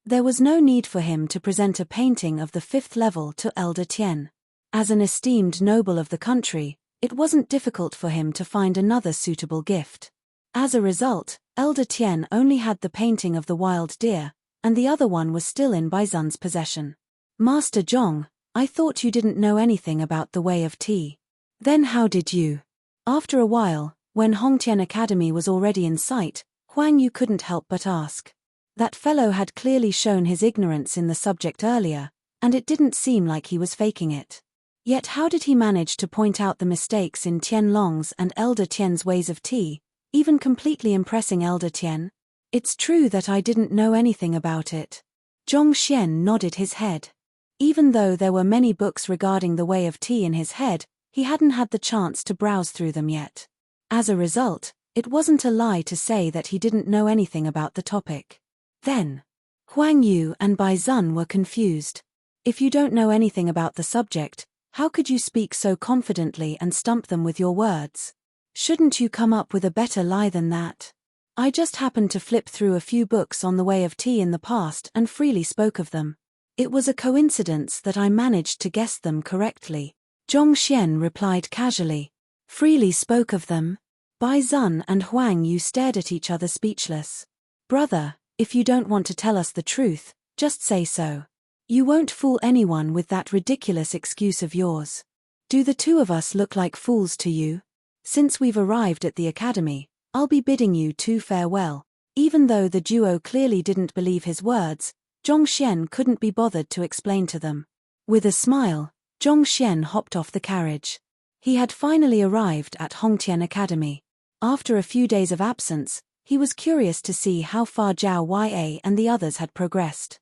There was no need for him to present a painting of the 5th level to Elder Tian. As an esteemed noble of the country, it wasn't difficult for him to find another suitable gift. As a result, Elder Tian only had the painting of the wild deer, and the other one was still in Bai Zun's possession. Master Zhong, I thought you didn't know anything about the way of tea. Then how did you? After a while, when Hongtian Academy was already in sight, Huang Yu couldn't help but ask. That fellow had clearly shown his ignorance in the subject earlier, and it didn't seem like he was faking it. Yet how did he manage to point out the mistakes in Tianlong's and Elder Tian's ways of tea, even completely impressing Elder Tian? It's true that I didn't know anything about it. Zhongxian nodded his head. Even though there were many books regarding the way of tea in his head, he hadn't had the chance to browse through them yet. As a result, it wasn't a lie to say that he didn't know anything about the topic. Then, Huang Yu and Bai Zun were confused. If you don't know anything about the subject, how could you speak so confidently and stump them with your words? Shouldn't you come up with a better lie than that? I just happened to flip through a few books on the way of tea in the past and freely spoke of them. It was a coincidence that I managed to guess them correctly. Zhongxian replied casually. Freely spoke of them? Bai Zun and Huang Yu stared at each other speechless. Brother, if you don't want to tell us the truth, just say so. You won't fool anyone with that ridiculous excuse of yours. Do the two of us look like fools to you? Since we've arrived at the academy, I'll be bidding you two farewell. Even though the duo clearly didn't believe his words, Zhongxian couldn't be bothered to explain to them. With a smile, Zhongxian hopped off the carriage. He had finally arrived at Hongtian Academy. After a few days of absence, he was curious to see how far Zhao Ya and the others had progressed.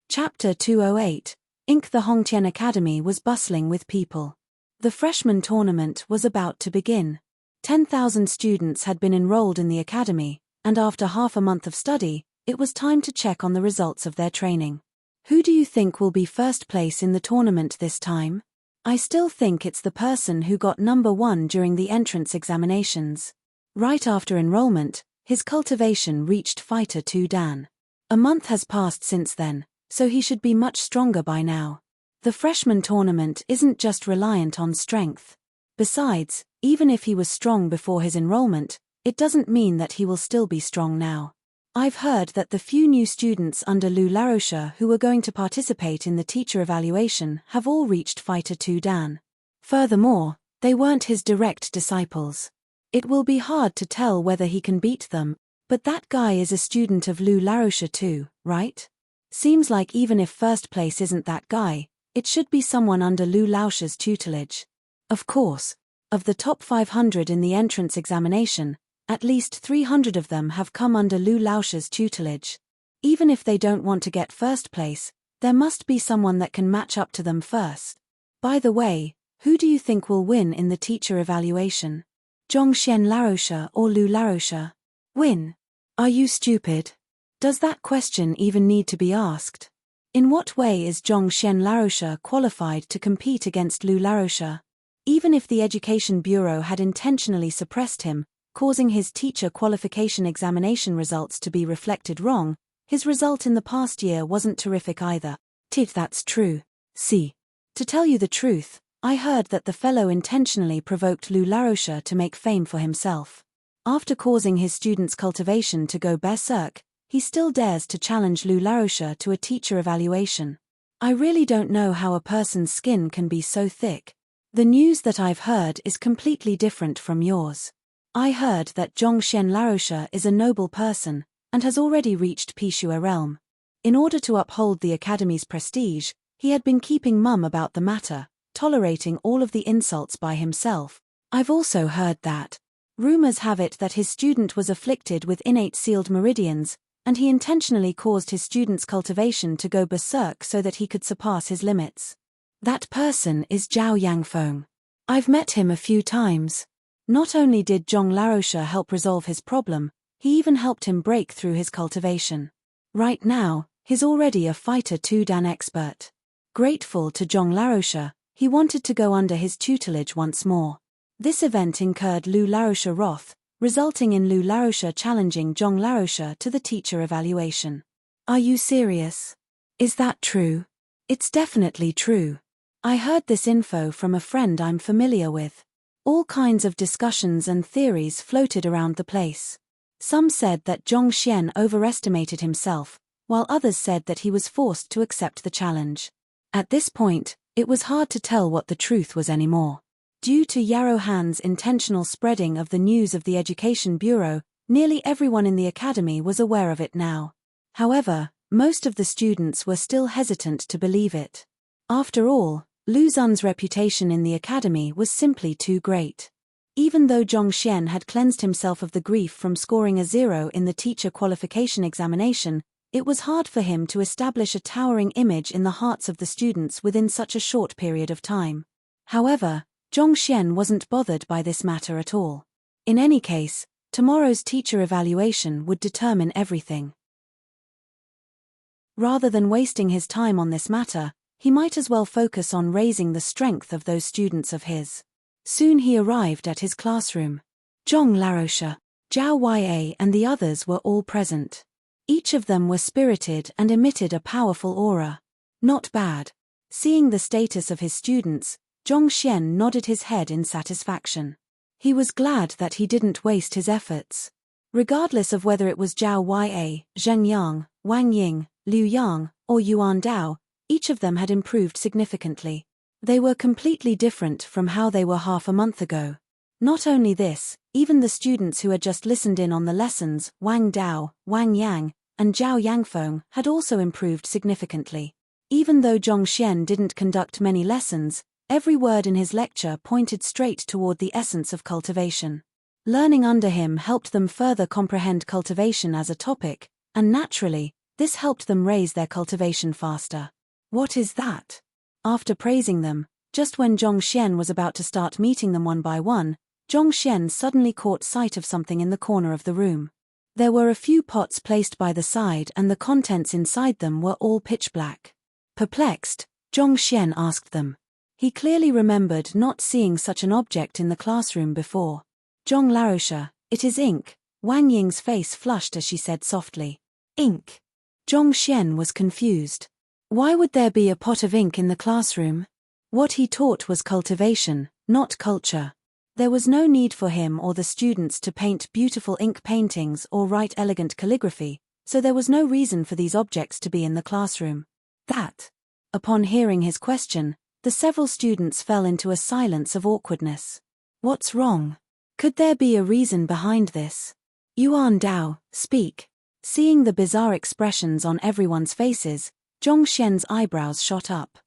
Chapter 208. Ink. The Hongtian Academy was bustling with people. The freshman tournament was about to begin. 10,000 students had been enrolled in the academy, and after half a month of study, it was time to check on the results of their training. Who do you think will be first place in the tournament this time? I still think it's the person who got number 1 during the entrance examinations. Right after enrollment, his cultivation reached Fighter 2 Dan. A month has passed since then, so he should be much stronger by now. The freshman tournament isn't just reliant on strength. Besides, even if he was strong before his enrollment, it doesn't mean that he will still be strong now. I've heard that the few new students under Lou Laroche who were going to participate in the teacher evaluation have all reached Fighter 2 Dan. Furthermore, they weren't his direct disciples. It will be hard to tell whether he can beat them, but that guy is a student of Lou Laroche too, right? Seems like even if first place isn't that guy, it should be someone under Lou Laroche's tutelage. Of course, of the top 500 in the entrance examination, at least 300 of them have come under Lou Laroche's tutelage. Even if they don't want to get first place, there must be someone that can match up to them first. By the way, who do you think will win in the teacher evaluation? Zhongxian Laroche or Lou Laroche? Win? Are you stupid? Does that question even need to be asked? In what way is Zhongxian Laroche qualified to compete against Lou Laroche? Even if the Education Bureau had intentionally suppressed him, causing his teacher qualification examination results to be reflected wrong, his result in the past year wasn't terrific either. That's true. See. To tell you the truth, I heard that the fellow intentionally provoked Lou Laroche to make fame for himself. After causing his students' cultivation to go berserk, he still dares to challenge Lou Laroche to a teacher evaluation. I really don't know how a person's skin can be so thick. The news that I've heard is completely different from yours. I heard that Zhongxian Laroche is a noble person, and has already reached Pishua realm. In order to uphold the Academy's prestige, he had been keeping mum about the matter, tolerating all of the insults by himself. I've also heard that. Rumors have it that his student was afflicted with innate sealed meridians, and he intentionally caused his student's cultivation to go berserk so that he could surpass his limits. That person is Zhao Yangfeng. I've met him a few times. Not only did Zhong Laroche help resolve his problem, he even helped him break through his cultivation. Right now, he's already a Fighter 2 Dan expert. Grateful to Zhong Laroche, he wanted to go under his tutelage once more. This event incurred Lou Laroche wrath, resulting in Lou Laroche challenging Zhong Laroche to the teacher evaluation. Are you serious? Is that true? It's definitely true. I heard this info from a friend I'm familiar with. All kinds of discussions and theories floated around the place. Some said that Zhongxian overestimated himself, while others said that he was forced to accept the challenge. At this point, it was hard to tell what the truth was anymore. Due to Yarrow Han's intentional spreading of the news of the Education Bureau, nearly everyone in the academy was aware of it now. However, most of the students were still hesitant to believe it. After all, Lu Zun's reputation in the academy was simply too great. Even though Zhongxian had cleansed himself of the grief from scoring a 0 in the teacher qualification examination, it was hard for him to establish a towering image in the hearts of the students within such a short period of time. However, Zhongxian wasn't bothered by this matter at all. In any case, tomorrow's teacher evaluation would determine everything. Rather than wasting his time on this matter, he might as well focus on raising the strength of those students of his. Soon he arrived at his classroom. Zhong Laroche, Zhao Ya and the others were all present. Each of them were spirited and emitted a powerful aura. Not bad. Seeing the status of his students, Zhongxian nodded his head in satisfaction. He was glad that he didn't waste his efforts. Regardless of whether it was Zhao Ya, Zheng Yang, Wang Ying, Liu Yang, or Yuan Dao, each of them had improved significantly. They were completely different from how they were half a month ago. Not only this, even the students who had just listened in on the lessons, Wang Dao, Wang Yang, and Zhao Yangfeng, had also improved significantly. Even though Zhongxian didn't conduct many lessons, every word in his lecture pointed straight toward the essence of cultivation. Learning under him helped them further comprehend cultivation as a topic, and naturally, this helped them raise their cultivation faster. What is that? After praising them, just when Zhongxian was about to start meeting them one by one, Zhongxian suddenly caught sight of something in the corner of the room. There were a few pots placed by the side and the contents inside them were all pitch black. Perplexed, Zhongxian asked them. He clearly remembered not seeing such an object in the classroom before. Zhong Laroche, it is ink. Wang Ying's face flushed as she said softly. Ink. Zhongxian was confused. Why would there be a pot of ink in the classroom? What he taught was cultivation, not culture. There was no need for him or the students to paint beautiful ink paintings or write elegant calligraphy, so there was no reason for these objects to be in the classroom. Upon hearing his question, the several students fell into a silence of awkwardness. What's wrong? Could there be a reason behind this? Yuan Dao, speak. Seeing the bizarre expressions on everyone's faces, Zhongxian's eyebrows shot up.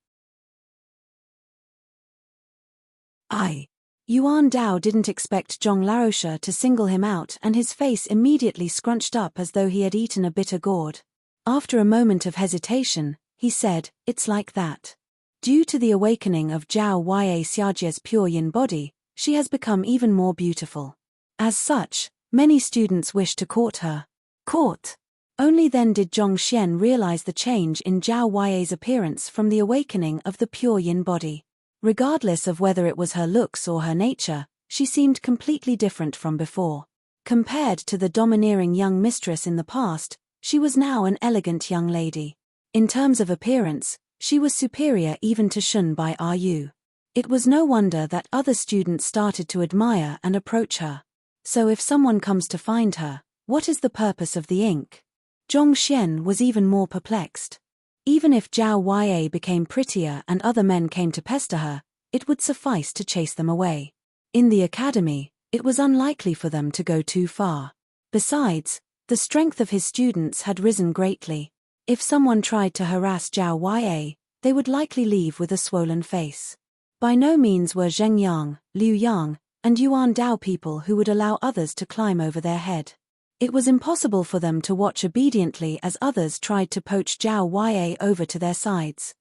Yuan Dao didn't expect Zhong Laosha to single him out, and his face immediately scrunched up as though he had eaten a bitter gourd. After a moment of hesitation, he said, "It's like that. Due to the awakening of Zhao Ya Xiajia's pure yin body, she has become even more beautiful. As such, many students wish to court her." Court? Only then did Zhongxian realize the change in Zhao Ya's appearance from the awakening of the pure yin body. Regardless of whether it was her looks or her nature, she seemed completely different from before. Compared to the domineering young mistress in the past, she was now an elegant young lady. In terms of appearance, she was superior even to Shun Bai Ru. It was no wonder that other students started to admire and approach her. So if someone comes to find her, what is the purpose of the ink? Zhongxian was even more perplexed. Even if Zhao Ya became prettier and other men came to pester her, it would suffice to chase them away. In the academy, it was unlikely for them to go too far. Besides, the strength of his students had risen greatly. If someone tried to harass Zhao Ya, they would likely leave with a swollen face. By no means were Zheng Yang, Liu Yang, and Yuan Dao people who would allow others to climb over their head. It was impossible for them to watch obediently as others tried to poach Zhao Ya over to their sides.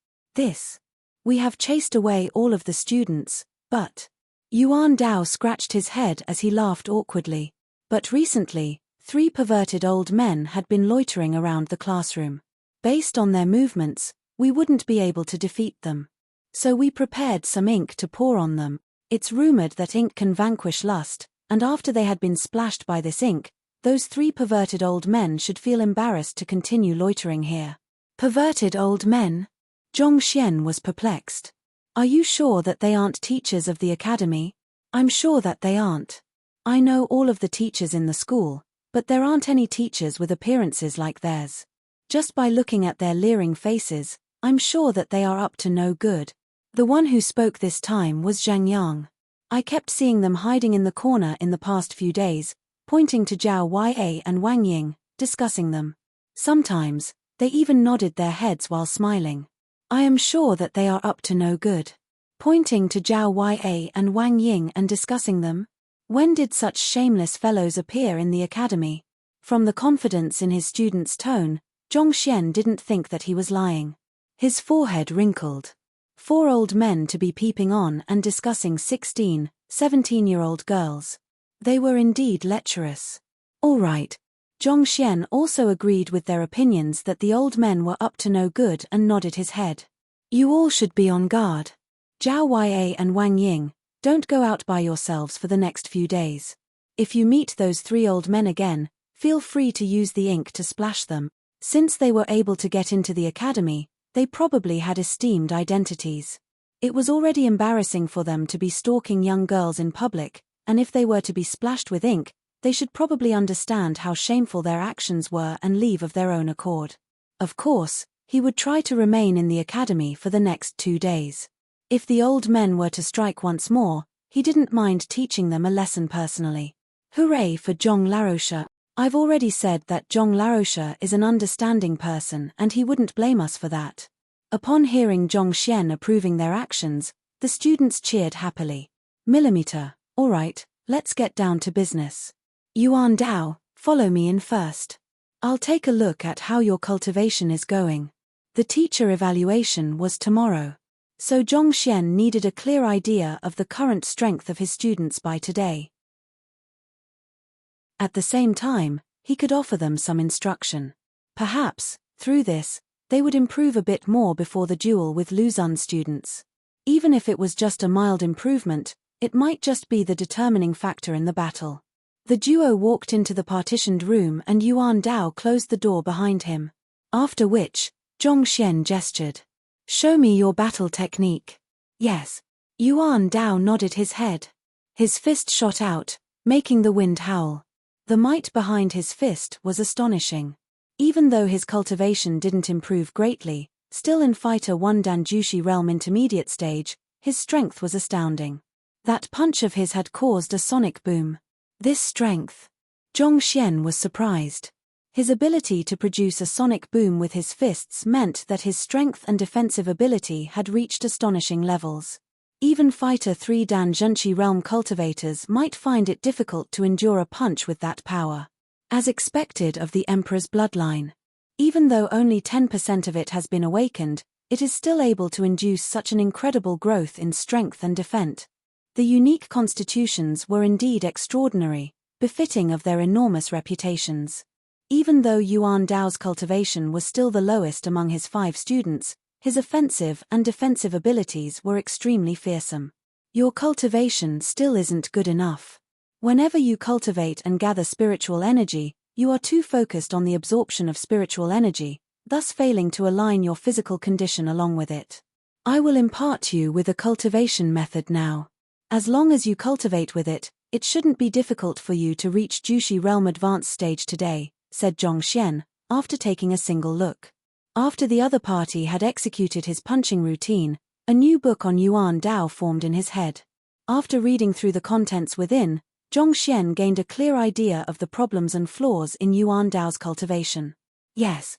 We have chased away all of the students, but... Yuan Dao scratched his head as he laughed awkwardly. But recently, 3 perverted old men had been loitering around the classroom. Based on their movements, we wouldn't be able to defeat them. So we prepared some ink to pour on them. It's rumored that ink can vanquish lust, and after they had been splashed by this ink, those 3 perverted old men should feel embarrassed to continue loitering here. Perverted old men? Zhongxian was perplexed. Are you sure that they aren't teachers of the academy? I'm sure that they aren't. I know all of the teachers in the school, but there aren't any teachers with appearances like theirs. Just by looking at their leering faces, I'm sure that they are up to no good. The one who spoke this time was Zhang Yang. I kept seeing them hiding in the corner in the past few days, pointing to Zhao Ya and Wang Ying, discussing them. Sometimes, they even nodded their heads while smiling. I am sure that they are up to no good. Pointing to Zhao Ya and Wang Ying and discussing them? When did such shameless fellows appear in the academy? From the confidence in his student's tone, Zhongxian didn't think that he was lying. His forehead wrinkled. 4 old men to be peeping on and discussing 16, 17-year-old girls. They were indeed lecherous. All right. Zhongxian also agreed with their opinions that the old men were up to no good and nodded his head. You all should be on guard. Zhao Ya and Wang Ying, don't go out by yourselves for the next few days. If you meet those 3 old men again, feel free to use the ink to splash them. Since they were able to get into the academy, they probably had esteemed identities. It was already embarrassing for them to be stalking young girls in public, and if they were to be splashed with ink, they should probably understand how shameful their actions were and leave of their own accord. Of course, he would try to remain in the academy for the next 2 days. If the old men were to strike once more, he didn't mind teaching them a lesson personally. Hooray for Zhong Laosha. I've already said that Zhong Laosha is an understanding person and he wouldn't blame us for that. Upon hearing Zhongxian approving their actions, the students cheered happily. Millimeter, all right, let's get down to business. Yuan Dao, follow me in first. I'll take a look at how your cultivation is going. The teacher evaluation was tomorrow. So Zhongxian needed a clear idea of the current strength of his students by today. At the same time, he could offer them some instruction. Perhaps, through this, they would improve a bit more before the duel with Luzon's students. Even if it was just a mild improvement, it might just be the determining factor in the battle. The duo walked into the partitioned room and Yuan Dao closed the door behind him. After which, Zhongxian gestured. Show me your battle technique. Yes. Yuan Dao nodded his head. His fist shot out, making the wind howl. The might behind his fist was astonishing. Even though his cultivation didn't improve greatly, still in Fighter 1 Danjushi Realm Intermediate stage, his strength was astounding. That punch of his had caused a sonic boom. This strength. Zhong Xian was surprised. His ability to produce a sonic boom with his fists meant that his strength and defensive ability had reached astonishing levels. Even Fighter 3 Danjunshi Realm cultivators might find it difficult to endure a punch with that power. As expected of the Emperor's bloodline. Even though only 10% of it has been awakened, it is still able to induce such an incredible growth in strength and defense. The unique constitutions were indeed extraordinary, befitting of their enormous reputations. Even though Yuan Dao's cultivation was still the lowest among his 5 students, his offensive and defensive abilities were extremely fearsome. Your cultivation still isn't good enough. Whenever you cultivate and gather spiritual energy, you are too focused on the absorption of spiritual energy, thus failing to align your physical condition along with it. I will impart you with a cultivation method now. As long as you cultivate with it, it shouldn't be difficult for you to reach Jushi Realm Advanced stage today, said Zhong Xian, after taking a single look. After the other party had executed his punching routine, a new book on Yuan Dao formed in his head. After reading through the contents within, Zhong Xian gained a clear idea of the problems and flaws in Yuan Dao's cultivation. Yes.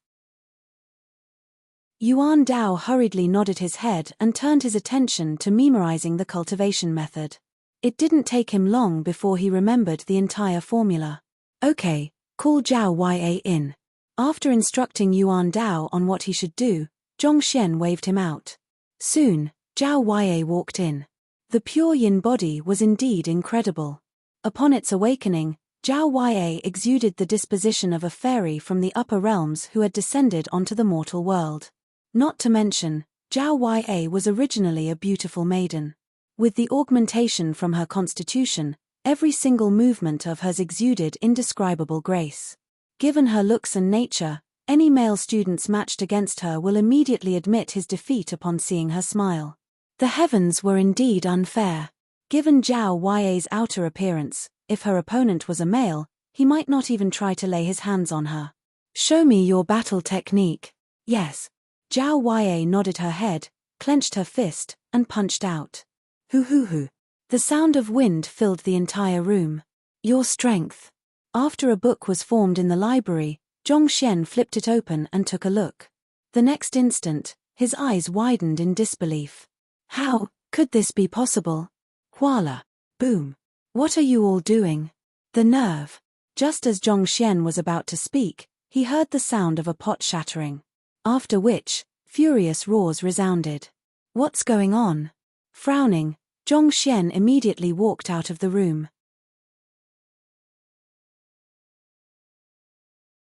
Yuan Dao hurriedly nodded his head and turned his attention to memorizing the cultivation method. It didn't take him long before he remembered the entire formula. Okay, call Zhao Ya in. After instructing Yuan Dao on what he should do, Zhong Xian waved him out. Soon, Zhao Ya walked in. The pure yin body was indeed incredible. Upon its awakening, Zhao Ya exuded the disposition of a fairy from the upper realms who had descended onto the mortal world. Not to mention, Zhao Ya was originally a beautiful maiden. With the augmentation from her constitution, every single movement of hers exuded indescribable grace. Given her looks and nature, any male students matched against her will immediately admit his defeat upon seeing her smile. The heavens were indeed unfair. Given Zhao Ya's outer appearance, if her opponent was a male, he might not even try to lay his hands on her. Show me your battle technique. Yes. Zhao Ya nodded her head, clenched her fist, and punched out. Hoo. The sound of wind filled the entire room. Your strength. After a book was formed in the library, Zhong Xian flipped it open and took a look. The next instant, his eyes widened in disbelief. How could this be possible? Huala. Boom. What are you all doing? The nerve. Just as Zhong Xian was about to speak, he heard the sound of a pot shattering. After which, furious roars resounded. What's going on? Frowning, Zhong Xian immediately walked out of the room.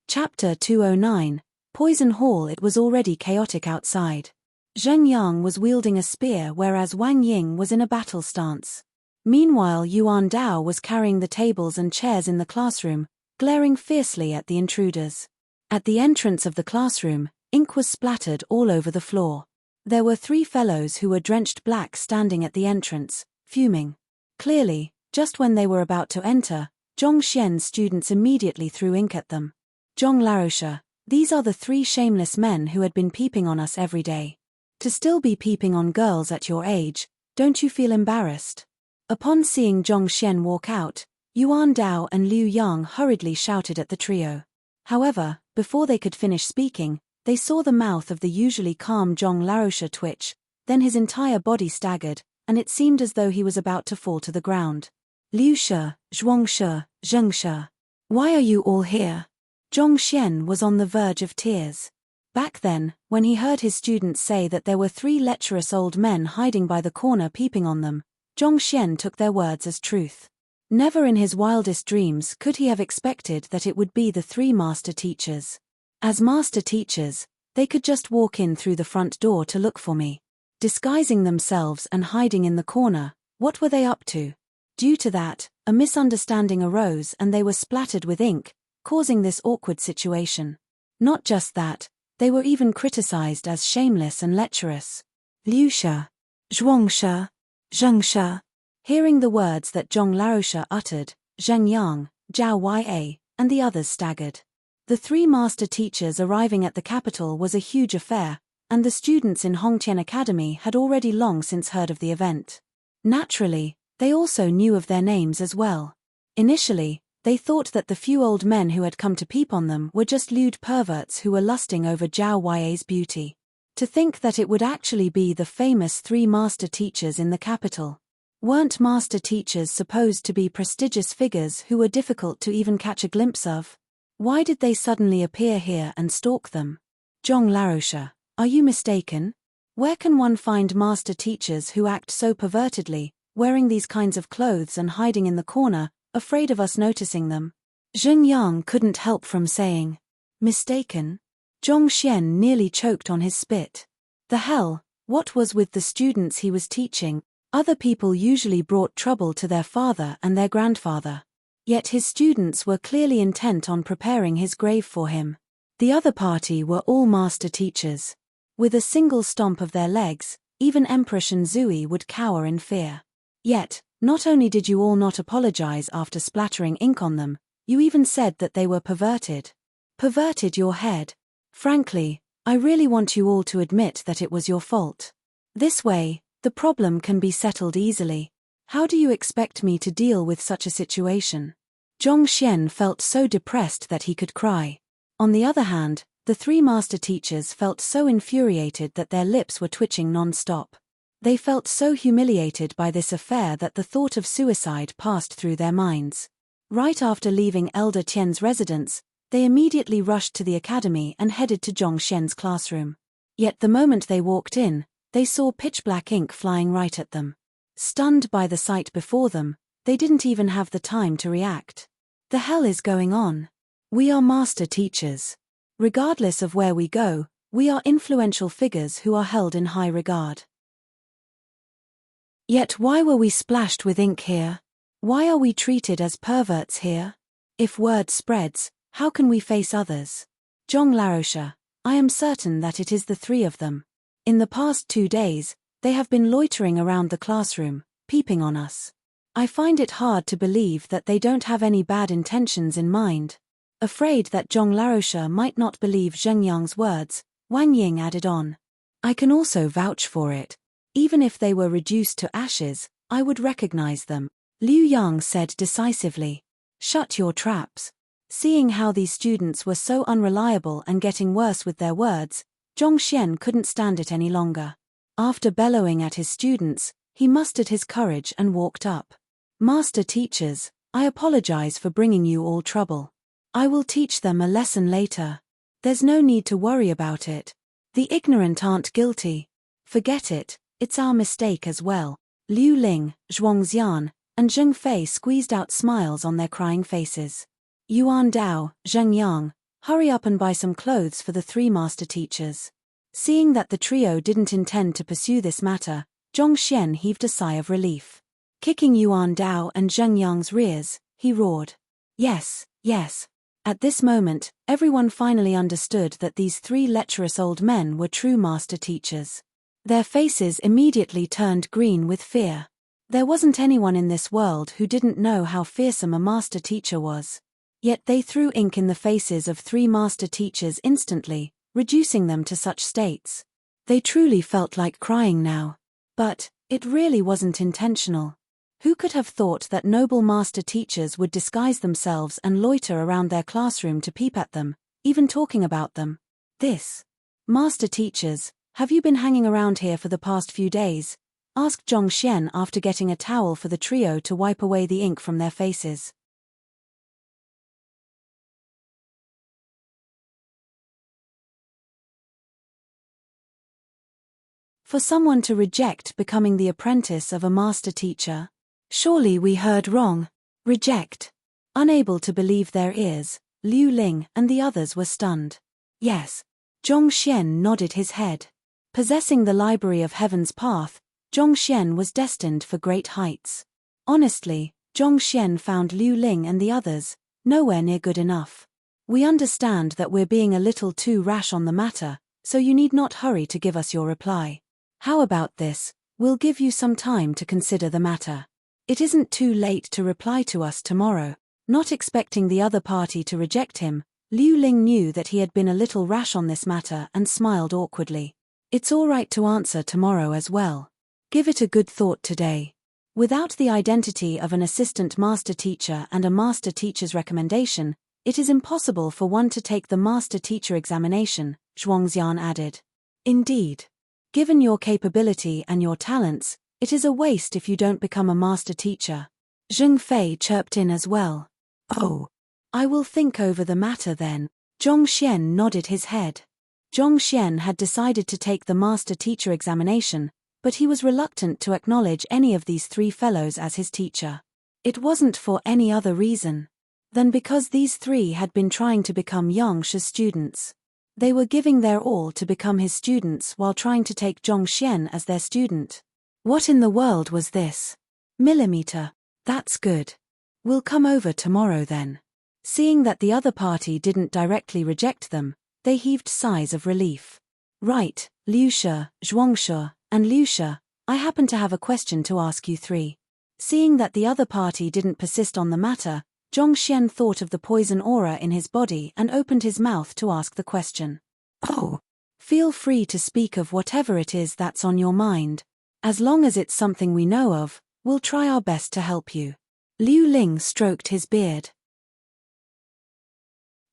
Chapter 209, Poison Hall. It was already chaotic outside. Zheng Yang was wielding a spear whereas Wang Ying was in a battle stance. Meanwhile Yuan Dao was carrying the tables and chairs in the classroom, glaring fiercely at the intruders. At the entrance of the classroom, ink was splattered all over the floor. There were 3 fellows who were drenched black standing at the entrance, fuming. Clearly, just when they were about to enter, Zhong Xian's students immediately threw ink at them. Zhong Larosha, these are the 3 shameless men who had been peeping on us every day. To still be peeping on girls at your age, don't you feel embarrassed? Upon seeing Zhong Xian walk out, Yuan Dao and Liu Yang hurriedly shouted at the trio. However, before they could finish speaking, they saw the mouth of the usually calm Zhong Larosha twitch, then his entire body staggered, and it seemed as though he was about to fall to the ground. Liu Shi, Zhuang Shi, Zheng Shi. Why are you all here? Zhong Xian was on the verge of tears. Back then, when he heard his students say that there were 3 lecherous old men hiding by the corner peeping on them, Zhong Xian took their words as truth. Never in his wildest dreams could he have expected that it would be the 3 master teachers. As master teachers, they could just walk in through the front door to look for me. Disguising themselves and hiding in the corner, what were they up to? Due to that, a misunderstanding arose and they were splattered with ink, causing this awkward situation. Not just that, they were even criticized as shameless and lecherous. Liu Shi, Zhuang Shi, Zheng Shi. Hearing the words that Zhong Larosha uttered, Zheng Yang, Zhao Ya, and the others staggered. The three master teachers arriving at the capital was a huge affair, and the students in Hongqian Academy had already long since heard of the event. Naturally, they also knew of their names as well. Initially, they thought that the few old men who had come to peep on them were just lewd perverts who were lusting over Zhao Yue's beauty. To think that it would actually be the famous three master teachers in the capital. Weren't master teachers supposed to be prestigious figures who were difficult to even catch a glimpse of? Why did they suddenly appear here and stalk them? Zhong Laroche, are you mistaken? Where can one find master teachers who act so pervertedly, wearing these kinds of clothes and hiding in the corner, afraid of us noticing them? Zheng Yang couldn't help from saying, mistaken? Zhong Xian nearly choked on his spit. The hell, what was with the students he was teaching? Other people usually brought trouble to their father and their grandfather. Yet his students were clearly intent on preparing his grave for him. The other party were all master teachers. With a single stomp of their legs, even Emperor Shanzui would cower in fear. Yet, not only did you all not apologize after splattering ink on them, you even said that they were perverted. Perverted your head. Frankly, I really want you all to admit that it was your fault. This way, the problem can be settled easily. How do you expect me to deal with such a situation? Zhong Xian felt so depressed that he could cry. On the other hand, the three master teachers felt so infuriated that their lips were twitching non-stop. They felt so humiliated by this affair that the thought of suicide passed through their minds. Right after leaving Elder Tian's residence, they immediately rushed to the academy and headed to Zhong Xian's classroom. Yet the moment they walked in, they saw pitch-black ink flying right at them. Stunned by the sight before them, they didn't even have the time to react. The hell is going on? We are master teachers. Regardless of where we go, we are influential figures who are held in high regard. Yet why were we splashed with ink here? Why are we treated as perverts here? If word spreads, how can we face others? Zhong Laroche, I am certain that it is the three of them. In the past 2 days, they have been loitering around the classroom, peeping on us. I find it hard to believe that they don't have any bad intentions in mind. Afraid that Zhong Laroche might not believe Zheng Yang's words, Wang Ying added on. I can also vouch for it. Even if they were reduced to ashes, I would recognize them, Liu Yang said decisively. Shut your traps. Seeing how these students were so unreliable and getting worse with their words, Zhong Xian couldn't stand it any longer. After bellowing at his students, he mustered his courage and walked up. Master teachers, I apologize for bringing you all trouble. I will teach them a lesson later. There's no need to worry about it. The ignorant aren't guilty. Forget it, it's our mistake as well. Liu Ling, Zhuangxian, and Zheng Fei squeezed out smiles on their crying faces. Yuan Dao, Zheng Yang, hurry up and buy some clothes for the three master teachers. Seeing that the trio didn't intend to pursue this matter, Zhong Xian heaved a sigh of relief. Kicking Yuan Dao and Zheng Yang's rears, he roared. Yes, yes. At this moment, everyone finally understood that these three lecherous old men were true master teachers. Their faces immediately turned green with fear. There wasn't anyone in this world who didn't know how fearsome a master teacher was. Yet they threw ink in the faces of three master teachers instantly, reducing them to such states. They truly felt like crying now. But it really wasn't intentional. Who could have thought that noble master teachers would disguise themselves and loiter around their classroom to peep at them, even talking about them? This. Master teachers, have you been hanging around here for the past few days? Asked Zhong Xian after getting a towel for the trio to wipe away the ink from their faces. For someone to reject becoming the apprentice of a master teacher? Surely we heard wrong. Reject. Unable to believe their ears, Liu Ling and the others were stunned. Yes. Zhong Xian nodded his head. Possessing the library of Heaven's Path, Zhong Xian was destined for great heights. Honestly, Zhong Xian found Liu Ling and the others nowhere near good enough. We understand that we're being a little too rash on the matter, so you need not hurry to give us your reply. How about this? We'll give you some time to consider the matter. It isn't too late to reply to us tomorrow. Not expecting the other party to reject him, Liu Ling knew that he had been a little rash on this matter and smiled awkwardly. It's all right to answer tomorrow as well. Give it a good thought today. Without the identity of an assistant master teacher and a master teacher's recommendation, it is impossible for one to take the master teacher examination, Zhuangxian added. Indeed. Given your capability and your talents, it is a waste if you don't become a master teacher. Zheng Fei chirped in as well. Oh. I will think over the matter then. Zhong Xian nodded his head. Zhong Xian had decided to take the master teacher examination, but he was reluctant to acknowledge any of these three fellows as his teacher. It wasn't for any other reason than because these three had been trying to become Yang Shi's students. They were giving their all to become his students while trying to take Zhong Xian as their student. What in the world was this? Millimeter. That's good. We'll come over tomorrow then. Seeing that the other party didn't directly reject them, they heaved sighs of relief. Right, Liu Shi, Zhuangshi, and Liu Shi, I happen to have a question to ask you three. Seeing that the other party didn't persist on the matter, Zhong Xian thought of the poison aura in his body and opened his mouth to ask the question. Oh. Feel free to speak of whatever it is that's on your mind. As long as it's something we know of, we'll try our best to help you. Liu Ling stroked his beard.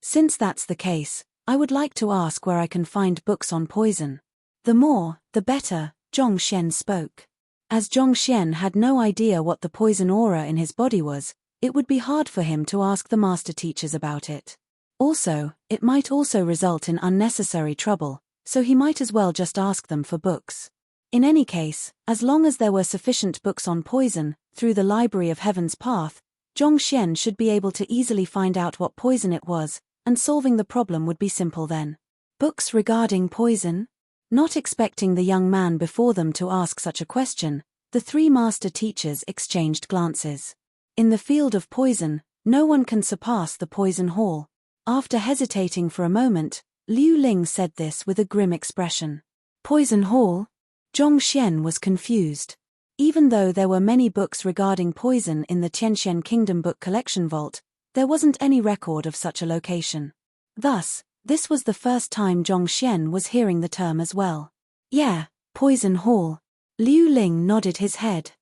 Since that's the case, I would like to ask where I can find books on poison. The more, the better, Zhong Xian spoke. As Zhong Xian had no idea what the poison aura in his body was, it would be hard for him to ask the master teachers about it. Also, it might also result in unnecessary trouble, so he might as well just ask them for books. In any case, as long as there were sufficient books on poison, through the Library of Heaven's Path, Zhong Xian should be able to easily find out what poison it was, and solving the problem would be simple then. Books regarding poison? Not expecting the young man before them to ask such a question, the three master teachers exchanged glances. In the field of poison, no one can surpass the poison hall. After hesitating for a moment, Liu Ling said this with a grim expression. Poison hall? Zhong Xian was confused. Even though there were many books regarding poison in the Tianxian Kingdom book collection vault, there wasn't any record of such a location. Thus, this was the first time Zhong Xian was hearing the term as well. Yeah, poison hall. Liu Ling nodded his head.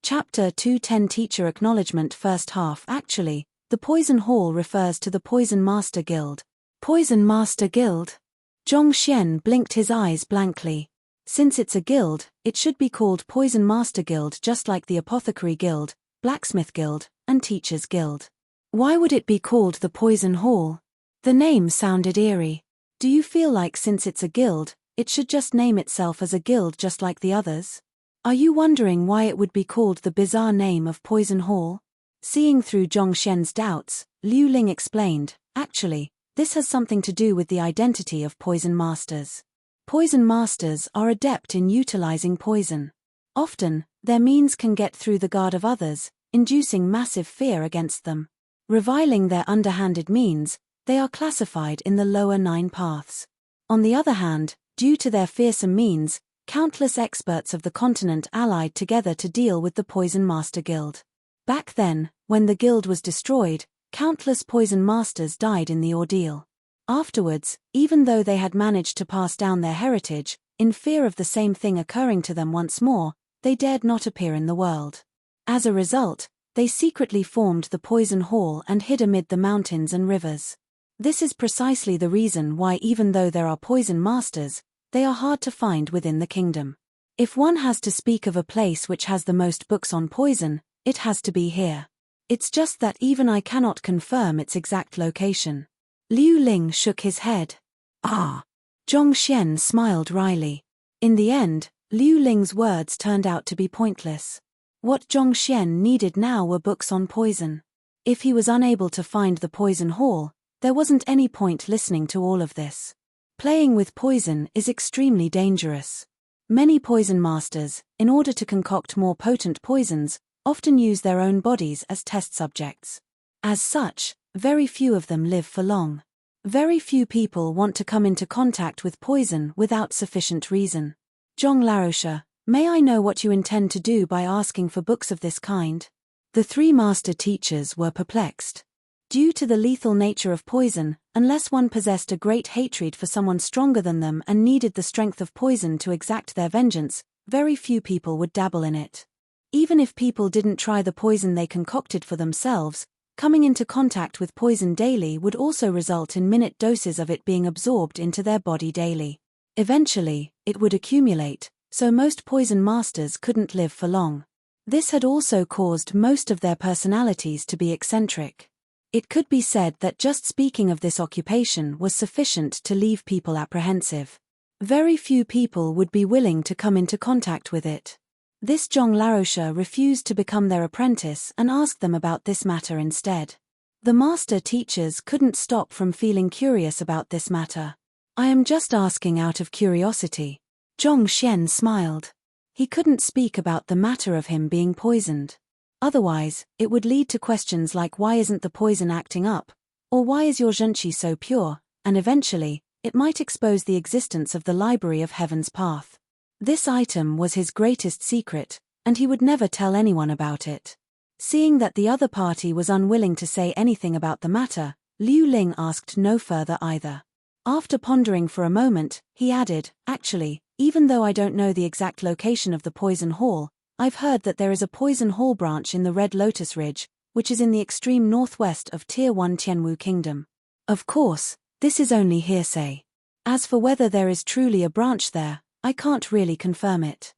Chapter 210 Teacher Acknowledgement First Half. Actually, the Poison Hall refers to the Poison Master Guild. Poison Master Guild? Zhong Xian blinked his eyes blankly. Since it's a guild, it should be called Poison Master Guild just like the Apothecary Guild, Blacksmith Guild, and Teachers Guild. Why would it be called the Poison Hall? The name sounded eerie. Do you feel like since it's a guild, it should just name itself as a guild just like the others? Are you wondering why it would be called the bizarre name of Poison Hall? Seeing through Zhong Xian's doubts, Liu Ling explained, actually, this has something to do with the identity of poison masters. Poison masters are adept in utilizing poison. Often, their means can get through the guard of others, inducing massive fear against them. Reviling their underhanded means, they are classified in the lower 9 paths. On the other hand, due to their fearsome means, countless experts of the continent allied together to deal with the Poison Master Guild. Back then, when the guild was destroyed, countless poison masters died in the ordeal. Afterwards, even though they had managed to pass down their heritage, in fear of the same thing occurring to them once more, they dared not appear in the world. As a result, they secretly formed the Poison Hall and hid amid the mountains and rivers. This is precisely the reason why even though there are poison masters, they are hard to find within the kingdom. If one has to speak of a place which has the most books on poison, it has to be here. It's just that even I cannot confirm its exact location. Liu Ling shook his head. Ah. Zhong Xian smiled wryly. In the end, Liu Ling's words turned out to be pointless. What Zhong Xian needed now were books on poison. If he was unable to find the poison hall, there wasn't any point listening to all of this. Playing with poison is extremely dangerous. Many poison masters, in order to concoct more potent poisons, often use their own bodies as test subjects. As such, very few of them live for long. Very few people want to come into contact with poison without sufficient reason. Zhong Laroche, may I know what you intend to do by asking for books of this kind? The three master teachers were perplexed. Due to the lethal nature of poison, unless one possessed a great hatred for someone stronger than them and needed the strength of poison to exact their vengeance, very few people would dabble in it. Even if people didn't try the poison they concocted for themselves, coming into contact with poison daily would also result in minute doses of it being absorbed into their body daily. Eventually, it would accumulate, so most poison masters couldn't live for long. This had also caused most of their personalities to be eccentric. It could be said that just speaking of this occupation was sufficient to leave people apprehensive. Very few people would be willing to come into contact with it. This Zhong Laroche refused to become their apprentice and asked them about this matter instead. The master teachers couldn't stop from feeling curious about this matter. I am just asking out of curiosity. Zhong Xian smiled. He couldn't speak about the matter of him being poisoned. Otherwise, it would lead to questions like why isn't the poison acting up, or why is your zhenqi so pure, and eventually, it might expose the existence of the Library of Heaven's Path. This item was his greatest secret, and he would never tell anyone about it. Seeing that the other party was unwilling to say anything about the matter, Liu Ling asked no further either. After pondering for a moment, he added, actually, even though I don't know the exact location of the Poison Hall, I've heard that there is a Poison Hall branch in the Red Lotus Ridge, which is in the extreme northwest of Tier 1 Tianwu Kingdom. Of course, this is only hearsay. As for whether there is truly a branch there, I can't really confirm it.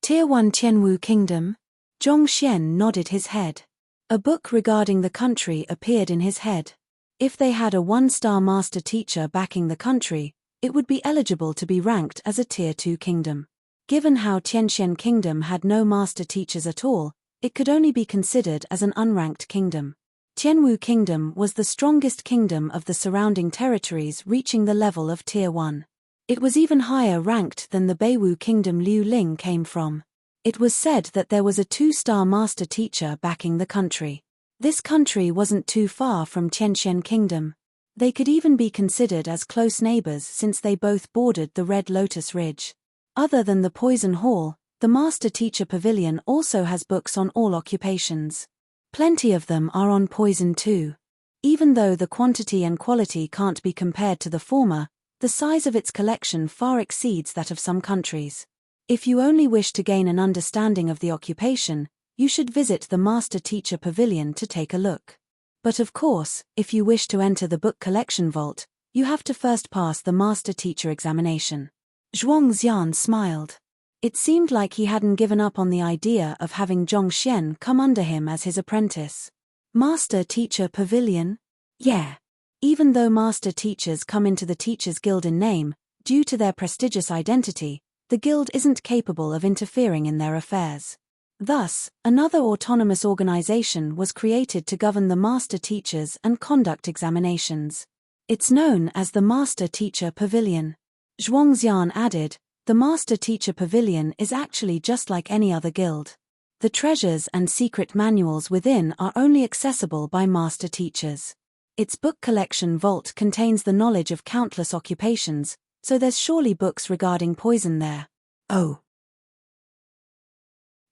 Tier 1 Tianwu Kingdom? Zhong Xian nodded his head. A book regarding the country appeared in his head. If they had a 1-star master teacher backing the country, it would be eligible to be ranked as a Tier 2 kingdom. Given how Tianxian Kingdom had no master teachers at all, it could only be considered as an unranked kingdom. Tianwu Kingdom was the strongest kingdom of the surrounding territories, reaching the level of Tier 1. It was even higher ranked than the Beiwu Kingdom Liu Ling came from. It was said that there was a 2-star master teacher backing the country. This country wasn't too far from Tianxian Kingdom. They could even be considered as close neighbors since they both bordered the Red Lotus Ridge. Other than the Poison Hall, the Master Teacher Pavilion also has books on all occupations. Plenty of them are on poison too. Even though the quantity and quality can't be compared to the former, the size of its collection far exceeds that of some countries. If you only wish to gain an understanding of the occupation, you should visit the Master Teacher Pavilion to take a look. But of course, if you wish to enter the book collection vault, you have to first pass the Master Teacher examination. Zhuang Xian smiled. It seemed like he hadn't given up on the idea of having Zhong Xian come under him as his apprentice. Master Teacher Pavilion? Yeah. Even though master teachers come into the Teachers Guild in name, due to their prestigious identity, the guild isn't capable of interfering in their affairs. Thus, another autonomous organization was created to govern the master teachers and conduct examinations. It's known as the Master Teacher Pavilion. Zhuang Xian added, the Master Teacher Pavilion is actually just like any other guild. The treasures and secret manuals within are only accessible by master teachers. Its book collection vault contains the knowledge of countless occupations, so there's surely books regarding poison there. Oh.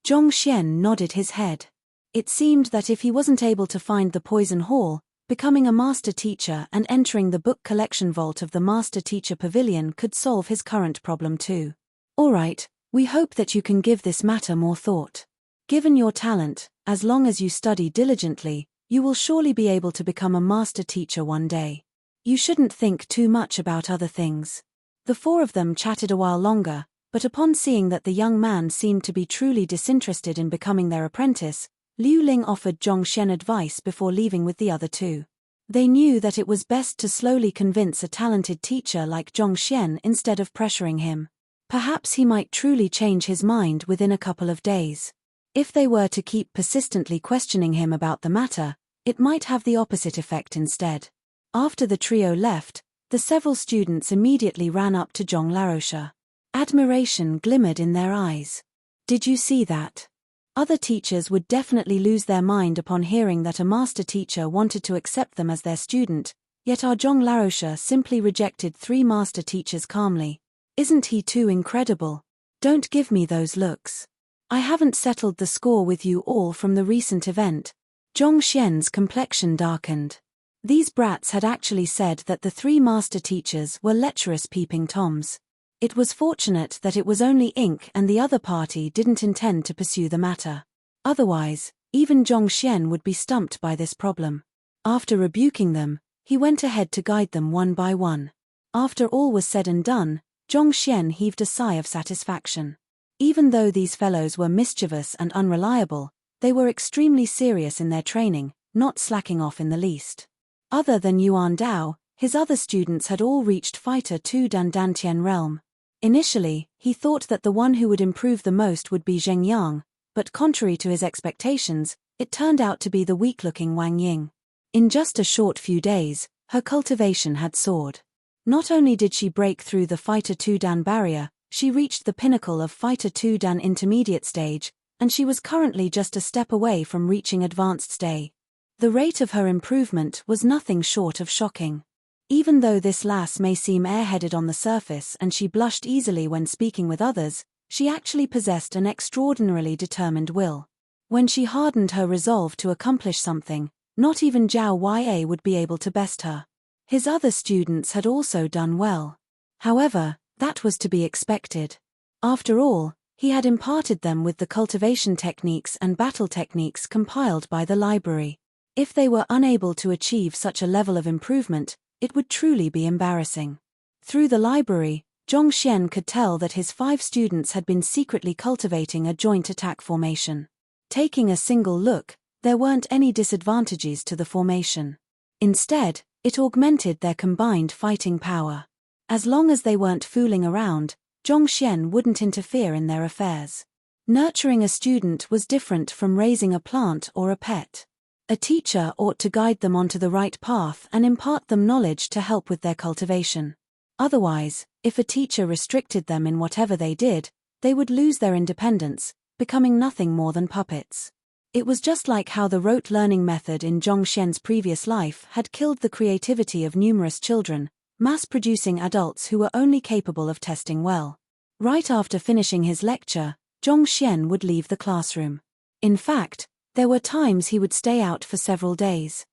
Zhong Xian nodded his head. It seemed that if he wasn't able to find the Poison Hall, becoming a master teacher and entering the book collection vault of the Master Teacher Pavilion could solve his current problem too. Alright, we hope that you can give this matter more thought. Given your talent, as long as you study diligently, you will surely be able to become a master teacher one day. You shouldn't think too much about other things. The four of them chatted a while longer, but upon seeing that the young man seemed to be truly disinterested in becoming their apprentice, Liu Ling offered Zhong Xian advice before leaving with the other two. They knew that it was best to slowly convince a talented teacher like Zhong Xian instead of pressuring him. Perhaps he might truly change his mind within a couple of days. If they were to keep persistently questioning him about the matter, it might have the opposite effect instead. After the trio left, the several students immediately ran up to Zhong Laroche. Admiration glimmered in their eyes. Did you see that? Other teachers would definitely lose their mind upon hearing that a master teacher wanted to accept them as their student, yet our Zhong Laroche simply rejected 3 master teachers calmly. Isn't he too incredible? Don't give me those looks. I haven't settled the score with you all from the recent event. Zhong Xian's complexion darkened. These brats had actually said that the 3 master teachers were lecherous peeping toms. It was fortunate that it was only Ink and the other party didn't intend to pursue the matter. Otherwise, even Zhong Xian would be stumped by this problem. After rebuking them, he went ahead to guide them one by one. After all was said and done, Zhong Xian heaved a sigh of satisfaction. Even though these fellows were mischievous and unreliable, they were extremely serious in their training, not slacking off in the least. Other than Yuan Dao, his other students had all reached Fighter 2 Dan Dantian realm. Initially, he thought that the one who would improve the most would be Zheng Yang, but contrary to his expectations, it turned out to be the weak-looking Wang Ying. In just a short few days, her cultivation had soared. Not only did she break through the Fighter 2 Dan barrier, she reached the pinnacle of Fighter 2 Dan intermediate stage, and she was currently just a step away from reaching advanced stage. The rate of her improvement was nothing short of shocking. Even though this lass may seem airheaded on the surface and she blushed easily when speaking with others, she actually possessed an extraordinarily determined will. When she hardened her resolve to accomplish something, not even Zhao Ya would be able to best her. His other students had also done well. However, that was to be expected. After all, he had imparted them with the cultivation techniques and battle techniques compiled by the library. If they were unable to achieve such a level of improvement, it would truly be embarrassing. Through the library, Zhong Xian could tell that his 5 students had been secretly cultivating a joint attack formation. Taking a single look, there weren't any disadvantages to the formation. Instead, it augmented their combined fighting power. As long as they weren't fooling around, Zhong Xian wouldn't interfere in their affairs. Nurturing a student was different from raising a plant or a pet. A teacher ought to guide them onto the right path and impart them knowledge to help with their cultivation. Otherwise, if a teacher restricted them in whatever they did, they would lose their independence, becoming nothing more than puppets. It was just like how the rote learning method in Zhong Xian's previous life had killed the creativity of numerous children, mass-producing adults who were only capable of testing well. Right after finishing his lecture, Zhong Xian would leave the classroom. In fact, there were times he would stay out for several days.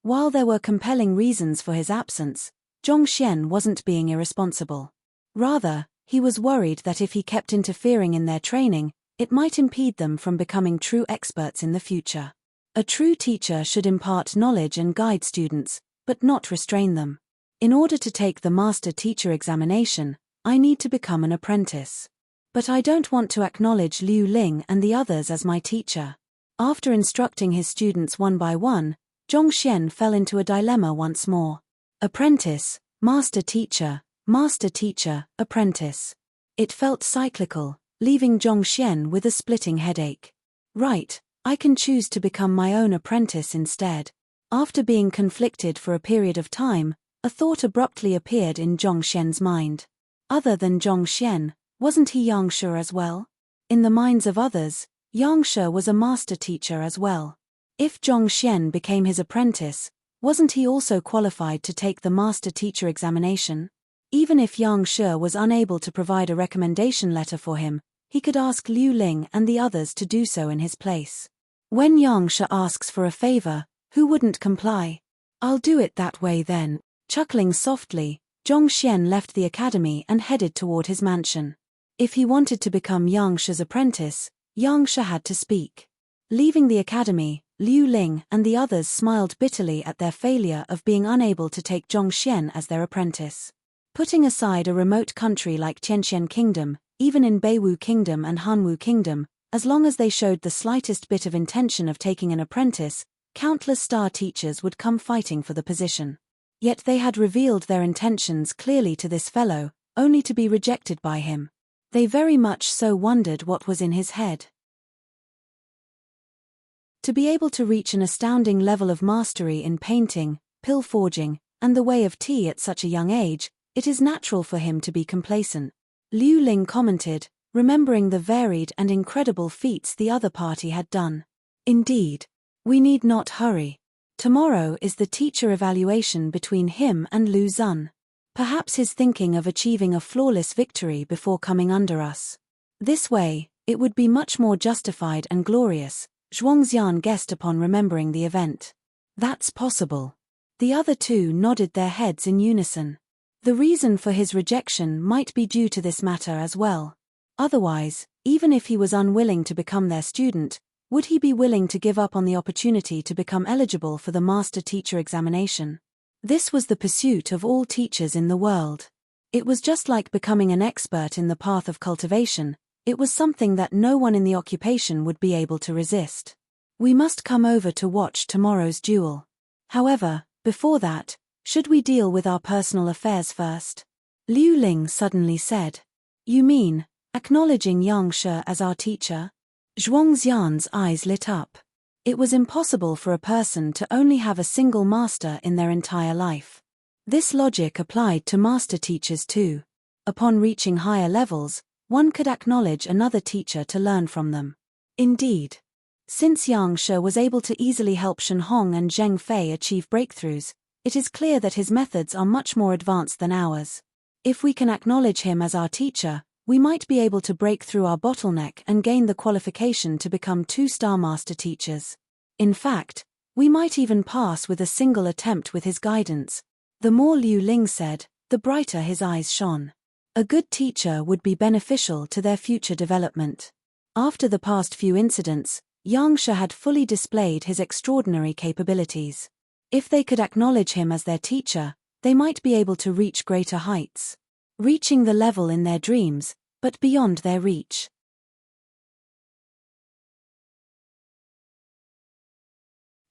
While there were compelling reasons for his absence, Zhong Xian wasn't being irresponsible. Rather, he was worried that if he kept interfering in their training, it might impede them from becoming true experts in the future. A true teacher should impart knowledge and guide students, but not restrain them. In order to take the master teacher examination, I need to become an apprentice. But I don't want to acknowledge Liu Ling and the others as my teacher. After instructing his students one by one, Zhong Xian fell into a dilemma once more. Apprentice, master teacher, apprentice. It felt cyclical, leaving Zhong Xian with a splitting headache. Right, I can choose to become my own apprentice instead. After being conflicted for a period of time, a thought abruptly appeared in Zhong Xian's mind. Other than Zhong Xian, wasn't he Yangshe as well? In the minds of others, Yangshe was a master teacher as well. If Zhong Xian became his apprentice, wasn't he also qualified to take the master teacher examination? Even if Yangshe was unable to provide a recommendation letter for him, he could ask Liu Ling and the others to do so in his place. When Yangshe asks for a favor, who wouldn't comply? I'll do it that way then. Chuckling softly, Zhong Xian left the academy and headed toward his mansion. If he wanted to become Yangshe's apprentice, Yangshe had to speak. Leaving the academy, Liu Ling and the others smiled bitterly at their failure of being unable to take Zhong Xian as their apprentice. Putting aside a remote country like Tianxian Kingdom, even in Beiwu Kingdom and Hanwu Kingdom, as long as they showed the slightest bit of intention of taking an apprentice, countless star teachers would come fighting for the position. Yet they had revealed their intentions clearly to this fellow, only to be rejected by him. They very much so wondered what was in his head. To be able to reach an astounding level of mastery in painting, pill forging, and the way of tea at such a young age, it is natural for him to be complacent. Liu Ling commented, remembering the varied and incredible feats the other party had done. Indeed. We need not hurry. Tomorrow is the teacher evaluation between him and Lu Zun. Perhaps he's thinking of achieving a flawless victory before coming under us. This way, it would be much more justified and glorious, Zhuangxian guessed upon remembering the event. That's possible. The other two nodded their heads in unison. The reason for his rejection might be due to this matter as well. Otherwise, even if he was unwilling to become their student, would he be willing to give up on the opportunity to become eligible for the master teacher examination? This was the pursuit of all teachers in the world. It was just like becoming an expert in the path of cultivation. It was something that no one in the occupation would be able to resist. We must come over to watch tomorrow's duel. However, before that, should we deal with our personal affairs first? Liu Ling suddenly said. You mean, acknowledging Yang Shi as our teacher? Zhuangxian's eyes lit up. It was impossible for a person to only have a single master in their entire life. This logic applied to master teachers too. Upon reaching higher levels, one could acknowledge another teacher to learn from them. Indeed. Since Yang Shi was able to easily help Shen Hong and Zheng Fei achieve breakthroughs, it is clear that his methods are much more advanced than ours. If we can acknowledge him as our teacher, we might be able to break through our bottleneck and gain the qualification to become 2-star master teachers. In fact, we might even pass with a single attempt with his guidance. The more Liu Ling said, the brighter his eyes shone. A good teacher would be beneficial to their future development. After the past few incidents, Yang Shi had fully displayed his extraordinary capabilities. If they could acknowledge him as their teacher, they might be able to reach greater heights. Reaching the level in their dreams, but beyond their reach.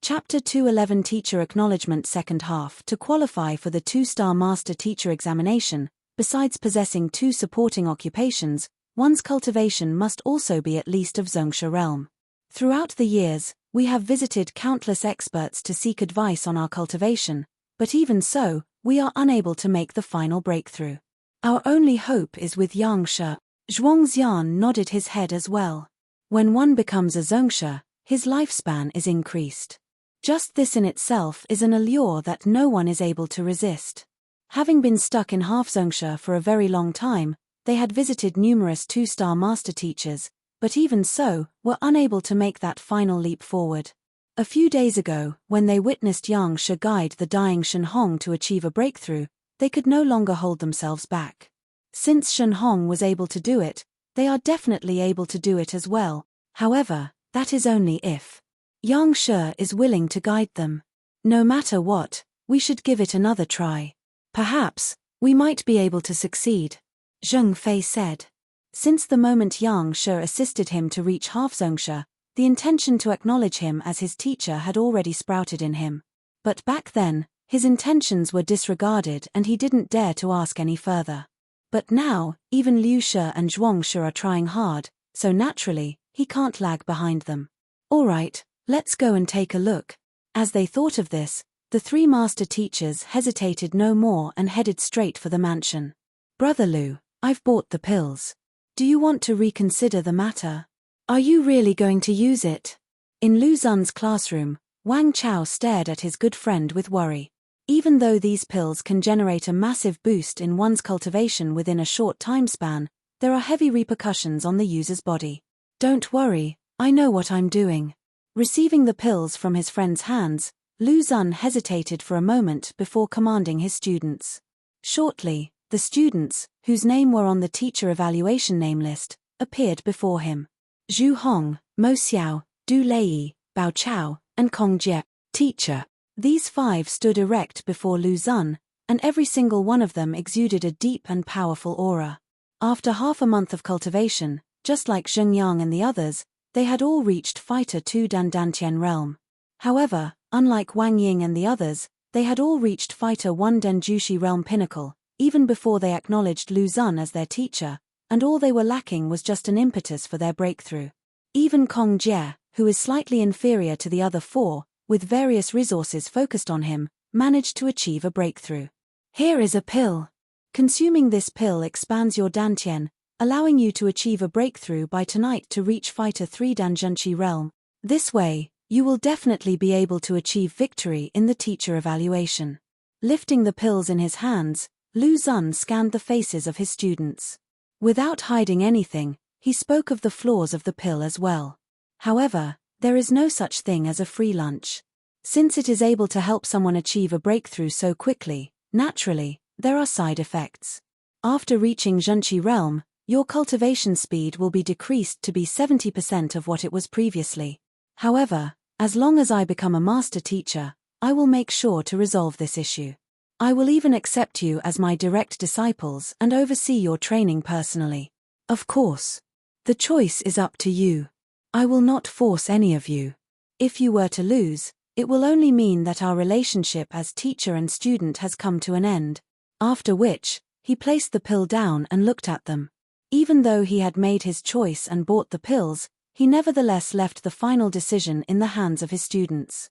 Chapter 211 Teacher Acknowledgement Second Half. To qualify for the 2-star Master Teacher examination, besides possessing 2 supporting occupations, one's cultivation must also be at least of Zhongsha realm. Throughout the years, we have visited countless experts to seek advice on our cultivation, but even so, we are unable to make the final breakthrough. Our only hope is with Yang Shi. Zhuangxian nodded his head as well. When one becomes a Zhongsha, his lifespan is increased. Just this in itself is an allure that no one is able to resist. Having been stuck in half Zhongsha for a very long time, they had visited numerous 2-star master teachers, but even so, were unable to make that final leap forward. A few days ago, when they witnessed Yang Shi guide the dying Shen Hong to achieve a breakthrough, they could no longer hold themselves back. Since Shen Hong was able to do it, they are definitely able to do it as well. However, that is only if Yang Shi is willing to guide them. No matter what, we should give it another try. Perhaps, we might be able to succeed, Zheng Fei said. Since the moment Yang Shi assisted him to reach half Zhongsha, the intention to acknowledge him as his teacher had already sprouted in him. But back then, his intentions were disregarded and he didn't dare to ask any further. But now, even Liu Shi and Zhuang Shi are trying hard, so naturally, he can't lag behind them. Alright, let's go and take a look. As they thought of this, the 3 master teachers hesitated no more and headed straight for the mansion. Brother Liu, I've bought the pills. Do you want to reconsider the matter? Are you really going to use it? In Lu Zun's classroom, Wang Chao stared at his good friend with worry. Even though these pills can generate a massive boost in one's cultivation within a short time span, there are heavy repercussions on the user's body. Don't worry, I know what I'm doing. Receiving the pills from his friend's hands, Lu Zun hesitated for a moment before commanding his students. Shortly, the students, whose name were on the teacher evaluation name list, appeared before him. Zhu Hong, Mo Xiao, Du Lei, Bao Chao, and Kong Jie. Teacher. These 5 stood erect before Lu Zun, and every single one of them exuded a deep and powerful aura. After half a month of cultivation, just like Zheng Yang and the others, they had all reached Fighter 2 Dandantian realm. However, unlike Wang Ying and the others, they had all reached Fighter 1 Denjushi realm pinnacle, even before they acknowledged Lu Zun as their teacher, and all they were lacking was just an impetus for their breakthrough. Even Kong Jie, who is slightly inferior to the other 4, with various resources focused on him, managed to achieve a breakthrough. Here is a pill. Consuming this pill expands your Dantian, allowing you to achieve a breakthrough by tonight to reach Fighter 3 Danjunchi realm. This way, you will definitely be able to achieve victory in the teacher evaluation. Lifting the pills in his hands, Lu Zun scanned the faces of his students. Without hiding anything, He spoke of the flaws of the pill as well. However, there is no such thing as a free lunch. Since it is able to help someone achieve a breakthrough so quickly, naturally, there are side effects. After reaching Zhenqi realm, your cultivation speed will be decreased to be 70% of what it was previously. However, as long as I become a master teacher, I will make sure to resolve this issue. I will even accept you as my direct disciples and oversee your training personally. Of course. The choice is up to you. I will not force any of you. If you were to lose, it will only mean that our relationship as teacher and student has come to an end. After which, he placed the pill down and looked at them. Even though he had made his choice and bought the pills, he nevertheless left the final decision in the hands of his students.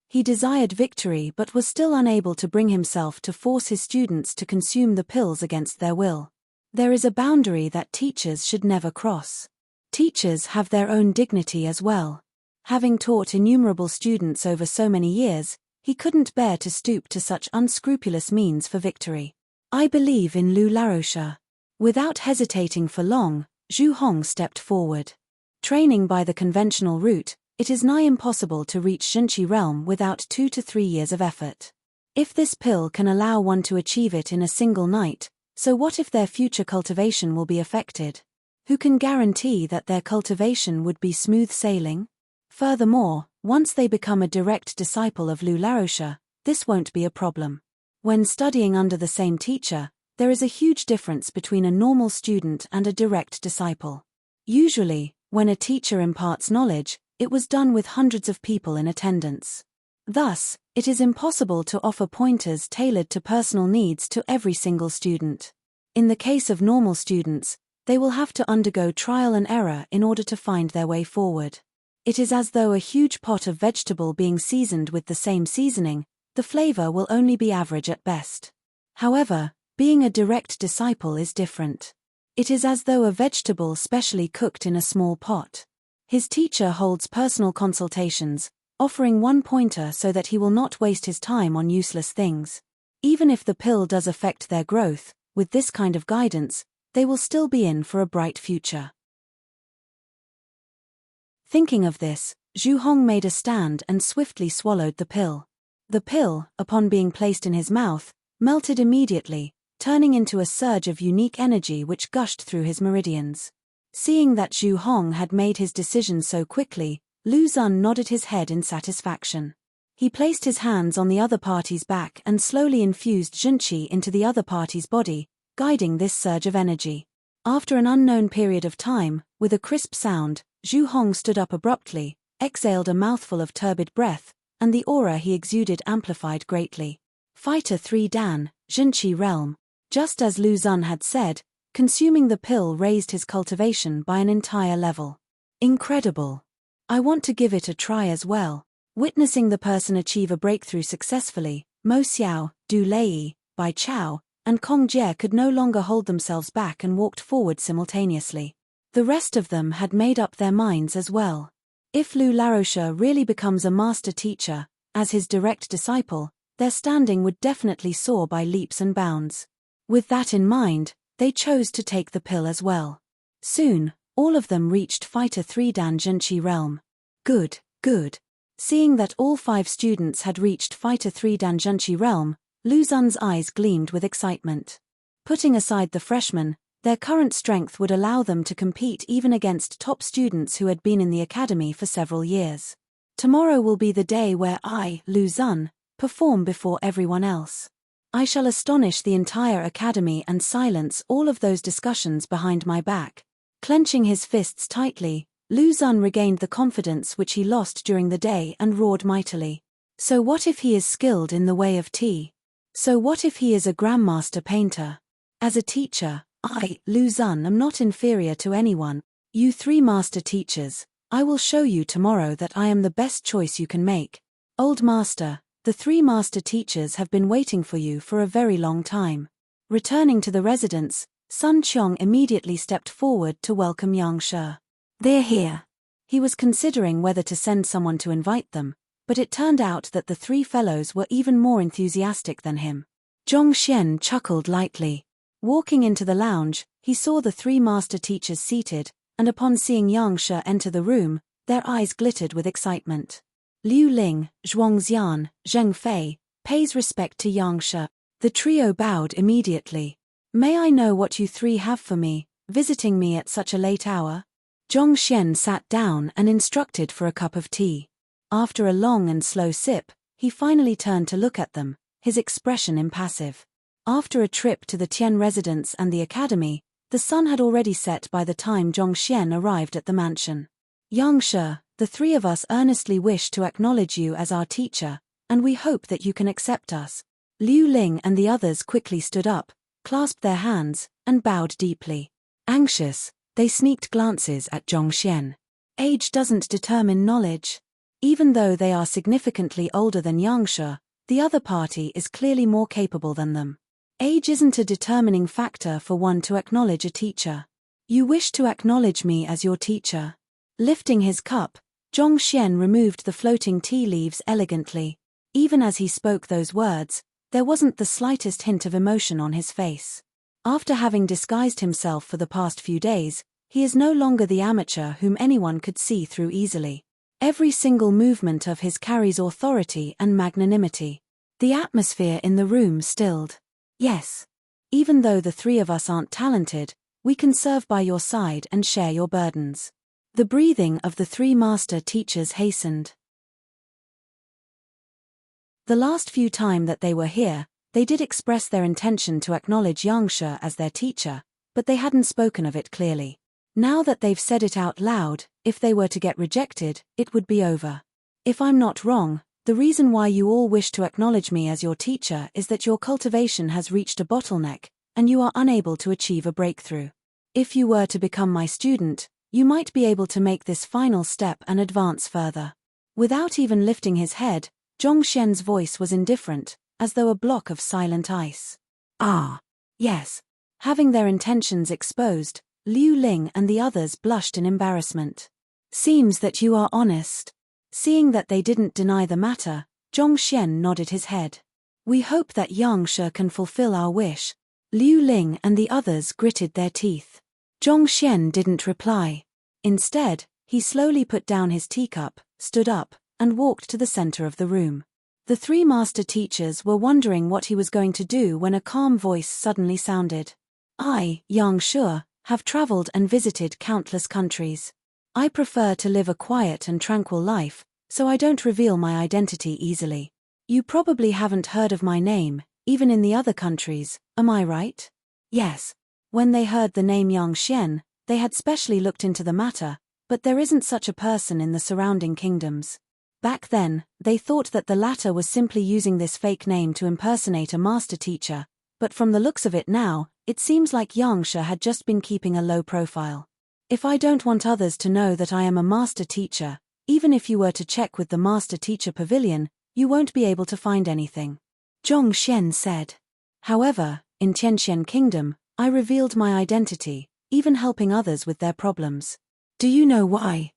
He desired victory but was still unable to bring himself to force his students to consume the pills against their will. There is a boundary that teachers should never cross. Teachers have their own dignity as well. Having taught innumerable students over so many years, he couldn't bear to stoop to such unscrupulous means for victory. I believe in Lu Laroche. Without hesitating for long, Zhu Hong stepped forward. Training by the conventional route, it is nigh impossible to reach Zhenqi realm without 2 to 3 years of effort. If this pill can allow one to achieve it in a single night, so what if their future cultivation will be affected? Who can guarantee that their cultivation would be smooth sailing? Furthermore, once they become a direct disciple of Lu Laroche, this won't be a problem. When studying under the same teacher, there is a huge difference between a normal student and a direct disciple. Usually, when a teacher imparts knowledge, it was done with hundreds of people in attendance. Thus, it is impossible to offer pointers tailored to personal needs to every single student. In the case of normal students, they will have to undergo trial and error in order to find their way forward. It is as though a huge pot of vegetable being seasoned with the same seasoning, the flavor will only be average at best. However, being a direct disciple is different. It is as though a vegetable specially cooked in a small pot. His teacher holds personal consultations, offering one pointer so that he will not waste his time on useless things. Even if the pill does affect their growth, with this kind of guidance, they will still be in for a bright future. Thinking of this, Zhu Hong made a stand and swiftly swallowed the pill. The pill, upon being placed in his mouth, melted immediately, turning into a surge of unique energy which gushed through his meridians. Seeing that Zhu Hong had made his decision so quickly, Lu Xun nodded his head in satisfaction. He placed his hands on the other party's back and slowly infused Zhenqi into the other party's body, guiding this surge of energy. After an unknown period of time, with a crisp sound, Zhu Hong stood up abruptly, exhaled a mouthful of turbid breath, and the aura he exuded amplified greatly. Fighter 3 Dan, Zhenqi realm. Just as Lu Xun had said, consuming the pill raised his cultivation by an entire level. Incredible. I want to give it a try as well. Witnessing the person achieve a breakthrough successfully, Mo Xiao, Du Lei, Bai Chao, and Kong Jie could no longer hold themselves back and walked forward simultaneously. The rest of them had made up their minds as well. If Lu Laroche really becomes a master teacher, as his direct disciple, their standing would definitely soar by leaps and bounds. With that in mind, they chose to take the pill as well. Soon, all of them reached Fighter 3 Dan Zhenqi realm. Good, good. Seeing that all 5 students had reached Fighter 3 Dan Zhenqi realm, Lu Xun's eyes gleamed with excitement. Putting aside the freshmen, their current strength would allow them to compete even against top students who had been in the academy for several years. Tomorrow will be the day where I, Lu Xun, perform before everyone else. I shall astonish the entire academy and silence all of those discussions behind my back. Clenching his fists tightly, Lu Xun regained the confidence which he lost during the day and roared mightily. So what if he is skilled in the way of tea? So what if he is a grandmaster painter? As a teacher, I, Lu Xun, am not inferior to anyone. You 3 master teachers, I will show you tomorrow that I am the best choice you can make. Old master, the 3 master teachers have been waiting for you for a very long time. Returning to the residence, Sun Qiong immediately stepped forward to welcome Yang She. They're here. He was considering whether to send someone to invite them, but it turned out that the 3 fellows were even more enthusiastic than him. Zhong Xian chuckled lightly. Walking into the lounge, he saw the three master teachers seated, and upon seeing Yang Shi enter the room, their eyes glittered with excitement. Liu Ling, Zhuangxian, Zheng Fei, pays respect to Yang Shi. The trio bowed immediately. May I know what you three have for me, visiting me at such a late hour? Zhongxian sat down and instructed for a cup of tea. After a long and slow sip, he finally turned to look at them, his expression impassive. After a trip to the Tian residence and the academy, the sun had already set by the time Zhongxian arrived at the mansion. Yang Shi, the three of us earnestly wish to acknowledge you as our teacher, and we hope that you can accept us. Liu Ling and the others quickly stood up, clasped their hands, and bowed deeply. Anxious, they sneaked glances at Zhongxian. Age doesn't determine knowledge. Even though they are significantly older than Yang Shi, the other party is clearly more capable than them. Age isn't a determining factor for one to acknowledge a teacher. You wish to acknowledge me as your teacher. Lifting his cup, Zhongxian removed the floating tea leaves elegantly. Even as he spoke those words, there wasn't the slightest hint of emotion on his face. After having disguised himself for the past few days, he is no longer the amateur whom anyone could see through easily. Every single movement of his carries authority and magnanimity. The atmosphere in the room stilled. Yes. Even though the three of us aren't talented, we can serve by your side and share your burdens. The breathing of the three master teachers hastened. The last few times that they were here, they did express their intention to acknowledge Yang Shi as their teacher, but they hadn't spoken of it clearly. Now that they've said it out loud, if they were to get rejected, it would be over. If I'm not wrong, the reason why you all wish to acknowledge me as your teacher is that your cultivation has reached a bottleneck, and you are unable to achieve a breakthrough. If you were to become my student, you might be able to make this final step and advance further. Without even lifting his head, Zhongxian's voice was indifferent, as though a block of silent ice. Ah. Yes. Having their intentions exposed, Liu Ling and the others blushed in embarrassment. Seems that you are honest. Seeing that they didn't deny the matter, Zhongxian nodded his head. We hope that Yang Shi can fulfill our wish. Liu Ling and the others gritted their teeth. Zhongxian didn't reply. Instead, he slowly put down his teacup, stood up, and walked to the center of the room. The three master teachers were wondering what he was going to do when a calm voice suddenly sounded. I, Yang Shi, have traveled and visited countless countries. I prefer to live a quiet and tranquil life, so I don't reveal my identity easily. You probably haven't heard of my name, even in the other countries, am I right? Yes. When they heard the name Yang Xian, they had specially looked into the matter, but there isn't such a person in the surrounding kingdoms. Back then, they thought that the latter was simply using this fake name to impersonate a master teacher, but from the looks of it now, it seems like Yang Shi had just been keeping a low profile. If I don't want others to know that I am a master teacher, even if you were to check with the master teacher pavilion, you won't be able to find anything. Zhongxian said. However, in Tianxian Kingdom, I revealed my identity, even helping others with their problems. Do you know why?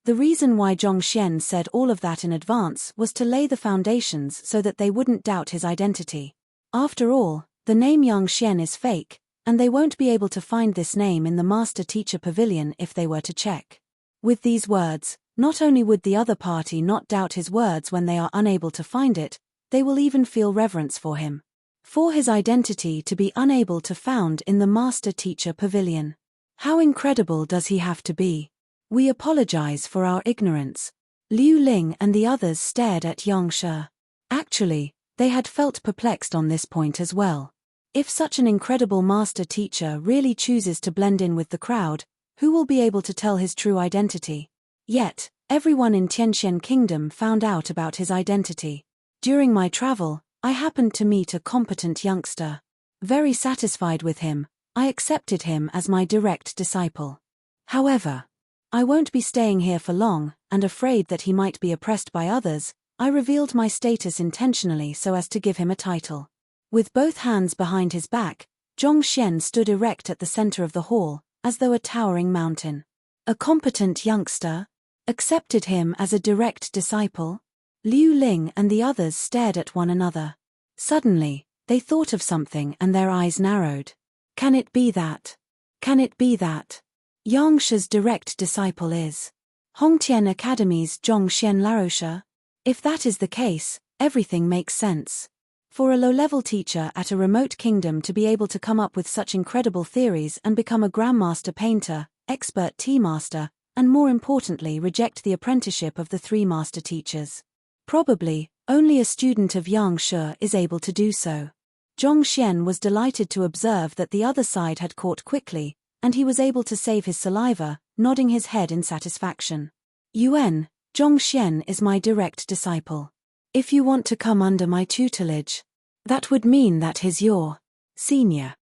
The reason why Zhongxian said all of that in advance was to lay the foundations so that they wouldn't doubt his identity. After all, the name Yang Xian is fake, and they won't be able to find this name in the Master Teacher Pavilion if they were to check. With these words, not only would the other party not doubt his words when they are unable to find it, they will even feel reverence for him. For his identity to be unable to found in the Master Teacher Pavilion. How incredible does he have to be? We apologize for our ignorance. Liu Ling and the others stared at Yang Shi. Actually, they had felt perplexed on this point as well. If such an incredible master teacher really chooses to blend in with the crowd, who will be able to tell his true identity? Yet, everyone in Tianxian Kingdom found out about his identity. During my travel, I happened to meet a competent youngster. Very satisfied with him, I accepted him as my direct disciple. However, I won't be staying here for long, and afraid that he might be oppressed by others, I revealed my status intentionally so as to give him a title. With both hands behind his back, Zhongxian stood erect at the center of the hall, as though a towering mountain. A competent youngster? Accepted him as a direct disciple? Liu Ling and the others stared at one another. Suddenly, They thought of something and their eyes narrowed. Can it be that? Can it be that Yang Shi's direct disciple is Hongtian Academy's Zhongxian Laroche? If that is the case, everything makes sense. For a low-level teacher at a remote kingdom to be able to come up with such incredible theories and become a grandmaster painter, expert tea master, and more importantly reject the apprenticeship of the three master teachers. Probably, only a student of Yang Shi is able to do so. Zhongxian was delighted to observe that the other side had caught quickly, and he was able to save his saliva, nodding his head in satisfaction. Yuan, Zhongxian is my direct disciple. If you want to come under my tutelage, that would mean that he's your senior.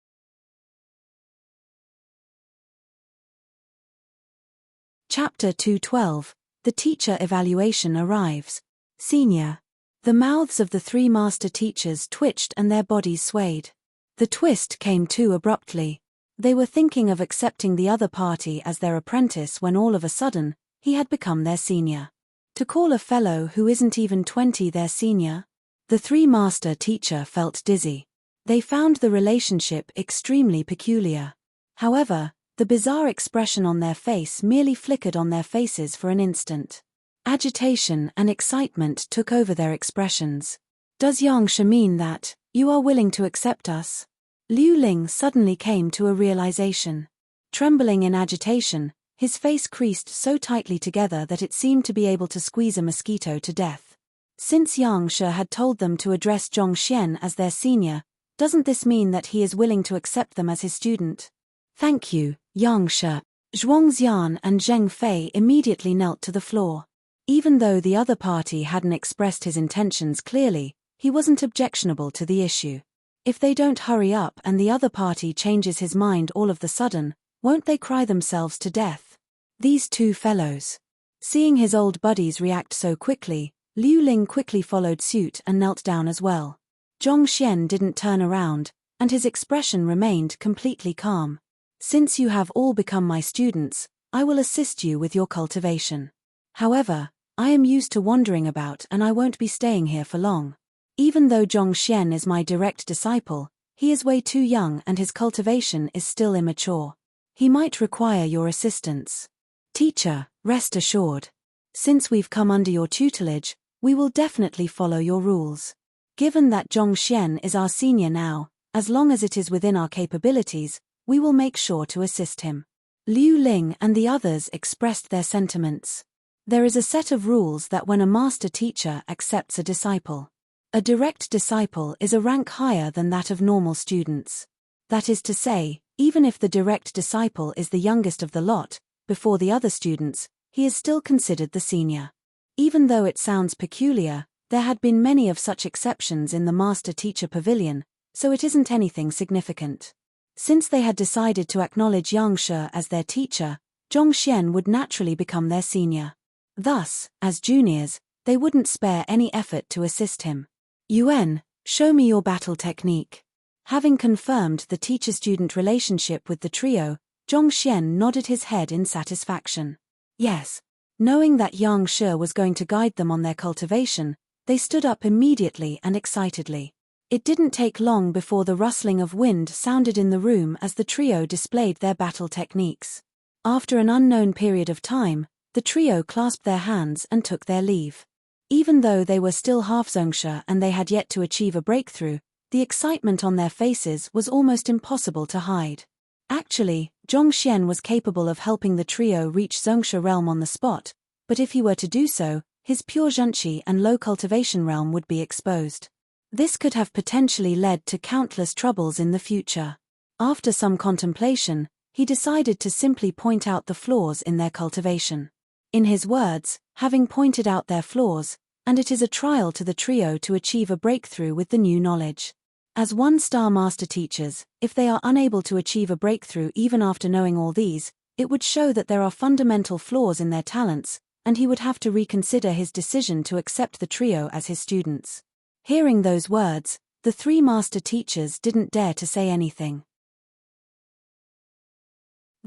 Chapter 212. The teacher evaluation arrives. Senior. The mouths of the three master teachers twitched and their bodies swayed. The twist came too abruptly. They were thinking of accepting the other party as their apprentice when all of a sudden, he had become their senior. To call a fellow who isn't even 20 their senior? The three master teacher felt dizzy. They found the relationship extremely peculiar. However, the bizarre expression on their face merely flickered on their faces for an instant. Agitation and excitement took over their expressions. Does Yang Shi mean that you are willing to accept us? Liu Ling suddenly came to a realization. Trembling in agitation, his face creased so tightly together that it seemed to be able to squeeze a mosquito to death. Since Yang Shi had told them to address Zhongxian as their senior, doesn't this mean that he is willing to accept them as his student? Thank you, Yang Shi. Zhuangxian and Zheng Fei immediately knelt to the floor. Even though the other party hadn't expressed his intentions clearly, he wasn't objectionable to the issue. If they don't hurry up and the other party changes his mind all of the sudden, won't they cry themselves to death? These two fellows. Seeing his old buddies react so quickly, Liu Ling quickly followed suit and knelt down as well. Zhongxian didn't turn around, and his expression remained completely calm. Since you have all become my students, I will assist you with your cultivation. However, I am used to wandering about and I won't be staying here for long. Even though Zhongxian is my direct disciple, he is way too young and his cultivation is still immature. He might require your assistance. Teacher, rest assured. Since we've come under your tutelage, we will definitely follow your rules. Given that Zhongxian is our senior now, as long as it is within our capabilities, we will make sure to assist him. Liu Ling and the others expressed their sentiments. There is a set of rules that when a master teacher accepts a disciple. A direct disciple is a rank higher than that of normal students. That is to say, even if the direct disciple is the youngest of the lot, before the other students, he is still considered the senior. Even though it sounds peculiar, there had been many of such exceptions in the master-teacher pavilion, so it isn't anything significant. Since they had decided to acknowledge Yang Shi as their teacher, Zhongxian would naturally become their senior. Thus, as juniors, they wouldn't spare any effort to assist him. Yuan, show me your battle technique. Having confirmed the teacher-student relationship with the trio, Zhongxian nodded his head in satisfaction. Yes. Knowing that Yang Shi was going to guide them on their cultivation, they stood up immediately and excitedly. It didn't take long before the rustling of wind sounded in the room as the trio displayed their battle techniques. After an unknown period of time, the trio clasped their hands and took their leave. Even though they were still half Zhongxia and they had yet to achieve a breakthrough, the excitement on their faces was almost impossible to hide. Actually, Zhongxian was capable of helping the trio reach Zhongxia realm on the spot, but if he were to do so, his pure Zhenqi and low cultivation realm would be exposed. This could have potentially led to countless troubles in the future. After some contemplation, he decided to simply point out the flaws in their cultivation. In his words, having pointed out their flaws, and it is a trial to the trio to achieve a breakthrough with the new knowledge. As one-star master teachers, if they are unable to achieve a breakthrough even after knowing all these, it would show that there are fundamental flaws in their talents, and he would have to reconsider his decision to accept the trio as his students. Hearing those words, the three master teachers didn't dare to say anything.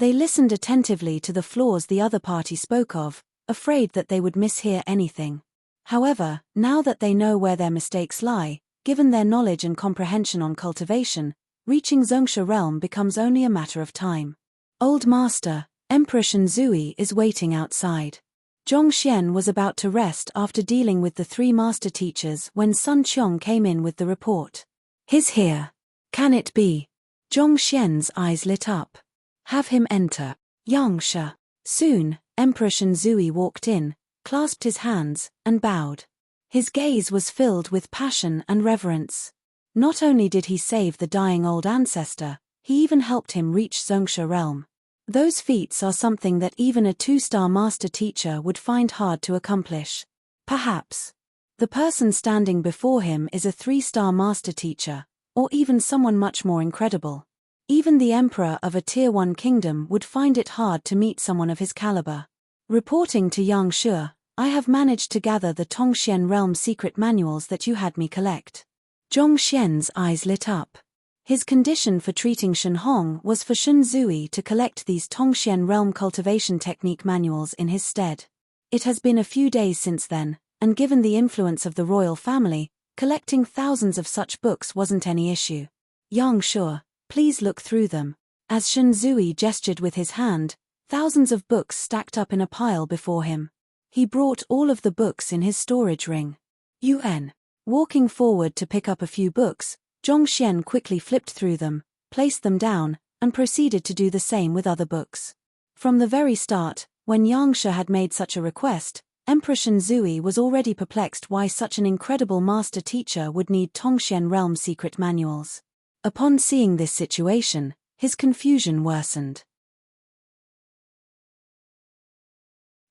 They listened attentively to the flaws the other party spoke of, afraid that they would mishear anything. However, now that they know where their mistakes lie, Given their knowledge and comprehension on cultivation, reaching Zongsha realm becomes only a matter of time. Old Master, Emperor Shenzui is waiting outside. Zhongxian was about to rest after dealing with the 3 master teachers when Sun Qiong came in with the report. He's here. Can it be? Zhongxian's eyes lit up. Have him enter. Yangsha. Soon, Emperor Shenzui walked in, clasped his hands, and bowed. His gaze was filled with passion and reverence. Not only did he save the dying old ancestor, he even helped him reach Zongsha realm. Those feats are something that even a 2-star master teacher would find hard to accomplish. Perhaps the person standing before him is a 3-star master teacher, or even someone much more incredible. Even the emperor of a Tier 1 kingdom would find it hard to meet someone of his caliber. Reporting to Yang Shi, I have managed to gather the Tongxian realm secret manuals that you had me collect. Zhongxian's eyes lit up. His condition for treating Shen Hong was for Shenzui to collect these Tongxian realm cultivation technique manuals in his stead. It has been a few days since then, and given the influence of the royal family, collecting thousands of such books wasn't any issue. Yang Shi, please look through them. As Shenzui gestured with his hand, thousands of books stacked up in a pile before him. He brought all of the books in his storage ring. UN. Walking forward to pick up a few books, Zhongxian quickly flipped through them, placed them down, and proceeded to do the same with other books. From the very start, when Yangsha had made such a request, Emperor Shenzui was already perplexed why such an incredible master teacher would need Tongxian realm secret manuals. Upon seeing this situation, his confusion worsened.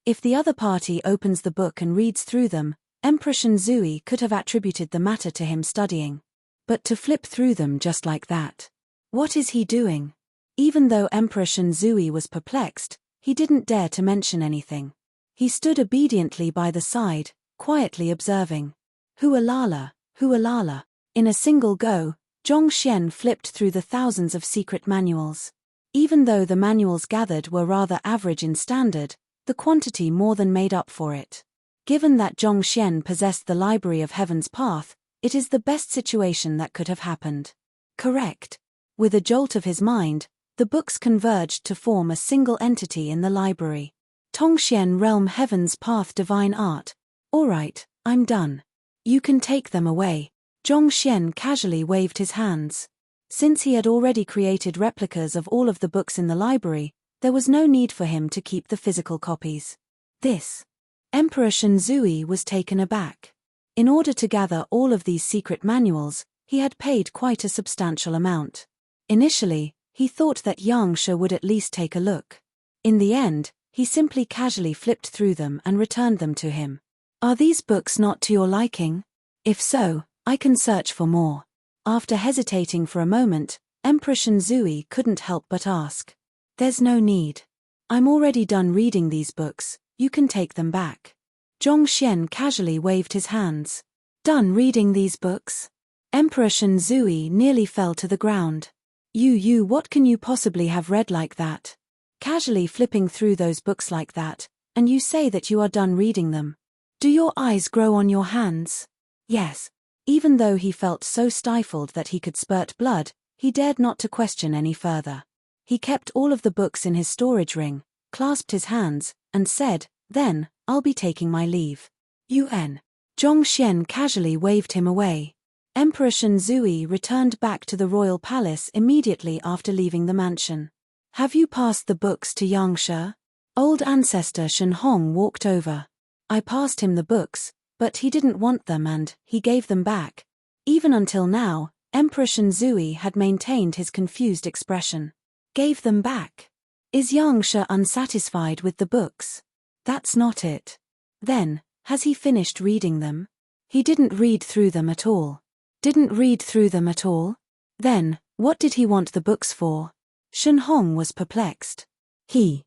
If the other party opens the book and reads through them, Emperor Shenzui could have attributed the matter to him studying. But to flip through them just like that. What is he doing? Even though Emperor Shenzui was perplexed, he didn't dare to mention anything. He stood obediently by the side, quietly observing. Hualala, hualala. In a single go, Zhongxian flipped through the thousands of secret manuals. Even though the manuals gathered were rather average in standard, the quantity more than made up for it. Given that Zhongxian possessed the Library of Heaven's Path, it is the best situation that could have happened. Correct. With a jolt of his mind, the books converged to form a single entity in the library. Tongxian Realm Heaven's Path Divine Art. Alright, I'm done. You can take them away. Zhongxian casually waved his hands. Since he had already created replicas of all of the books in the library, there was no need for him to keep the physical copies. This. Emperor Shenzui was taken aback. In order to gather all of these secret manuals, he had paid quite a substantial amount. Initially, he thought that Yang Shi would at least take a look. In the end, he simply casually flipped through them and returned them to him. Are these books not to your liking? If so, I can search for more. After hesitating for a moment, Emperor Shenzui couldn't help but ask. There's no need. I'm already done reading these books, you can take them back. Zhongxian casually waved his hands. Done reading these books? Emperor Shenzui nearly fell to the ground. What can you possibly have read like that? Casually flipping through those books like that, and you say that you are done reading them. Do your eyes grow on your hands? Yes. Even though he felt so stifled that he could spurt blood, he dared not to question any further. He kept all of the books in his storage ring, clasped his hands, and said, Then, I'll be taking my leave. UN. Zhongxian casually waved him away. Emperor Shenzui returned back to the royal palace immediately after leaving the mansion. Have you passed the books to Yang Shi? Old ancestor Shen Hong walked over. I passed him the books, but he didn't want them and he gave them back. Even until now, Emperor Shenzui had maintained his confused expression. Gave them back? Is Yang Shi unsatisfied with the books? That's not it. Then, has he finished reading them? He didn't read through them at all. Didn't read through them at all? Then, what did he want the books for? Shen Hong was perplexed. He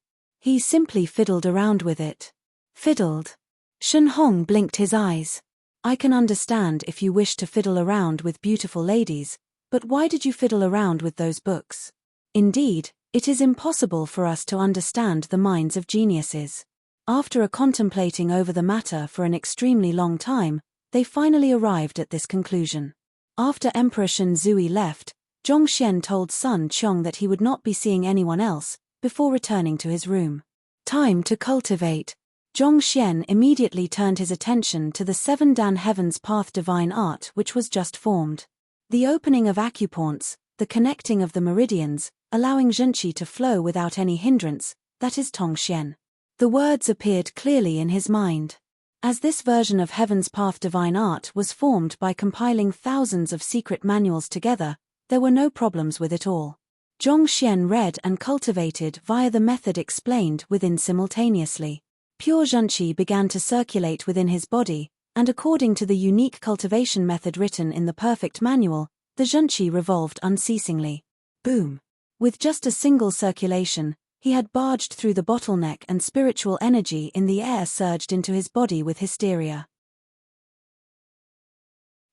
simply fiddled around with it. Fiddled? Shen Hong blinked his eyes. I can understand if you wish to fiddle around with beautiful ladies, but why did you fiddle around with those books? Indeed, it is impossible for us to understand the minds of geniuses. After contemplating over the matter for an extremely long time, they finally arrived at this conclusion. After Emperor Shen Zui left, Zhongxian told Sun Qiong that he would not be seeing anyone else, before returning to his room. Time to cultivate. Zhongxian immediately turned his attention to the 7 Dan Heaven's Path divine art which was just formed. The opening of acupoints, the connecting of the meridians, allowing Zhenqi to flow without any hindrance, that is Tongxian. The words appeared clearly in his mind. As this version of Heaven's Path divine art was formed by compiling thousands of secret manuals together, there were no problems with it all. Zhongxian read and cultivated via the method explained within simultaneously. Pure Zhenqi began to circulate within his body, and according to the unique cultivation method written in the perfect manual, the Zhenqi revolved unceasingly. Boom! With just a single circulation, he had barged through the bottleneck and spiritual energy in the air surged into his body with hysteria.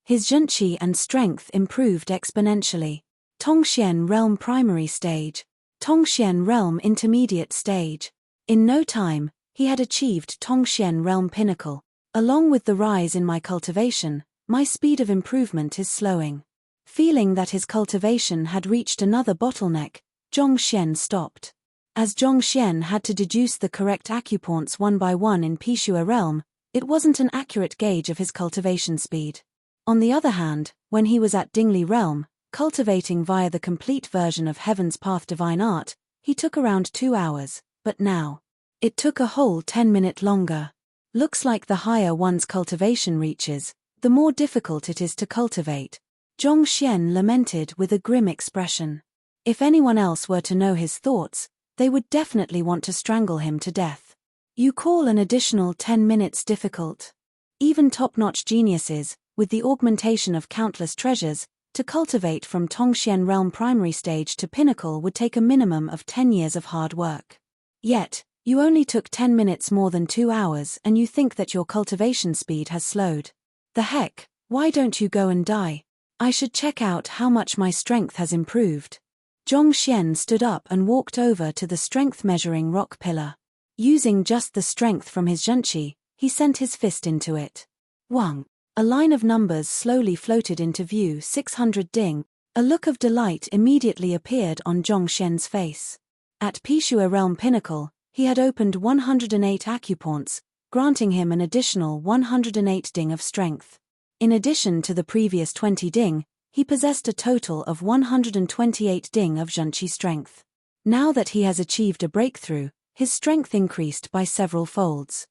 His Zhenqi and strength improved exponentially. Tongxian Realm Primary Stage. Tongxian Realm Intermediate Stage. In no time, he had achieved Tongxian Realm Pinnacle. Along with the rise in my cultivation, my speed of improvement is slowing. Feeling that his cultivation had reached another bottleneck, Zhongxian stopped. As Zhongxian had to deduce the correct acupoints one by one in Pishua Realm, it wasn't an accurate gauge of his cultivation speed. On the other hand, when he was at Dingli Realm, cultivating via the complete version of Heaven's Path divine art, he took around 2 hours, but now it took a whole 10-minute longer. Looks like the higher one's cultivation reaches, the more difficult it is to cultivate. Zhongxian lamented with a grim expression. If anyone else were to know his thoughts, they would definitely want to strangle him to death. You call an additional 10 minutes difficult? Even top-notch geniuses, with the augmentation of countless treasures, to cultivate from Tongxian Realm Primary Stage to Pinnacle would take a minimum of 10 years of hard work. Yet, you only took 10 minutes more than 2 hours and you think that your cultivation speed has slowed. The heck, why don't you go and die? I should check out how much my strength has improved. Zhongxian stood up and walked over to the strength-measuring rock pillar. Using just the strength from his Zhenqi, he sent his fist into it. Wang. A line of numbers slowly floated into view. 600 ding. A look of delight immediately appeared on Zhongxian's face. At Pishua Realm Pinnacle, he had opened 108 acupoints, granting him an additional 108 ding of strength. In addition to the previous 20 ding, he possessed a total of 128 ding of Zhenqi strength. Now that he has achieved a breakthrough, his strength increased by several folds.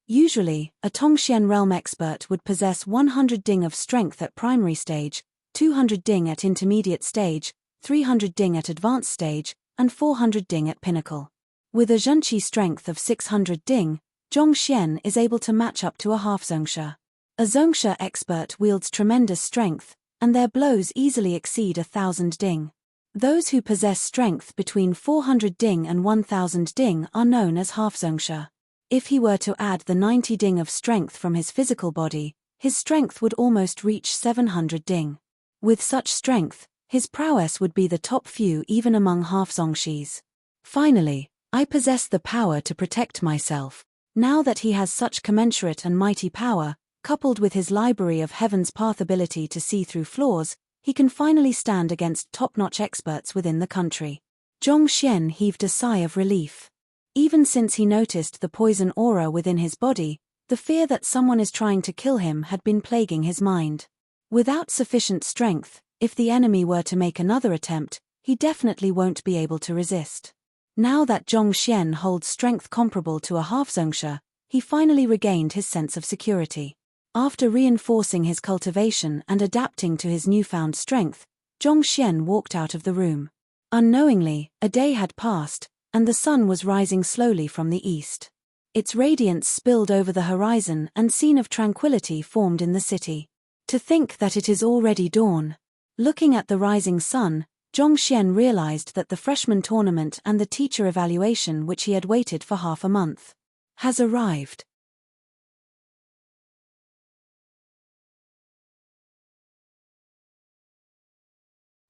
Usually, a Tongxian Realm expert would possess 100 ding of strength at primary stage, 200 ding at intermediate stage, 300 ding at advanced stage, and 400 ding at pinnacle. With a Zhenqi strength of 600 ding, Zhongxian is able to match up to a half Zhongsha. A Zhongsha expert wields tremendous strength, and their blows easily exceed 1,000 ding. Those who possess strength between 400 ding and 1,000 ding are known as half Zhongsha. If he were to add the 90 ding of strength from his physical body, his strength would almost reach 700 ding. With such strength, his prowess would be the top few even among half Zhongshis. Finally, I possess the power to protect myself. Now that he has such commensurate and mighty power, coupled with his library of Heaven's Path ability to see through flaws, he can finally stand against top-notch experts within the country. Zhongxian heaved a sigh of relief. Even since he noticed the poison aura within his body, the fear that someone is trying to kill him had been plaguing his mind. Without sufficient strength, if the enemy were to make another attempt, he definitely won't be able to resist. Now that Zhongxian holds strength comparable to a half Zhongsha, he finally regained his sense of security. After reinforcing his cultivation and adapting to his newfound strength, Zhongxian walked out of the room. Unknowingly, a day had passed, and the sun was rising slowly from the east. Its radiance spilled over the horizon and scene of tranquility formed in the city. To think that it is already dawn. Looking at the rising sun, Zhongxian realized that the freshman tournament and the teacher evaluation which he had waited for half a month has arrived.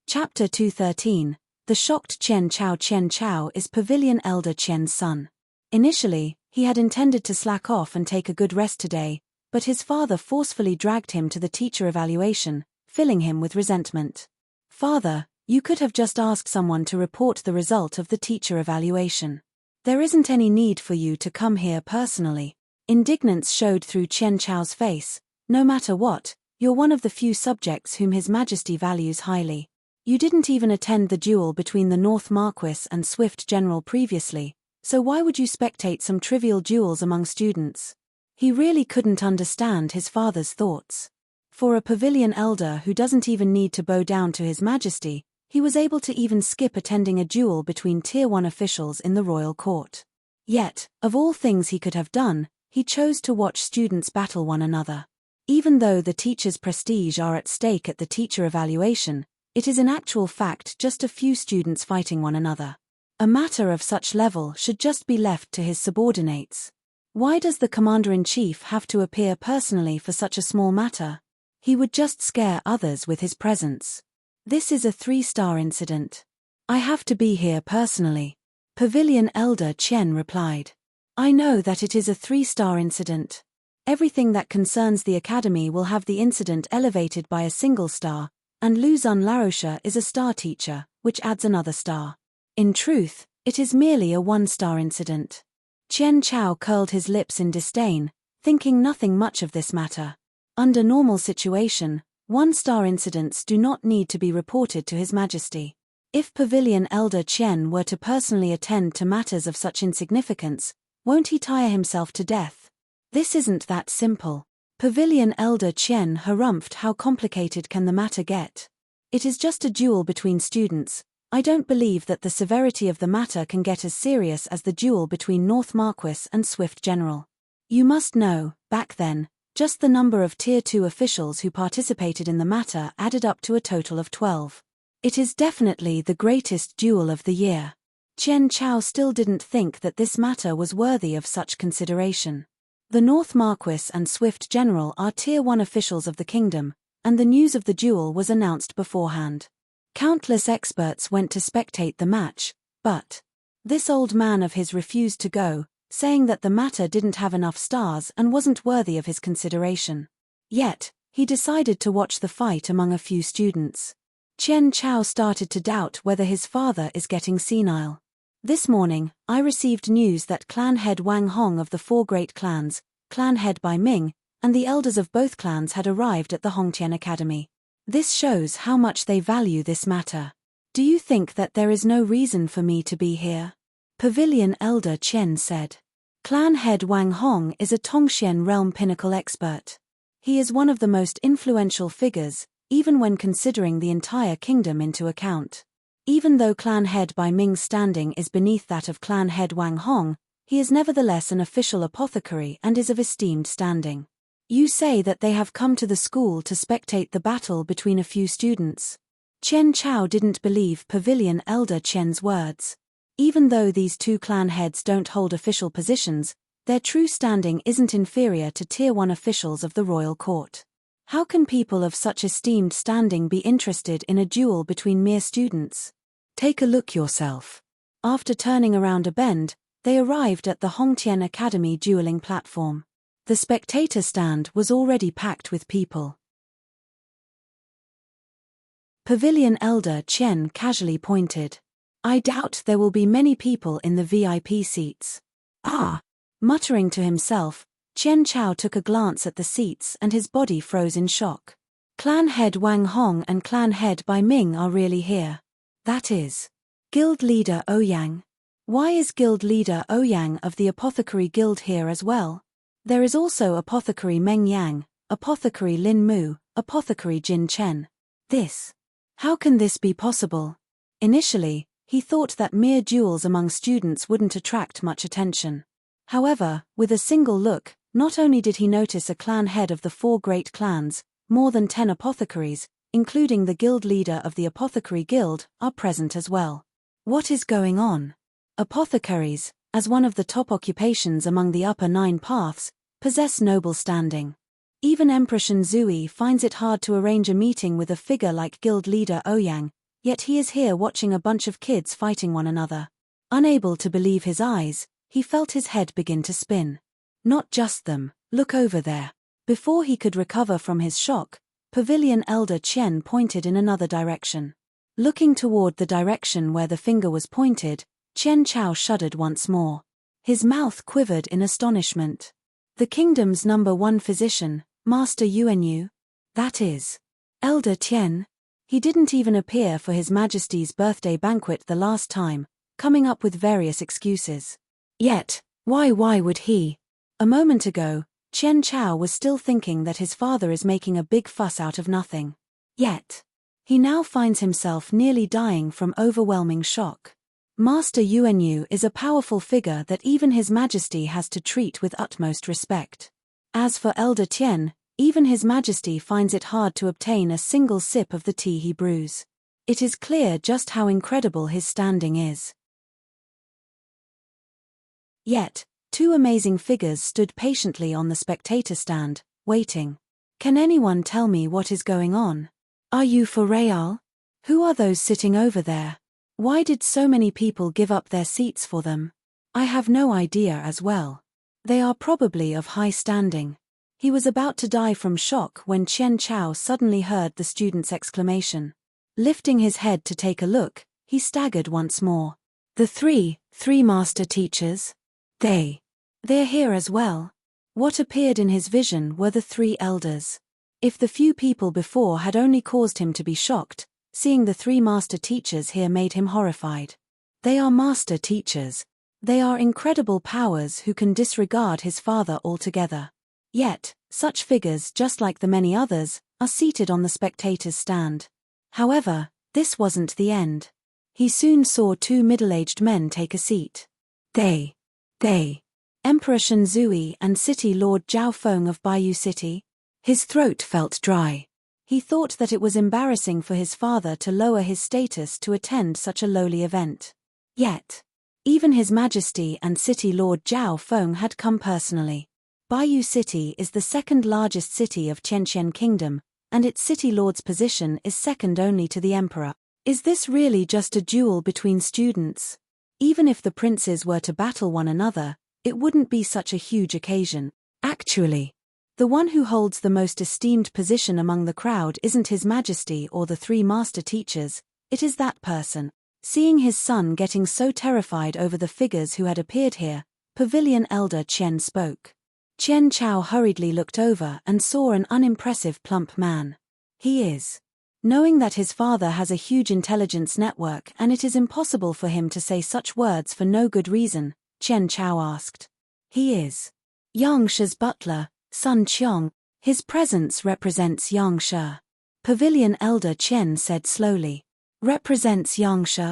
Chapter 213. The shocked Chen Chao is Pavilion Elder Qian's son. Initially, he had intended to slack off and take a good rest today, but his father forcefully dragged him to the teacher evaluation, filling him with resentment. "Father, you could have just asked someone to report the result of the teacher evaluation. There isn't any need for you to come here personally." Indignance showed through Chen Chao's face. "No matter what, you're one of the few subjects whom His Majesty values highly. You didn't even attend the duel between the North Marquis and Swift General previously, so why would you spectate some trivial duels among students?" He really couldn't understand his father's thoughts. For a pavilion elder who doesn't even need to bow down to His Majesty, he was able to even skip attending a duel between Tier 1 officials in the royal court. Yet, of all things he could have done, he chose to watch students battle one another. Even though the teacher's prestige are at stake at the teacher evaluation, it is in actual fact just a few students fighting one another. A matter of such level should just be left to his subordinates. Why does the commander-in-chief have to appear personally for such a small matter? He would just scare others with his presence. This is a 3-star incident. "I have to be here personally," Pavilion Elder Chen replied. "I know that it is a 3-star incident. Everything that concerns the academy will have the incident elevated by a single star, and Lu Zun Laroche is a star teacher, which adds another star. In truth, it is merely a 1-star incident." Chen Chao curled his lips in disdain, thinking nothing much of this matter. Under normal situation, 1-star incidents do not need to be reported to His Majesty. If Pavilion Elder Chen were to personally attend to matters of such insignificance, won't he tire himself to death? This isn't that simple. Pavilion Elder Chen harumphed. How complicated can the matter get? It is just a duel between students. I don't believe that the severity of the matter can get as serious as the duel between North Marquis and Swift General. You must know, back then, just the number of Tier 2 officials who participated in the matter added up to a total of 12. It is definitely the greatest duel of the year. Chen Chao still didn't think that this matter was worthy of such consideration. The North Marquis and Swift General are Tier 1 officials of the kingdom, and the news of the duel was announced beforehand. Countless experts went to spectate the match, but this old man of his refused to go, saying that the matter didn't have enough stars and wasn't worthy of his consideration. Yet, he decided to watch the fight among a few students. Chen Chao started to doubt whether his father is getting senile. "This morning, I received news that clan head Wang Hong of the 4 great clans, clan head Bai Ming, and the elders of both clans had arrived at the Hongtian Academy. This shows how much they value this matter. Do you think that there is no reason for me to be here?" Pavilion Elder Chen said. Clan head Wang Hong is a Tongxian realm pinnacle expert. He is one of the most influential figures, even when considering the entire kingdom into account. Even though clan head Bai Ming's standing is beneath that of clan head Wang Hong, he is nevertheless an official apothecary and is of esteemed standing. You say that they have come to the school to spectate the battle between a few students. Chen Chao didn't believe Pavilion Elder Chen's words. Even though these 2 clan heads don't hold official positions, their true standing isn't inferior to Tier 1 officials of the royal court. How can people of such esteemed standing be interested in a duel between mere students? Take a look yourself. After turning around a bend, they arrived at the Hongtian Academy dueling platform. The spectator stand was already packed with people. Pavilion Elder Chen casually pointed. "I doubt there will be many people in the VIP seats." "Ah!" Muttering to himself, Chen Chao took a glance at the seats and his body froze in shock. Clan head Wang Hong and clan head Bai Ming are really here. That is, Guild Leader Ouyang. Why is Guild Leader Ouyang of the Apothecary Guild here as well? There is also Apothecary Meng Yang, Apothecary Lin Mu, Apothecary Jin Chen. How can this be possible? Initially, he thought that mere duels among students wouldn't attract much attention. However, with a single look, not only did he notice a clan head of the 4 great clans, more than 10 apothecaries, including the guild leader of the Apothecary Guild, are present as well. What is going on? Apothecaries, as one of the top occupations among the upper 9 paths, possess noble standing. Even Emperor Zui finds it hard to arrange a meeting with a figure like guild leader Ouyang, yet he is here watching a bunch of kids fighting one another. Unable to believe his eyes, he felt his head begin to spin. Not just them, look over there. Before he could recover from his shock, Pavilion Elder Qian pointed in another direction. Looking toward the direction where the finger was pointed, Qian Chao shuddered once more. His mouth quivered in astonishment. The kingdom's #1 physician, Master Yuanyu? That is, Elder Tian? He didn't even appear for His Majesty's birthday banquet the last time, coming up with various excuses. Yet, why would he? A moment ago, Qian Chao was still thinking that his father is making a big fuss out of nothing. Yet, he now finds himself nearly dying from overwhelming shock. Master Yuanyu is a powerful figure that even His Majesty has to treat with utmost respect. As for Elder Tian, even His Majesty finds it hard to obtain a single sip of the tea he brews. It is clear just how incredible his standing is. Yet, two amazing figures stood patiently on the spectator stand, waiting. Can anyone tell me what is going on? Are you for real? Who are those sitting over there? Why did so many people give up their seats for them? I have no idea as well. They are probably of high standing. He was about to die from shock when Qian Chao suddenly heard the student's exclamation. Lifting his head to take a look, he staggered once more. The three master teachers? They're here as well. What appeared in his vision were the 3 elders. If the few people before had only caused him to be shocked, seeing the 3 master teachers here made him horrified. They are master teachers. They are incredible powers who can disregard his father altogether. Yet, such figures, just like the many others, are seated on the spectator's stand. However, this wasn't the end. He soon saw 2 middle-aged men take a seat. They. Emperor Shenzui and City Lord Zhao Feng of Baiyu City. His throat felt dry. He thought that it was embarrassing for his father to lower his status to attend such a lowly event. Yet, even His Majesty and City Lord Zhao Feng had come personally. Baiyu City is the 2nd largest city of Qianqian Kingdom, and its city lord's position is second only to the emperor. Is this really just a duel between students? Even if the princes were to battle one another, it wouldn't be such a huge occasion. Actually, the one who holds the most esteemed position among the crowd isn't His Majesty or the 3 master teachers, it is that person. Seeing his son getting so terrified over the figures who had appeared here, Pavilion Elder Qian spoke. Qian Chao hurriedly looked over and saw an unimpressive plump man. He is. Knowing that his father has a huge intelligence network and it is impossible for him to say such words for no good reason, Qian Chao asked. He is. Yang She's butler, Sun Qiong. His presence represents Yang She. Pavilion Elder Qian said slowly. Represents Yang She?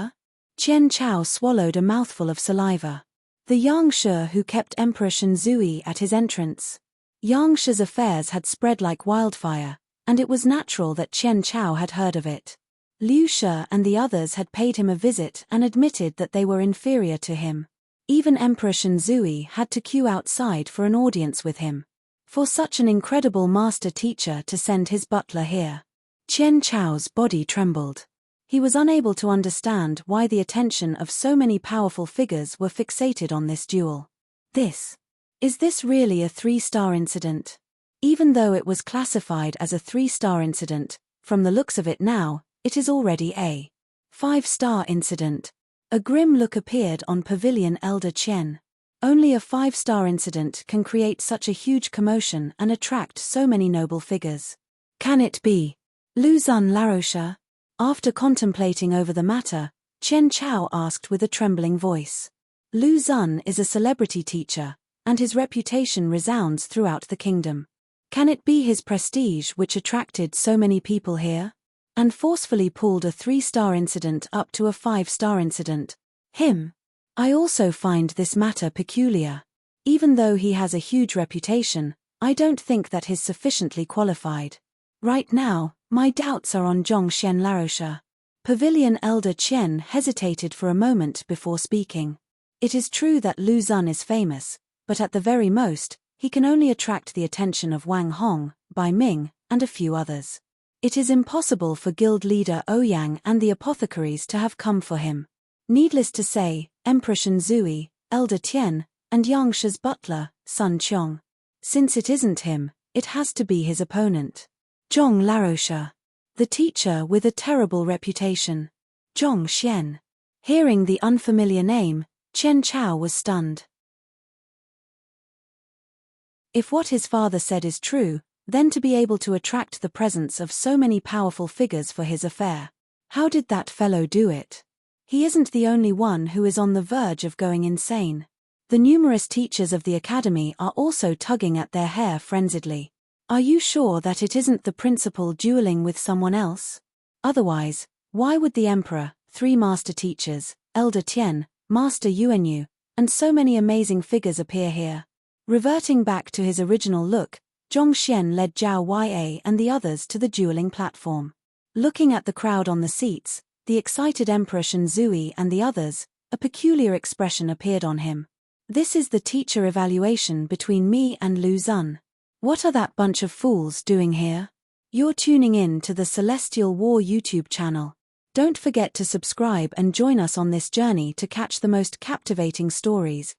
Qian Chao swallowed a mouthful of saliva. The Yang She who kept Emperor Shenzui at his entrance. Yang She's affairs had spread like wildfire, and it was natural that Qian Chao had heard of it. Liu She and the others had paid him a visit and admitted that they were inferior to him. Even Emperor Shenzui had to queue outside for an audience with him. For such an incredible master teacher to send his butler here. Qian Chao's body trembled. He was unable to understand why the attention of so many powerful figures were fixated on this duel. Is this really a 3-star incident? Even though it was classified as a 3-star incident, from the looks of it now, it is already a 5-star incident. A grim look appeared on Pavilion Elder Qian. Only a 5-star incident can create such a huge commotion and attract so many noble figures. Can it be Lu Zun Laroche? After contemplating over the matter, Qian Chao asked with a trembling voice. Lu Zun is a celebrity teacher, and his reputation resounds throughout the kingdom. Can it be his prestige which attracted so many people here? And forcefully pulled a 3-star incident up to a 5-star incident. Him. I also find this matter peculiar. Even though he has a huge reputation, I don't think that he's sufficiently qualified. Right now, my doubts are on Zhongshen Laroche. Pavilion Elder Qian hesitated for a moment before speaking. It is true that Lu Zun is famous, but at the very most, he can only attract the attention of Wang Hong, Bai Ming, and a few others. It is impossible for guild leader Ouyang and the apothecaries to have come for him. Needless to say, Emperor Shenzui, Elder Tian, and Yang She's butler, Sun Qiong. Since it isn't him, It has to be his opponent. Zhong Laroche. The teacher with a terrible reputation. Zhong Xian. Hearing the unfamiliar name, Chen Chao was stunned. If what his father said is true, then to be able to attract the presence of so many powerful figures for his affair. How did that fellow do it? He isn't the only one who is on the verge of going insane. The numerous teachers of the academy are also tugging at their hair frenziedly. Are you sure that it isn't the principal dueling with someone else? Otherwise, why would the emperor, 3 master teachers, Elder Tian, Master Yuanyu, and so many amazing figures appear here? Reverting back to his original look, Zhong Xian led Zhao Ya and the others to the dueling platform. Looking at the crowd on the seats, the excited Emperor Shenzui and the others, a peculiar expression appeared on him. This is the teacher evaluation between me and Lu Zun. What are that bunch of fools doing here? You're tuning in to the Celestial War YouTube channel. Don't forget to subscribe and join us on this journey to catch the most captivating stories.